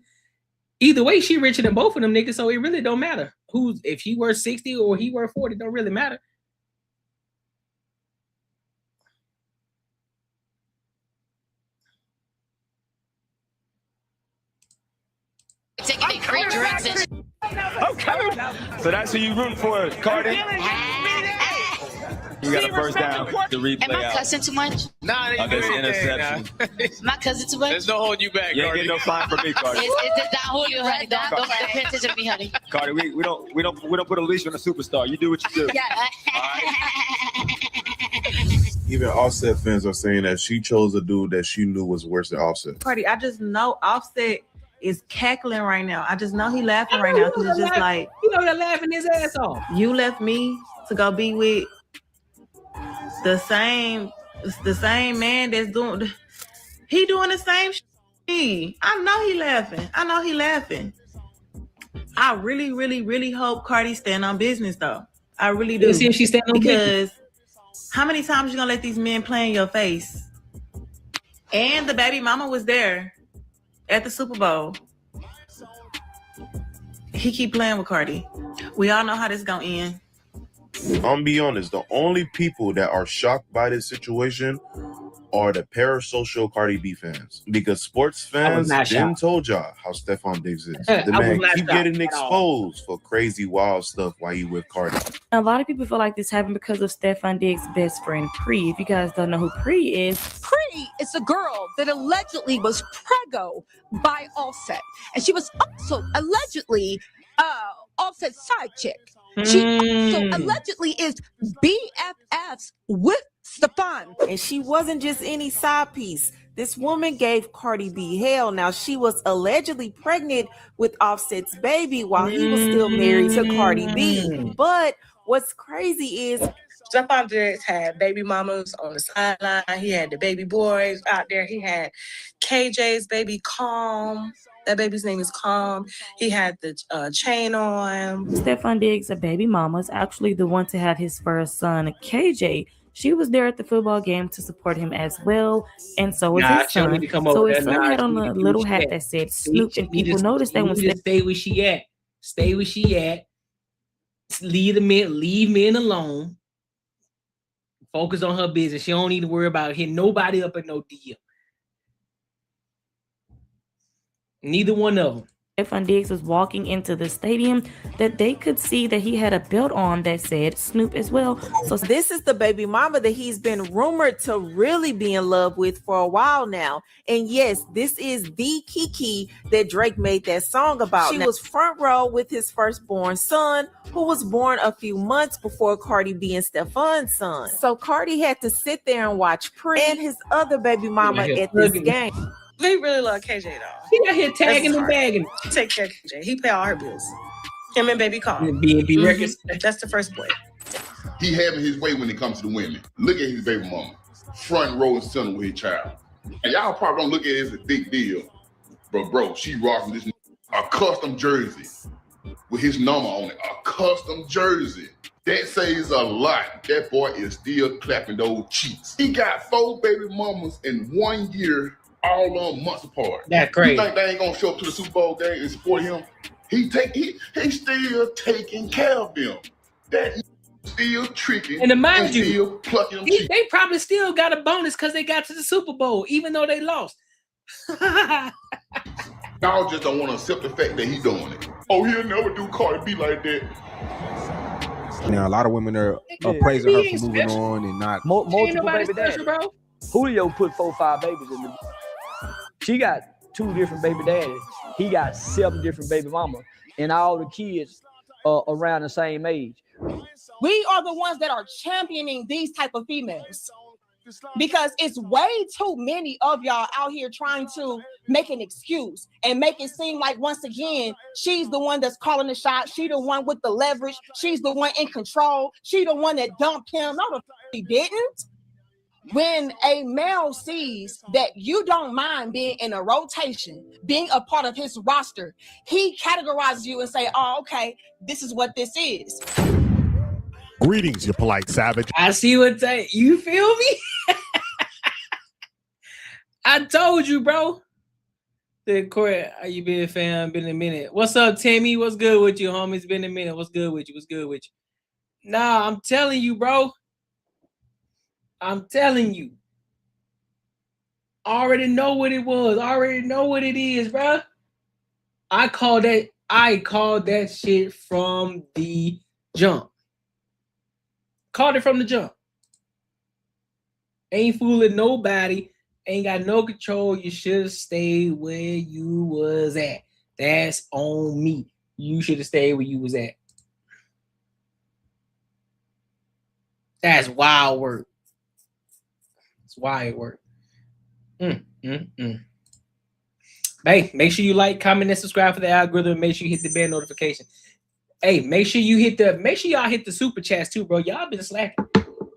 Either way, she richer than both of them niggas, so it really don't matter. If he worth 60 or he worth 40, don't really matter. Taking free drinks and Okay. So that's who you rooting for, Cardi? You got a first down. The replay Am I cussing too much? Nah, they Okay, interception. Am I cussing too much? There's no holding you back, you ain't getting no fine from me, Cardi. It's Don Julio, honey. Don't pay attention to me, honey. Cardi, we don't put a leash on a superstar. You do what you do. Even Offset fans are saying that she chose a dude that she knew was worse than Offset. Cardi, I just know Offset is cackling right now. I just know he laughing right now because it's just like, you know, they're laughing his ass off. You left me to go be with the same man that's doing the same shit. I know he laughing. I really, really, really hope Cardi stand on business though. I really do. Let's see if she stand on business. Because how many times you gonna let these men play in your face? And the baby mama was there at the Super Bowl. He keep playing with Cardi. We all know how this gonna end. I'm gonna be honest, the only people that are shocked by this situation are the parasocial Cardi B fans. Because sports fans didn't told y'all how Stephon Diggs is. The man keep getting exposed for crazy wild stuff while he with Cardi. A lot of people feel like this happened because of Stephon Diggs' best friend, Pri. If you guys don't know who Pri is is a girl that allegedly was preggo by Offset. And she was also allegedly Offset's side chick. She also allegedly is BFFs with Stephon. And she wasn't just any side piece. This woman gave Cardi B hell. Now, she was allegedly pregnant with Offset's baby while he was still married to Cardi B. But what's crazy is Stephon Diggs had baby mamas on the sideline. He had the baby boys out there. He had KJ's baby Calm. That baby's name is Calm. He had the chain on. Stephon Diggs' baby mama is actually the one to have his first son, KJ. She was there at the football game to support him as well, and so was his son. So his son had on a little hat that said Snoop, and people noticed that when stay where she at. Stay where she at. Leave men alone. Focus on her business. She don't need to worry about hitting nobody up in no deal. Neither one of them. Stephon Diggs was walking into the stadium, that they could see that he had a belt on that said Snoop as well. So this is the baby mama that he's been rumored to really be in love with for a while now. And yes, this is the Kiki that Drake made that song about. She was front row with his firstborn son, who was born a few months before Cardi B and Stephon's son. So Cardi had to sit there and watch Pri and his other baby mama at this game. They really love KJ though. He out here tagging and bagging. He take care of KJ. He pay all her bills. Him and baby Carl. B&B Records. That's the first boy. He having his way when it comes to the women. Look at his baby mama, front row and center with his child. And y'all probably don't look at it as a big deal, but bro, she rocking this a custom jersey with his number on it. A custom jersey. That says a lot. That boy is still clapping those cheeks. He got 4 baby mamas in 1 year, all on months apart. That's crazy. You think they ain't gonna show up to the Super Bowl game and support him? He's still taking care of them. That still tricking and mind you, still plucking them cheeks. They probably still got a bonus because they got to the Super Bowl, even though they lost. Y'all just don't want to accept the fact that he's doing it. Oh, he'll never do Cardi B like that. Now, a lot of women are praising her for moving on and not. Multiple baby daddies. Julio put 4 or 5 babies in the. She got 2 different baby daddies. He got 7 different baby mamas, and all the kids are around the same age. We are the ones that are championing these type of females. Because it's way too many of y'all out here trying to make an excuse and make it seem like, once again, she's the one that's calling the shot. She the one with the leverage. She's the one in control. She the one that dumped him. No, the he didn't. When a male sees that you don't mind being in a rotation, being a part of his roster, he categorizes you and say, oh, okay, this is what this is. Greetings, you polite savage. I see what they, you feel me? I told you, bro. Then Corey, how you been, fam? Been a minute. What's up, Timmy? What's good with you, homie? It's been a minute. What's good with you? What's good with you? Nah, I'm telling you, bro. I'm telling you. I already know what it was. I already know what it is, bro. I called that shit from the jump. Called it from the jump. Ain't fooling nobody. Ain't got no control. You should have stayed where you was at. That's on me. You should have stayed where you was at. That's wild work. That's wild work. Hey, make sure you like, comment, and subscribe for the algorithm. Make sure you hit the bell notification. Hey, make sure y'all hit the super chats too, bro. Y'all been slacking.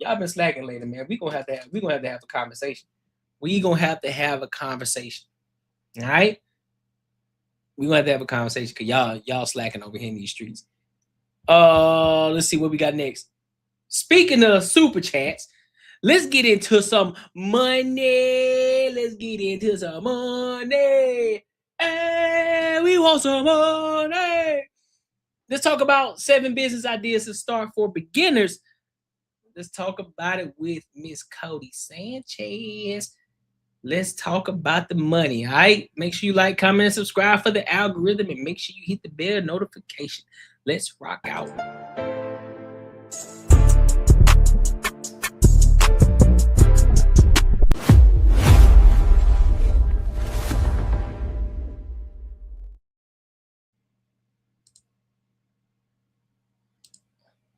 Y'all been slacking lately, man. We gonna have to have a conversation. We gonna have to have a conversation. All right? We gonna have to have a conversation because y'all slacking over here in these streets. Let's see what we got next. Speaking of super chats, let's get into some money. Let's get into some money. Hey, we want some money. Let's talk about 7 business ideas to start for beginners. Let's talk about it with Miss Cody Sanchez. Let's talk about the money, all right? Make sure you like, comment, and subscribe for the algorithm, and make sure you hit the bell notification. Let's rock out.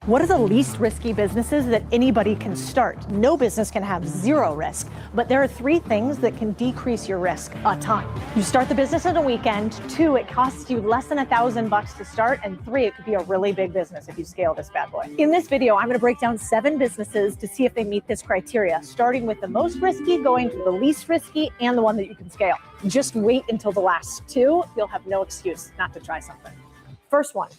What are the least risky businesses that anybody can start? No business can have 0 risk, but there are 3 things that can decrease your risk a ton. You start the business on a weekend. 2, it costs you less than $1,000 to start. And 3, it could be a really big business if you scale this bad boy. In this video, I'm going to break down 7 businesses to see if they meet this criteria, starting with the most risky, going to the least risky, and the one that you can scale. Just wait until the last 2. You'll have no excuse not to try something. First one.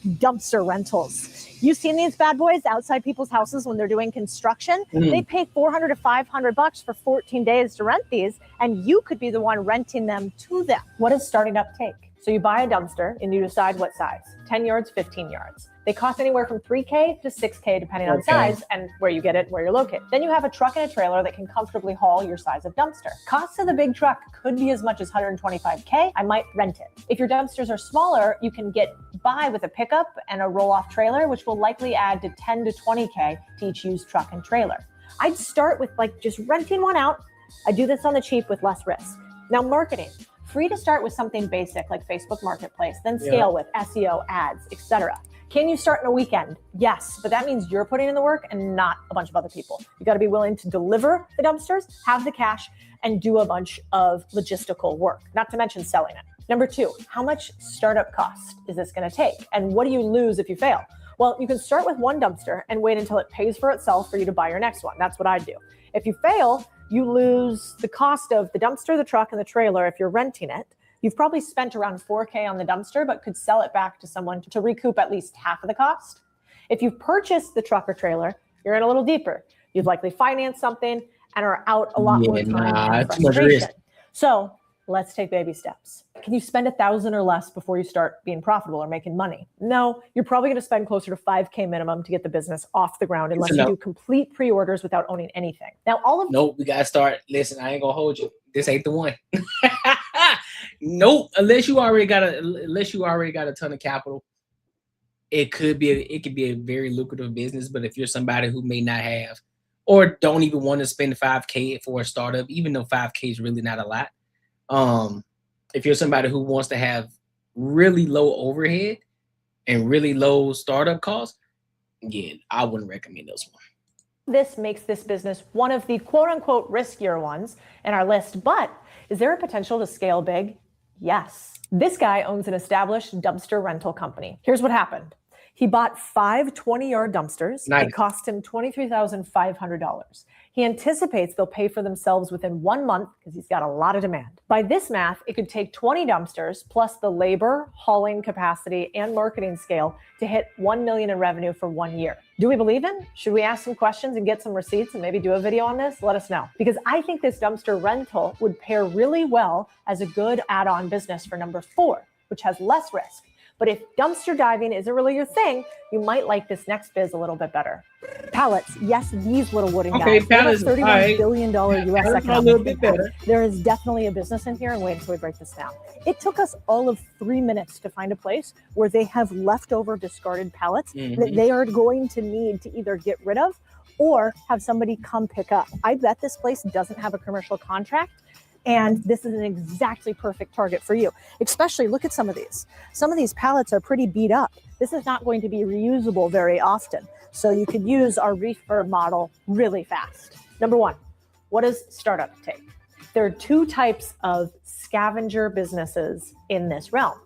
Dumpster rentals. You've seen these bad boys outside people's houses when they're doing construction. They pay $400 to $500 for 14 days to rent these, and you could be the one renting them to them. What does starting up take? So you buy a dumpster and you decide what size, 10 yards, 15 yards. They cost anywhere from $3K to $6K depending on size and where you get it, where you're located. Then you have a truck and a trailer that can comfortably haul your size of dumpster. Costs of the big truck could be as much as $125K. I might rent it. If your dumpsters are smaller, you can get by with a pickup and a roll-off trailer, which will likely add to 10 to 20K to each used truck and trailer. I'd start with just renting one out. I do this on the cheap with less risk. Now, marketing. Free to start with something basic like Facebook Marketplace, then scale with SEO, ads, etc. Can you start in a weekend? Yes, but that means you're putting in the work and not a bunch of other people. You got to be willing to deliver the dumpsters, have the cash, and do a bunch of logistical work, not to mention selling it. Number 2, how much startup cost is this going to take? And what do you lose if you fail? Well, you can start with one dumpster and wait until it pays for itself for you to buy your next one. That's what I do. If you fail, you lose the cost of the dumpster, the truck, and the trailer if you're renting it. You've probably spent around $4K on the dumpster, but could sell it back to someone to recoup at least half of the cost. If you've purchased the truck or trailer, you're in a little deeper. You've likely financed something and are out a lot more time and frustration. So let's take baby steps. Can you spend $1,000 or less before you start being profitable or making money? No, you're probably going to spend closer to $5K minimum to get the business off the ground unless you do complete pre-orders without owning anything. Now, Nope, we got to start. Listen, I ain't going to hold you. This ain't the one. Nope, unless you already got a ton of capital. It could be a very lucrative business, but if you're somebody who may not have or don't even want to spend $5K for a startup, even though $5K is really not a lot. If you're somebody who wants to have really low overhead and really low startup costs, yeah, I wouldn't recommend this one. This makes this business one of the quote unquote riskier ones in our list, but is there a potential to scale big? Yes. This guy owns an established dumpster rental company. Here's what happened. He bought 5 20-yard dumpsters. Nice. It cost him $23,500. He anticipates they'll pay for themselves within 1 month because he's got a lot of demand. By this math, it could take 20 dumpsters plus the labor, hauling capacity, and marketing scale to hit $1 million in revenue for 1 year. Do we believe him? Should we ask some questions and get some receipts and maybe do a video on this? Let us know. Because I think this dumpster rental would pair really well as a good add-on business for number 4, which has less risk. But if dumpster diving isn't really your thing, you might like this next biz a little bit better. Pallets, yes, these little wooden guys. Pallets, $31 billion U.S. economic impact. There is definitely a business in here, and wait until we break this down. It took us all of 3 minutes to find a place where they have leftover discarded pallets that they are going to need to either get rid of or have somebody come pick up. I bet this place doesn't have a commercial contract, and this is an exactly perfect target for you. Especially, look at some of these. Some of these pallets are pretty beat up. This is not going to be reusable very often. So you could use our refurb model really fast. Number 1, what does startup take? There are 2 types of scavenger businesses in this realm.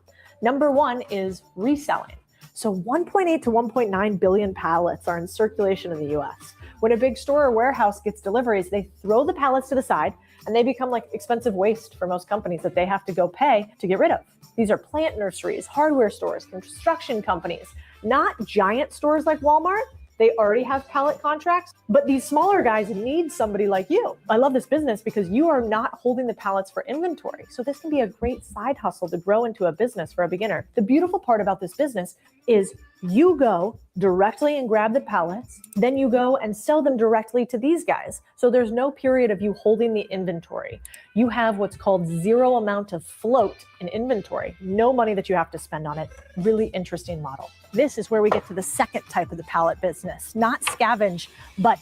Number 1 is reselling. So 1.8 to 1.9 billion pallets are in circulation in the US. When a big store or warehouse gets deliveries, they throw the pallets to the side and they become like expensive waste for most companies that they have to go pay to get rid of. These are plant nurseries, hardware stores, construction companies, not giant stores like Walmart. They already have pallet contracts, but these smaller guys need somebody like you. I love this business because you are not holding the pallets for inventory. So this can be a great side hustle to grow into a business for a beginner. The beautiful part about this business is you go directly and grab the pallets, then you go and sell them directly to these guys. So there's no period of you holding the inventory. You have what's called 0 amount of float in inventory, no money that you have to spend on it. Really interesting model. This is where we get to the second type of the pallet business, not scavenge, but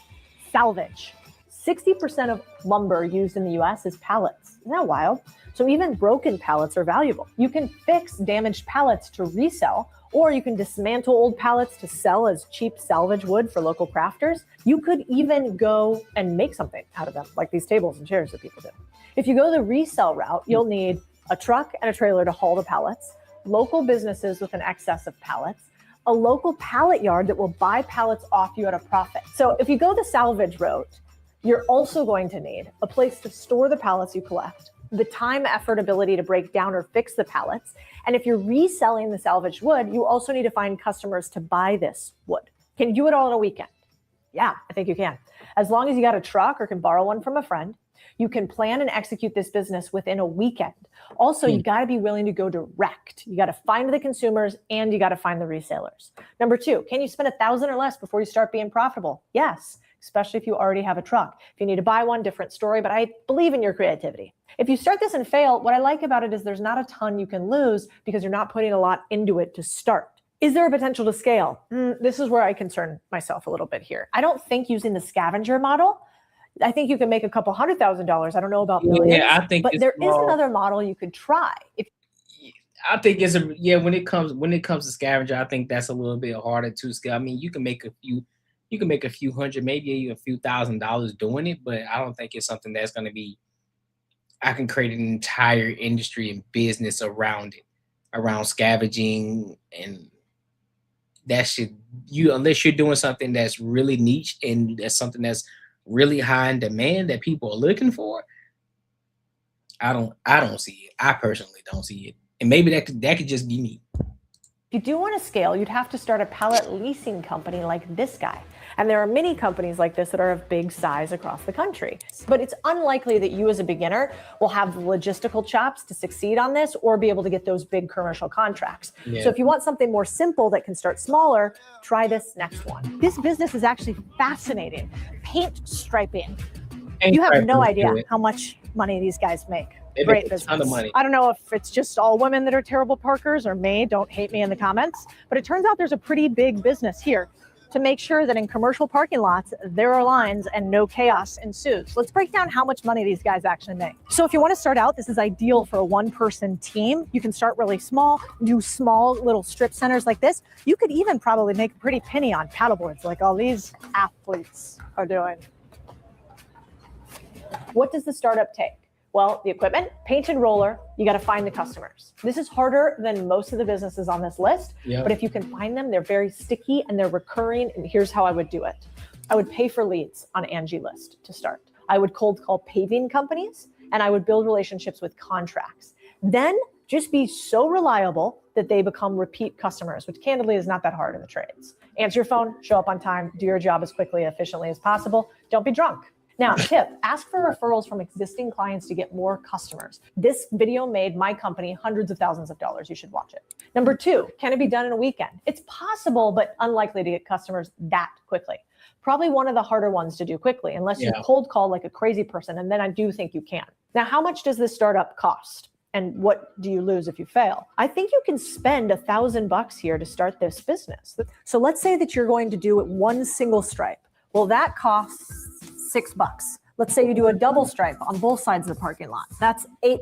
salvage. 60% of lumber used in the US is pallets. Isn't that wild? So even broken pallets are valuable. You can fix damaged pallets to resell, or you can dismantle old pallets to sell as cheap salvage wood for local crafters. You could even go and make something out of them, like these tables and chairs that people do. If you go the resell route, you'll need a truck and a trailer to haul the pallets, local businesses with an excess of pallets, a local pallet yard that will buy pallets off you at a profit. So if you go the salvage route, you're also going to need a place to store the pallets you collect, the time, effort, ability to break down or fix the pallets. And if you're reselling the salvaged wood, you also need to find customers to buy this wood. Can you do it all in a weekend? Yeah, I think you can. As long as you got a truck or can borrow one from a friend, you can plan and execute this business within a weekend. Also, you got to be willing to go direct. You got to find the consumers and you got to find the resellers. Number 2, can you spend $1,000 or less before you start being profitable? Yes, especially if you already have a truck. If you need to buy one, different story, but I believe in your creativity. If you start this and fail, what I like about it is there's not a ton you can lose because you're not putting a lot into it to start. Is there a potential to scale? This is where I concern myself a little bit here. I don't think using the scavenger model, I think you can make a couple $100,000. I don't know about millions, yeah, I think but there is another model you could try. I think it's when it comes to scavenger, I think that's a little bit harder to scale. I mean, you can make a few hundred, maybe even a few $1,000s doing it, but I don't think it's something that's going to be. I can create an entire industry and business around it, around scavenging, and unless you're doing something that's really niche and that's something that's really high in demand that people are looking for, I don't see it. I personally don't see it. And maybe that could just be me. If you do want to scale, you'd have to start a pallet leasing company like this guy. And there are many companies like this that are of big size across the country. But it's unlikely that you as a beginner will have the logistical chops to succeed on this or be able to get those big commercial contracts. Yeah. So if you want something more simple that can start smaller, try this next one. This business is actually fascinating. Paint striping. You have no idea how much money these guys make. They Great make a business. ton of money. I don't know if it's just all women that are terrible parkers or me. Don't hate me in the comments. But it turns out there's a pretty big business here to make sure that in commercial parking lots, there are lines and no chaos ensues. Let's break down how much money these guys actually make. So if you want to start out, this is ideal for a one-person team. You can start really small, do small little strip centers like this. You could even probably make a pretty penny on paddleboards like all these athletes are doing. What does the startup take? Well, the equipment, paint and roller, you got to find the customers. This is harder than most of the businesses on this list, but if you can find them, they're very sticky and they're recurring. And here's how I would do it. I would pay for leads on Angie List to start. I would cold call paving companies and I would build relationships with contracts. Then just be so reliable that they become repeat customers, which candidly is not that hard in the trades. Answer your phone, show up on time, do your job as quickly and efficiently as possible. Don't be drunk. Now, tip, ask for referrals from existing clients to get more customers. This video made my company hundreds of thousands of dollars. You should watch it. Number 2, can it be done in a weekend? It's possible, but unlikely to get customers that quickly. Probably one of the harder ones to do quickly, unless you cold call like a crazy person, and then I do think you can. Now, how much does this startup cost? And what do you lose if you fail? I think you can spend $1,000 here to start this business. So let's say that you're going to do it one single stripe. Well, that costs $6. Let's say you do a double stripe on both sides of the parking lot. That's $8.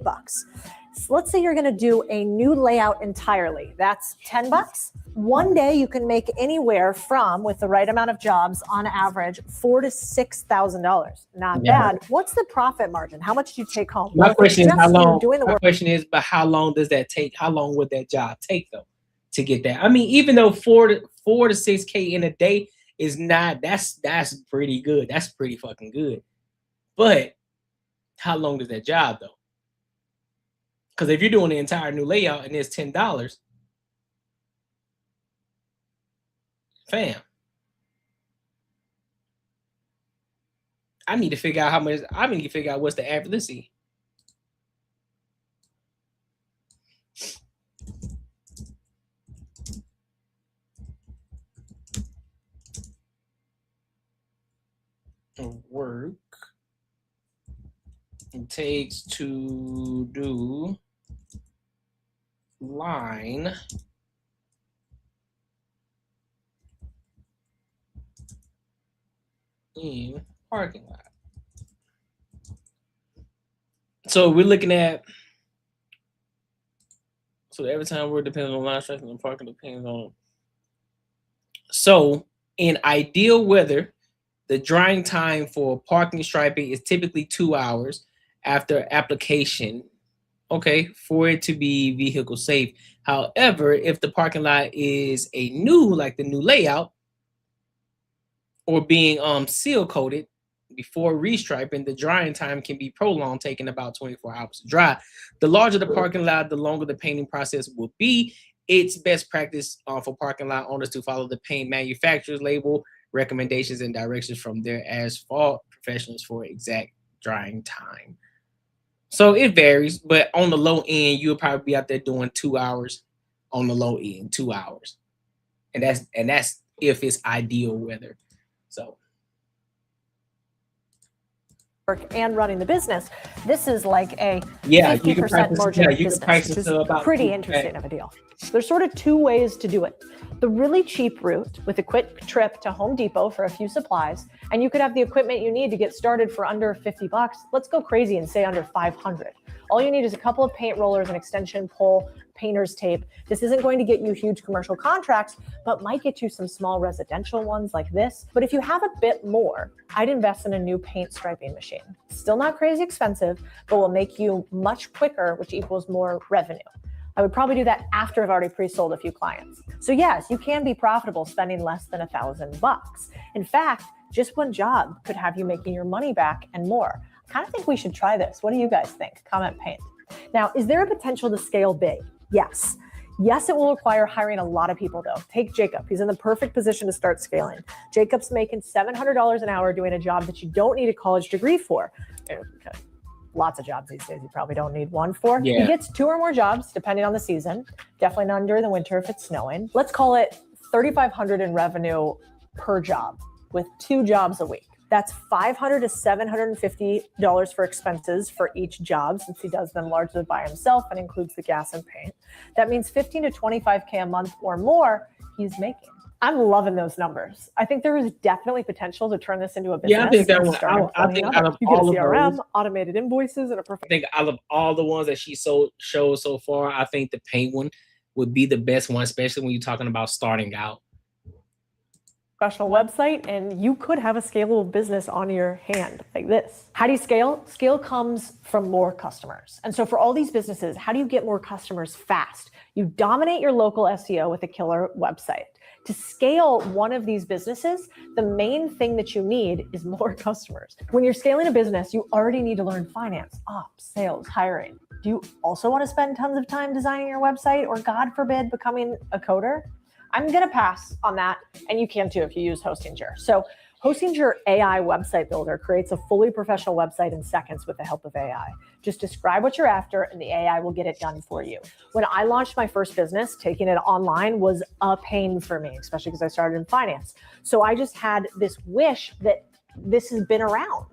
So let's say you're going to do a new layout entirely. That's $10. One day you can make anywhere from, with the right amount of jobs, on average, $4,000 to $6,000. Not bad. What's the profit margin? How much do you take home? My question is how long? My question is, but how long does that take? How long would that job take though to get that? I mean, even though $4 to $6K in a day is not, that's pretty good. That's pretty fucking good. But how long does that job though? Because if you're doing the entire new layout and it's $10, fam, I need to figure out how much. I need to figure out what's the average. Let's see. Work it takes to do line in parking lot. So we're looking at, so every time we're depending on line striping and parking depends on. So in ideal weather, the drying time for parking striping is typically 2 hours after application, okay, for it to be vehicle safe. However, if the parking lot is a new, like the new layout, or being seal coated before restriping, the drying time can be prolonged, taking about 24 hours to dry. The larger the parking lot, the longer the painting process will be. It's best practice for parking lot owners to follow the paint manufacturer's label, recommendations and directions from their asphalt professionals for exact drying time. So it varies, but on the low end, you'll probably be out there doing 2 hours on the low end, 2 hours. And that's if it's ideal weather. So and running the business, this is like a 50% margin you business, can price which it is to about pretty interesting of a deal. There's sort of 2 ways to do it. The really cheap route with a quick trip to Home Depot for a few supplies, and you could have the equipment you need to get started for under $50. Let's go crazy and say under $500. All you need is a couple of paint rollers, an extension pole, painter's tape. This isn't going to get you huge commercial contracts, but might get you some small residential ones like this. But if you have a bit more, I'd invest in a new paint striping machine. Still not crazy expensive, but will make you much quicker, which equals more revenue. I would probably do that after I've already pre-sold a few clients. So yes, you can be profitable spending less than $1,000. In fact, just one job could have you making your money back and more. I kind of think we should try this. What do you guys think? Comment paint. Now, is there a potential to scale big? Yes. Yes, it will require hiring a lot of people though. Take Jacob. He's in the perfect position to start scaling. Jacob's making $700 an hour doing a job that you don't need a college degree for. Okay. Lots of jobs these days you probably don't need one for. Yeah. He gets 2 or more jobs depending on the season. Definitely none during the winter if it's snowing. Let's call it $3,500 in revenue per job with 2 jobs a week. That's $500 to $750 for expenses for each job, since he does them largely by himself and includes the gas and paint. That means $15 to $25K a month or more he's making. I'm loving those numbers. I think there is definitely potential to turn this into a business. Yeah, I think that one. I think out of you get a all of CRM, those, automated invoices, and a perfect. I think out of all the ones that she showed so far, I think the paint one would be the best one, especially when you're talking about starting out. Professional website, and you could have a scalable business on your hand like this. How do you scale? Scale comes from more customers. And so for all these businesses, how do you get more customers fast? You dominate your local SEO with a killer website. To scale one of these businesses, the main thing that you need is more customers. When you're scaling a business, you already need to learn finance, ops, sales, hiring. Do you also want to spend tons of time designing your website or, God forbid, becoming a coder? I'm going to pass on that, and you can too if you use Hostinger. So Hostinger AI website builder creates a fully professional website in seconds with the help of AI. Just describe what you're after and the AI will get it done for you. When I launched my first business, taking it online was a pain for me, especially because I started in finance. So I just had this wish that this has been around.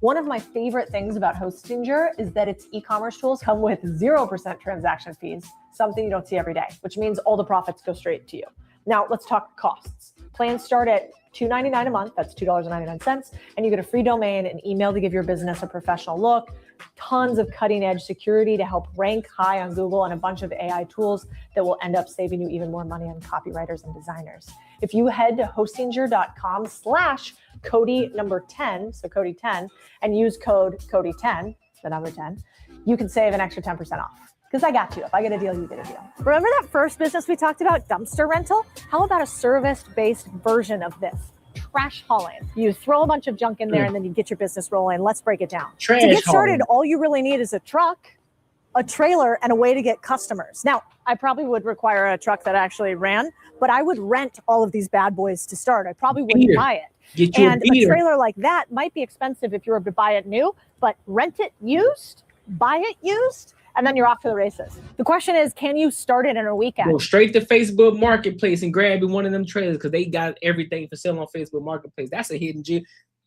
One of my favorite things about Hostinger is that its e-commerce tools come with 0% transaction fees, something you don't see every day, which means all the profits go straight to you. Now let's talk costs. Plans start at $2.99 a month, that's $2.99, and you get a free domain, an email to give your business a professional look, tons of cutting edge security to help rank high on Google, and a bunch of AI tools that will end up saving you even more money on copywriters and designers. If you head to hostinger.com/Cody10, so Cody10, and use code Cody10, the number 10, you can save an extra 10% off. Because I got you. If I get a deal, you get a deal. Remember that first business we talked about, dumpster rental? How about a service-based version of this? Trash hauling. You throw a bunch of junk in there and then you get your business rolling. Let's break it down. To get started, all you really need is a truck, a trailer, and a way to get customers. Now, I probably would require a truck that actually ran, but I would rent all of these bad boys to start. I probably wouldn't buy it. And a trailer like that might be expensive if you were to buy it new, but rent it used, buy it used, and then you're off to the races. The question is, can you start it in a weekend? Go straight to Facebook Marketplace and grab one of them trailers because they got everything for sale on Facebook Marketplace. That's a hidden gem.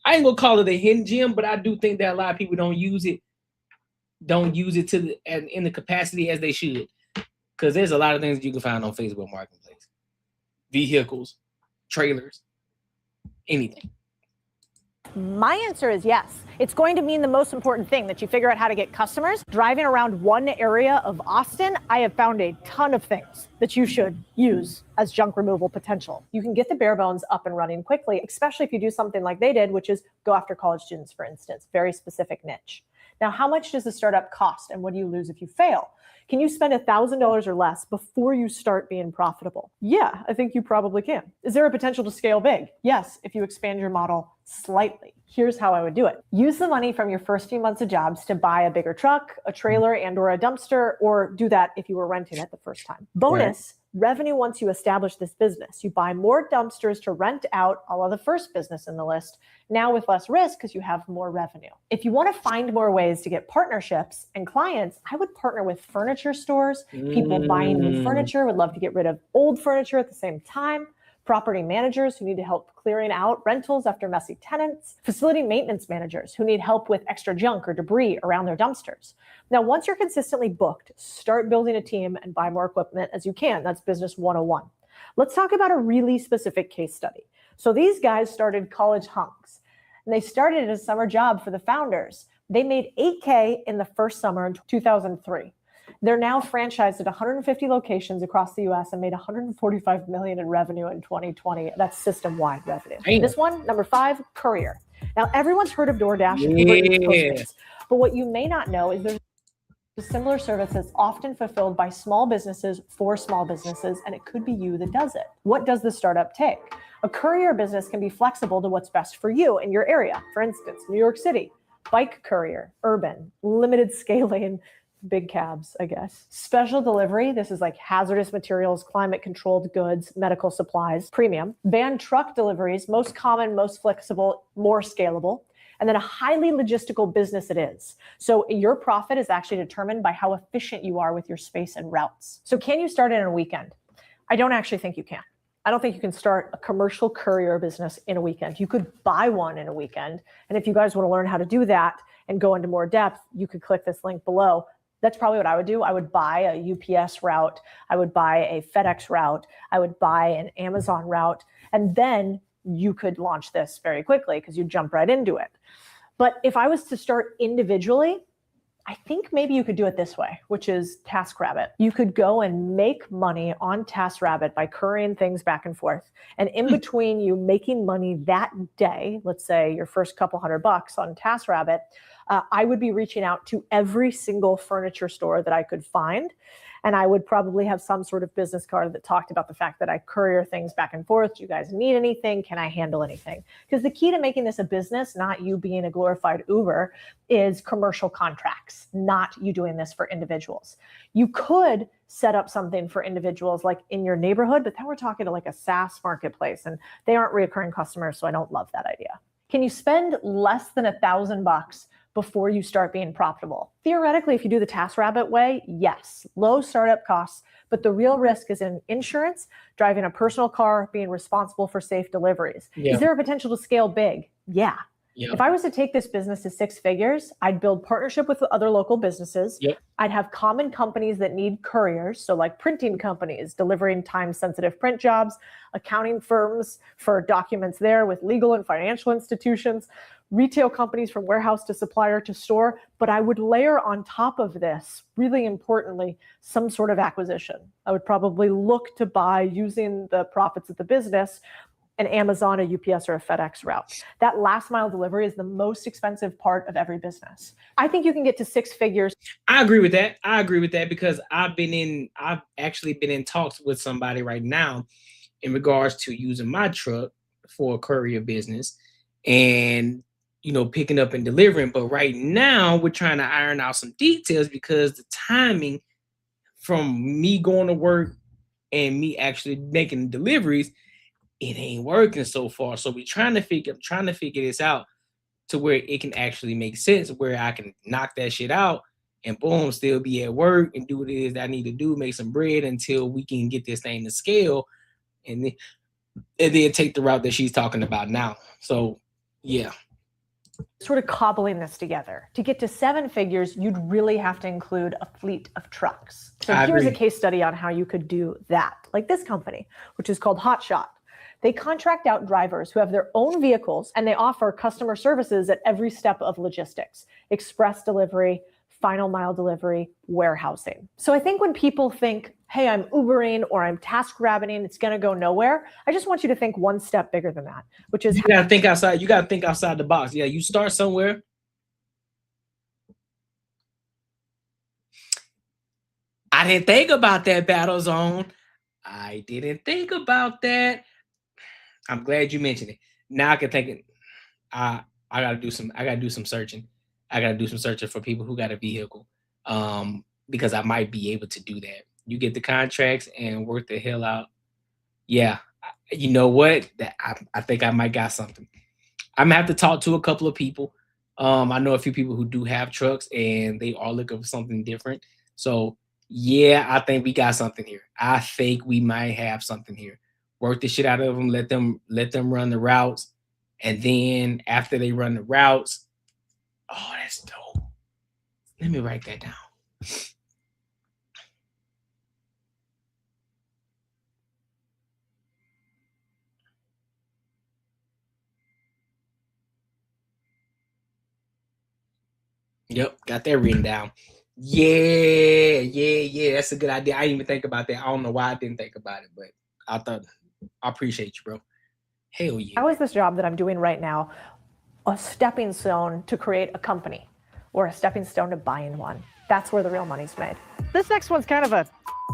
I ain't gonna call it a hidden gem, but I do think that a lot of people don't use it in the capacity as they should. Because there's a lot of things that you can find on Facebook Marketplace. Vehicles, trailers, anything. My answer is yes. It's going to mean the most important thing, that you figure out how to get customers. Driving around one area of Austin, I have found a ton of things that you should use as junk removal potential. You can get the bare bones up and running quickly, especially if you do something like they did, which is go after college students, for instance, very specific niche. Now, how much does the startup cost and what do you lose if you fail? Can you spend $1,000 or less before you start being profitable? Yeah, I think you probably can. Is there a potential to scale big? Yes, if you expand your model slightly. Here's how I would do it. Use the money from your first few months of jobs to buy a bigger truck, a trailer, and or a dumpster, or do that if you were renting it the first time. Bonus, revenue once you establish this business. You buy more dumpsters to rent out, a la the first business in the list, now with less risk because you have more revenue. If you want to find more ways to get partnerships and clients, I would partner with furniture stores. People buying new furniture would love to get rid of old furniture at the same time. Property managers who need to help clearing out rentals after messy tenants, facility maintenance managers who need help with extra junk or debris around their dumpsters. Now, once you're consistently booked, start building a team and buy more equipment as you can. That's business 101. Let's talk about a really specific case study. So these guys started College Hunks, and they started it as a summer job for the founders. They made $8K in the first summer in 2003. They're now franchised at 150 locations across the US and made $145 million in revenue in 2020. That's system-wide revenue. Damn. This one, number 5, Courier. Now, everyone's heard of DoorDash and Uber Eats Postmates, but what you may not know is there's Similar service is often fulfilled by small businesses for small businesses, and it could be you that does it. What does the startup take? A courier business can be flexible to what's best for you in your area. For instance, New York City, bike courier, urban, limited scaling, big cabs, I guess. Special delivery, this is like hazardous materials, climate controlled goods, medical supplies, premium. Van truck deliveries, most common, most flexible, more scalable. And then a highly logistical business it is. So your profit is actually determined by how efficient you are with your space and routes. So can you start it in a weekend? I don't actually think you can. I don't think you can start a commercial courier business in a weekend. You could buy one in a weekend. And if you guys want to learn how to do that and go into more depth, you could click this link below. That's probably what I would do. I would buy a UPS route. I would buy a FedEx route. I would buy an Amazon route. And then you could launch this very quickly because you jump right into it. But if I was to start individually, I think maybe you could do it this way, which is TaskRabbit. You could go and make money on TaskRabbit by couriering things back and forth. And in between you making money that day, let's say your first couple $100 on TaskRabbit, I would be reaching out to every single furniture store that I could find. And I would probably have some sort of business card that talked about the fact that I courier things back and forth. Do you guys need anything? Can I handle anything? Because the key to making this a business, not you being a glorified Uber, is commercial contracts, not you doing this for individuals. You could set up something for individuals like in your neighborhood, but then we're talking to like a SaaS marketplace and they aren't reoccurring customers. So I don't love that idea. Can you spend less than $1,000 before you start being profitable? Theoretically, if you do the TaskRabbit way, yes, low startup costs, but the real risk is in insurance, driving a personal car, being responsible for safe deliveries. Yeah. Is there a potential to scale big? Yeah. Yeah. If I was to take this business to 6 figures, I'd build partnership with other local businesses. Yep. I'd have common companies that need couriers. So like printing companies, delivering time-sensitive print jobs, accounting firms for documents there with legal and financial institutions, retail companies from warehouse to supplier to store. But I would layer on top of this, really importantly, some sort of acquisition. I would probably look to buy, using the profits of the business, an Amazon, a UPS, or a FedEx route. That last mile delivery is the most expensive part of every business. I think you can get to 6 figures. I agree with that. I agree with that because I've actually been in talks with somebody right now in regards to using my truck for a courier business and, you know, picking up and delivering. But right now we're trying to iron out some details because the timing from me going to work and me actually making deliveries, it ain't working so far. So I'm trying to figure this out to where it can actually make sense, where I can knock that shit out and boom, still be at work and do what it is that I need to do, make some bread until we can get this thing to scale and then take the route that she's talking about now. So yeah. Sort of cobbling this together. To get to 7 figures, you'd really have to include a fleet of trucks. So here's a case study on how you could do that. Like this company, which is called Hotshot. They contract out drivers who have their own vehicles and they offer customer services at every step of logistics, express delivery, final mile delivery, warehousing. So I think when people think, hey, I'm Ubering or I'm TaskRabbiting, it's going to go nowhere. I just want you to think one step bigger than that, which is you got to think outside. You got to think outside the box. Yeah, you start somewhere. I didn't think about that, Battle Zone. I didn't think about that. I'm glad you mentioned it. Now I can think it. I gotta do some searching. I gotta do some searching for people who got a vehicle. Because I might be able to do that. You get the contracts and work the hell out. Yeah. You know what? I think I might got something. I'm gonna have to talk to a couple of people. I know a few people who do have trucks and they are looking for something different. So yeah, I think we got something here. I think we might have something here. Work the shit out of them, let them run the routes. And then after they run the routes, oh, that's dope. Let me write that down. Yep, got that written down. Yeah. That's a good idea. I didn't even think about that. I don't know why I didn't think about it, but I appreciate you, bro. Hell yeah. How is this job that I'm doing right now a stepping stone to create a company or a stepping stone to buying one? That's where the real money's made. This next one's kind of a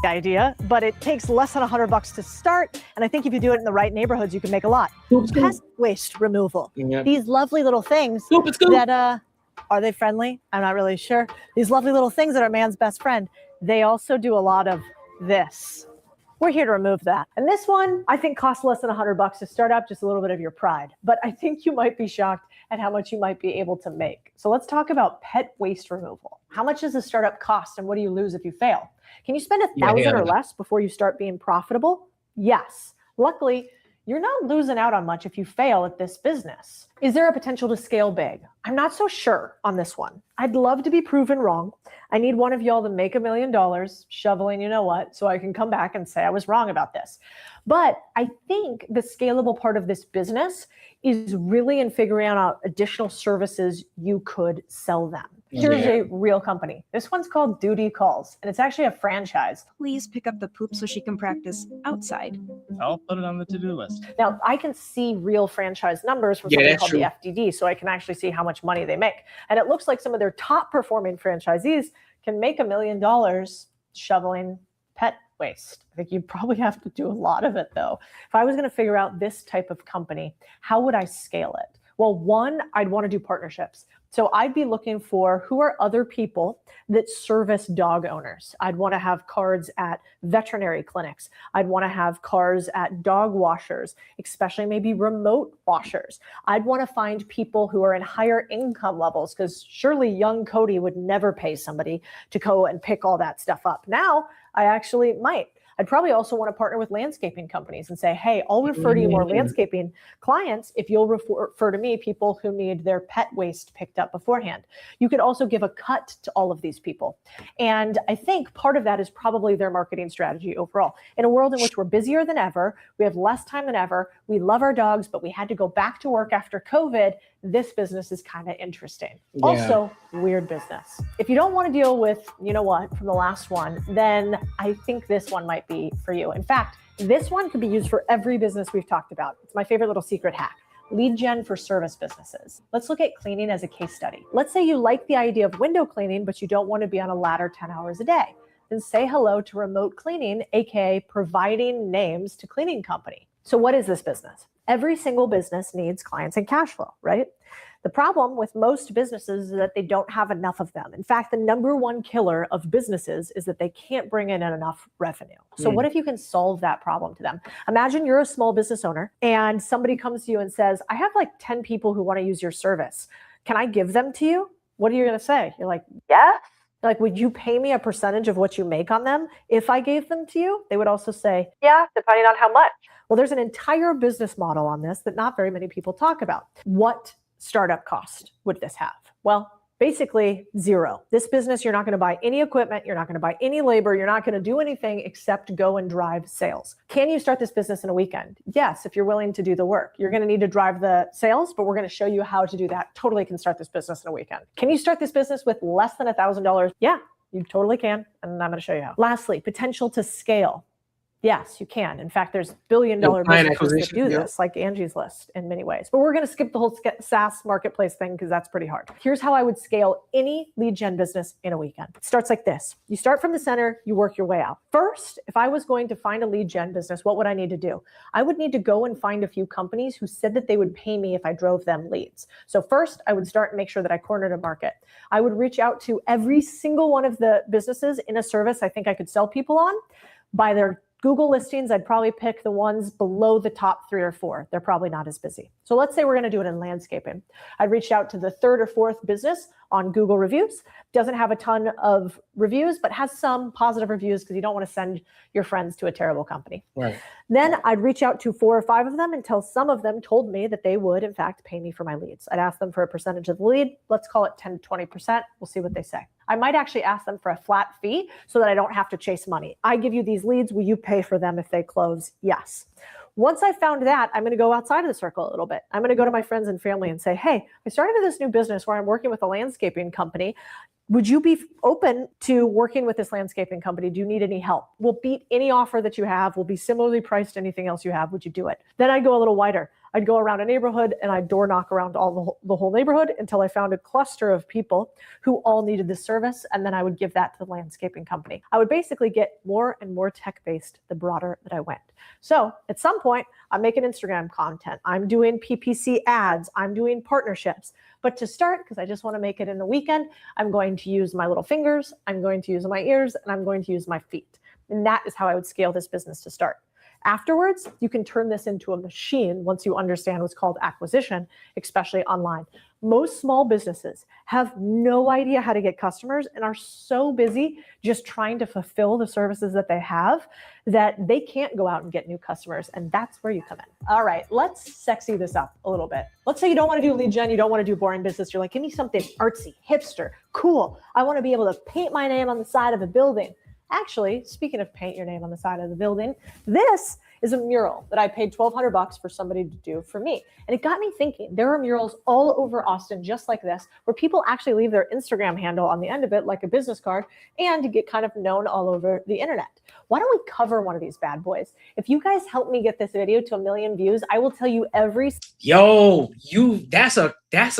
idea, but it takes less than $100 to start. And I think if you do it in the right neighborhoods, you can make a lot. Pest waste removal. Yeah. These lovely little things that, are they friendly? I'm not really sure. These lovely little things that are man's best friend. They also do a lot of this. We're here to remove that. And this one, I think, costs less than $100 to start up, just a little bit of your pride. But I think you might be shocked at how much you might be able to make. So let's talk about pet waste removal. How much does a startup cost and what do you lose if you fail? Can you spend $1,000 or less before you start being profitable? Yes. Luckily, you're not losing out on much if you fail at this business. Is there a potential to scale big? I'm not so sure on this one. I'd love to be proven wrong. I need one of y'all to make $1 million shoveling, you know what, so I can come back and say I was wrong about this. But I think the scalable part of this business is really in figuring out additional services you could sell them. Here's a real company. This one's called Duty Calls, and it's actually a franchise. Please pick up the poop so she can practice outside. I'll put it on the to-do list. Now, I can see real franchise numbers from something called the FDD, so I can actually see how much money they make. And it looks like some of their top performing franchisees can make $1 million shoveling pet waste. I think you probably have to do a lot of it, though. If I was going to figure out this type of company, how would I scale it? Well, one, I'd want to do partnerships. So I'd be looking for who are other people that service dog owners. I'd want to have cards at veterinary clinics. I'd want to have cards at dog washers, especially maybe remote washers. I'd want to find people who are in higher income levels because surely young Cody would never pay somebody to go and pick all that stuff up. Now, I actually might. I'd probably also want to partner with landscaping companies and say, hey, I'll refer to you more landscaping clients if you'll refer to me people who need their pet waste picked up beforehand. You could also give a cut to all of these people. And I think part of that is probably their marketing strategy overall. In a world in which we're busier than ever, we have less time than ever, we love our dogs, but we had to go back to work after COVID, this business is kind of interesting. Yeah. Also, weird business. If you don't want to deal with, you know what, from the last one, then I think this one might be for you. In fact, this one could be used for every business we've talked about. It's my favorite little secret hack. Lead gen for service businesses. Let's look at cleaning as a case study. Let's say you like the idea of window cleaning, but you don't want to be on a ladder 10 hours a day. Then say hello to remote cleaning, aka providing names to cleaning company. So what is this business? Every single business needs clients and cash flow, right? The problem with most businesses is that they don't have enough of them. In fact, the number one killer of businesses is that they can't bring in enough revenue. So what if you can solve that problem to them? Imagine you're a small business owner and somebody comes to you and says, I have like 10 people who want to use your service. Can I give them to you? What are you going to say? You're like, yes. Like, would you pay me a percentage of what you make on them if I gave them to you? They would also say, yeah, depending on how much. Well, there's an entire business model on this that not very many people talk about. What startup cost would this have? Well, basically zero. This business, you're not going to buy any equipment. You're not going to buy any labor. You're not going to do anything except go and drive sales. Can you start this business in a weekend? Yes, if you're willing to do the work. You're going to need to drive the sales, but we're going to show you how to do that. Totally can start this business in a weekend. Can you start this business with less than $1,000? Yeah, you totally can. And I'm going to show you how. Lastly, potential to scale. Yes, you can. In fact, there's billion-dollar businesses that do this, like Angie's List in many ways. But we're going to skip the whole SaaS marketplace thing because that's pretty hard. Here's how I would scale any lead gen business in a weekend. It starts like this. You start from the center, you work your way out. First, if I was going to find a lead gen business, what would I need to do? I would need to go and find a few companies who said that they would pay me if I drove them leads. So first, I would start and make sure that I cornered a market. I would reach out to every single one of the businesses in a service I think I could sell people on by their Google listings. I'd probably pick the ones below the top 3 or 4. They're probably not as busy. So let's say we're going to do it in landscaping. I'd reach out to the 3rd or 4th business on Google reviews. Doesn't have a ton of reviews, but has some positive reviews because you don't want to send your friends to a terrible company. Right. Then I'd reach out to 4 or 5 of them until some of them told me that they would, in fact, pay me for my leads. I'd ask them for a percentage of the lead. Let's call it 10 to 20%. We'll see what they say. I might actually ask them for a flat fee so that I don't have to chase money. I give you these leads. Will you pay for them if they close? Yes. Once I found that, I'm going to go outside of the circle a little bit. I'm going to go to my friends and family and say, hey, I started this new business where I'm working with a landscaping company. Would you be open to working with this landscaping company? Do you need any help? We'll beat any offer that you have. We'll be similarly priced to anything else you have. Would you do it? Then I go a little wider. I'd go around a neighborhood and I'd door knock around the whole neighborhood until I found a cluster of people who all needed this service. And then I would give that to the landscaping company. I would basically get more and more tech-based the broader that I went. So at some point, I'm making Instagram content. I'm doing PPC ads. I'm doing partnerships. But to start, because I just want to make it in the weekend, I'm going to use my little fingers, I'm going to use my ears, and I'm going to use my feet. And that is how I would scale this business to start. Afterwards, you can turn this into a machine once you understand what's called acquisition, especially online. Most small businesses have no idea how to get customers and are so busy just trying to fulfill the services that they have that they can't go out and get new customers. And that's where you come in. All right, let's sexy this up a little bit. Let's say you don't want to do lead gen, you don't want to do boring business. You're like, give me something artsy, hipster, cool. I want to be able to paint my name on the side of a building. Actually, speaking of paint your name on the side of the building, this is a mural that I paid $1,200 for somebody to do for me. And it got me thinking, there are murals all over Austin just like this, where people actually leave their Instagram handle on the end of it like a business card and get kind of known all over the internet. Why don't we cover one of these bad boys? If you guys help me get this video to 1 million views, I will tell you every... Yo, that's a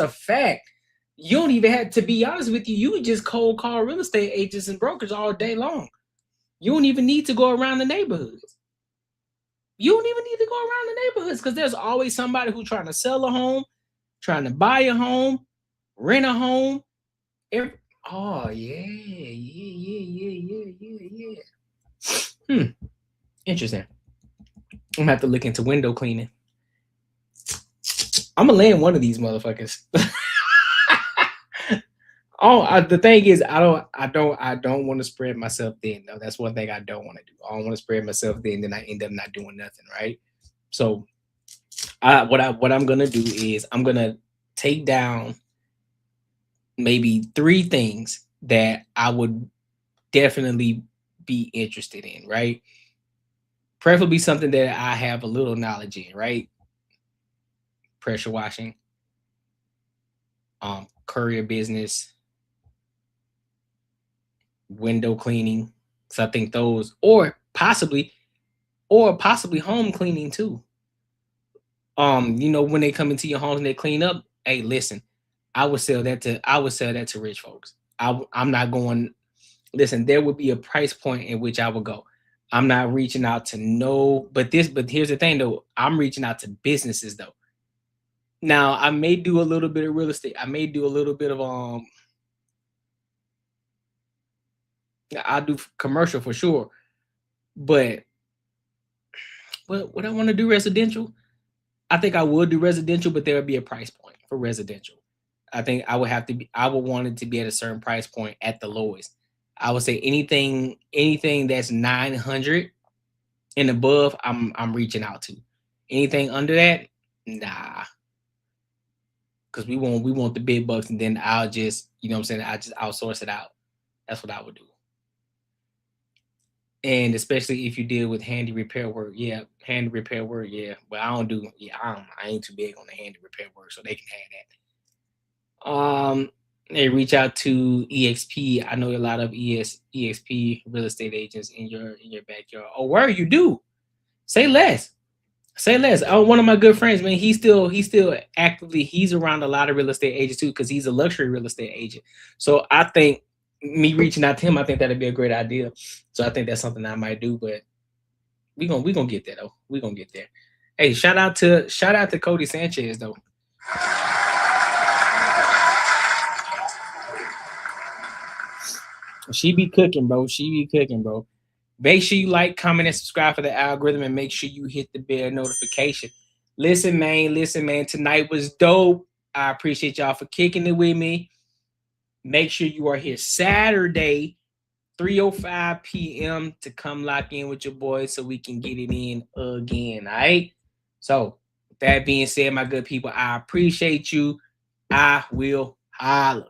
fact. You don't even have to be honest with you. You would just cold call real estate agents and brokers all day long. You don't even need to go around the neighborhoods. You don't even need to go around the neighborhoods because there's always somebody who's trying to sell a home, trying to buy a home, rent a home. Oh, yeah. Interesting. I'm going to have to look into window cleaning. I'm going to land one of these motherfuckers. The thing is, I don't want to spread myself thin. No, that's one thing I don't want to do. I don't want to spread myself thin, then I end up not doing nothing, right? So, what I'm gonna do is I'm gonna take down maybe 3 things that I would definitely be interested in, right? Preferably something that I have a little knowledge in, right? Pressure washing, courier business, window cleaning. So I think those, or possibly home cleaning too. You know, when they come into your homes and they clean up, hey, listen, I would sell that to rich folks. I'm not going, listen, there would be a price point in which I would go. I'm not reaching out to but here's the thing though, I'm reaching out to businesses though. Now I may do a little bit of real estate. I may do a little bit of I'll do commercial for sure, but what I want to do residential, I think I would do residential, but there would be a price point for residential. I think I would want it to be at a certain price point at the lowest. I would say anything that's 900 and above, I'm reaching out to. Anything under that, nah. Because we want the big bucks, and then I'll just, you know what I'm saying, I just outsource it out. That's what I would do. And especially if you deal with handy repair work, yeah. But I don't do, I ain't too big on the handy repair work, so they can have that. They reach out to EXP. I know a lot of EXP real estate agents in your backyard. Oh, where you do? Say less. Oh, one of my good friends, man, he's still actively, he's around a lot of real estate agents too, because he's a luxury real estate agent. So I think me reaching out to him, I think that'd be a great idea. So I think that's something I might do, but we gonna get there though. We gonna get there. Hey, shout out to Cody Sanchez though. She be cooking, bro. Make sure you like, comment, and subscribe for the algorithm, and make sure you hit the bell notification. Listen, man, tonight was dope. I appreciate y'all for kicking it with me. Make sure you are here Saturday, 3:05 p.m. to come lock in with your boys so we can get it in again, all right? So, with that being said, my good people, I appreciate you. I will holla.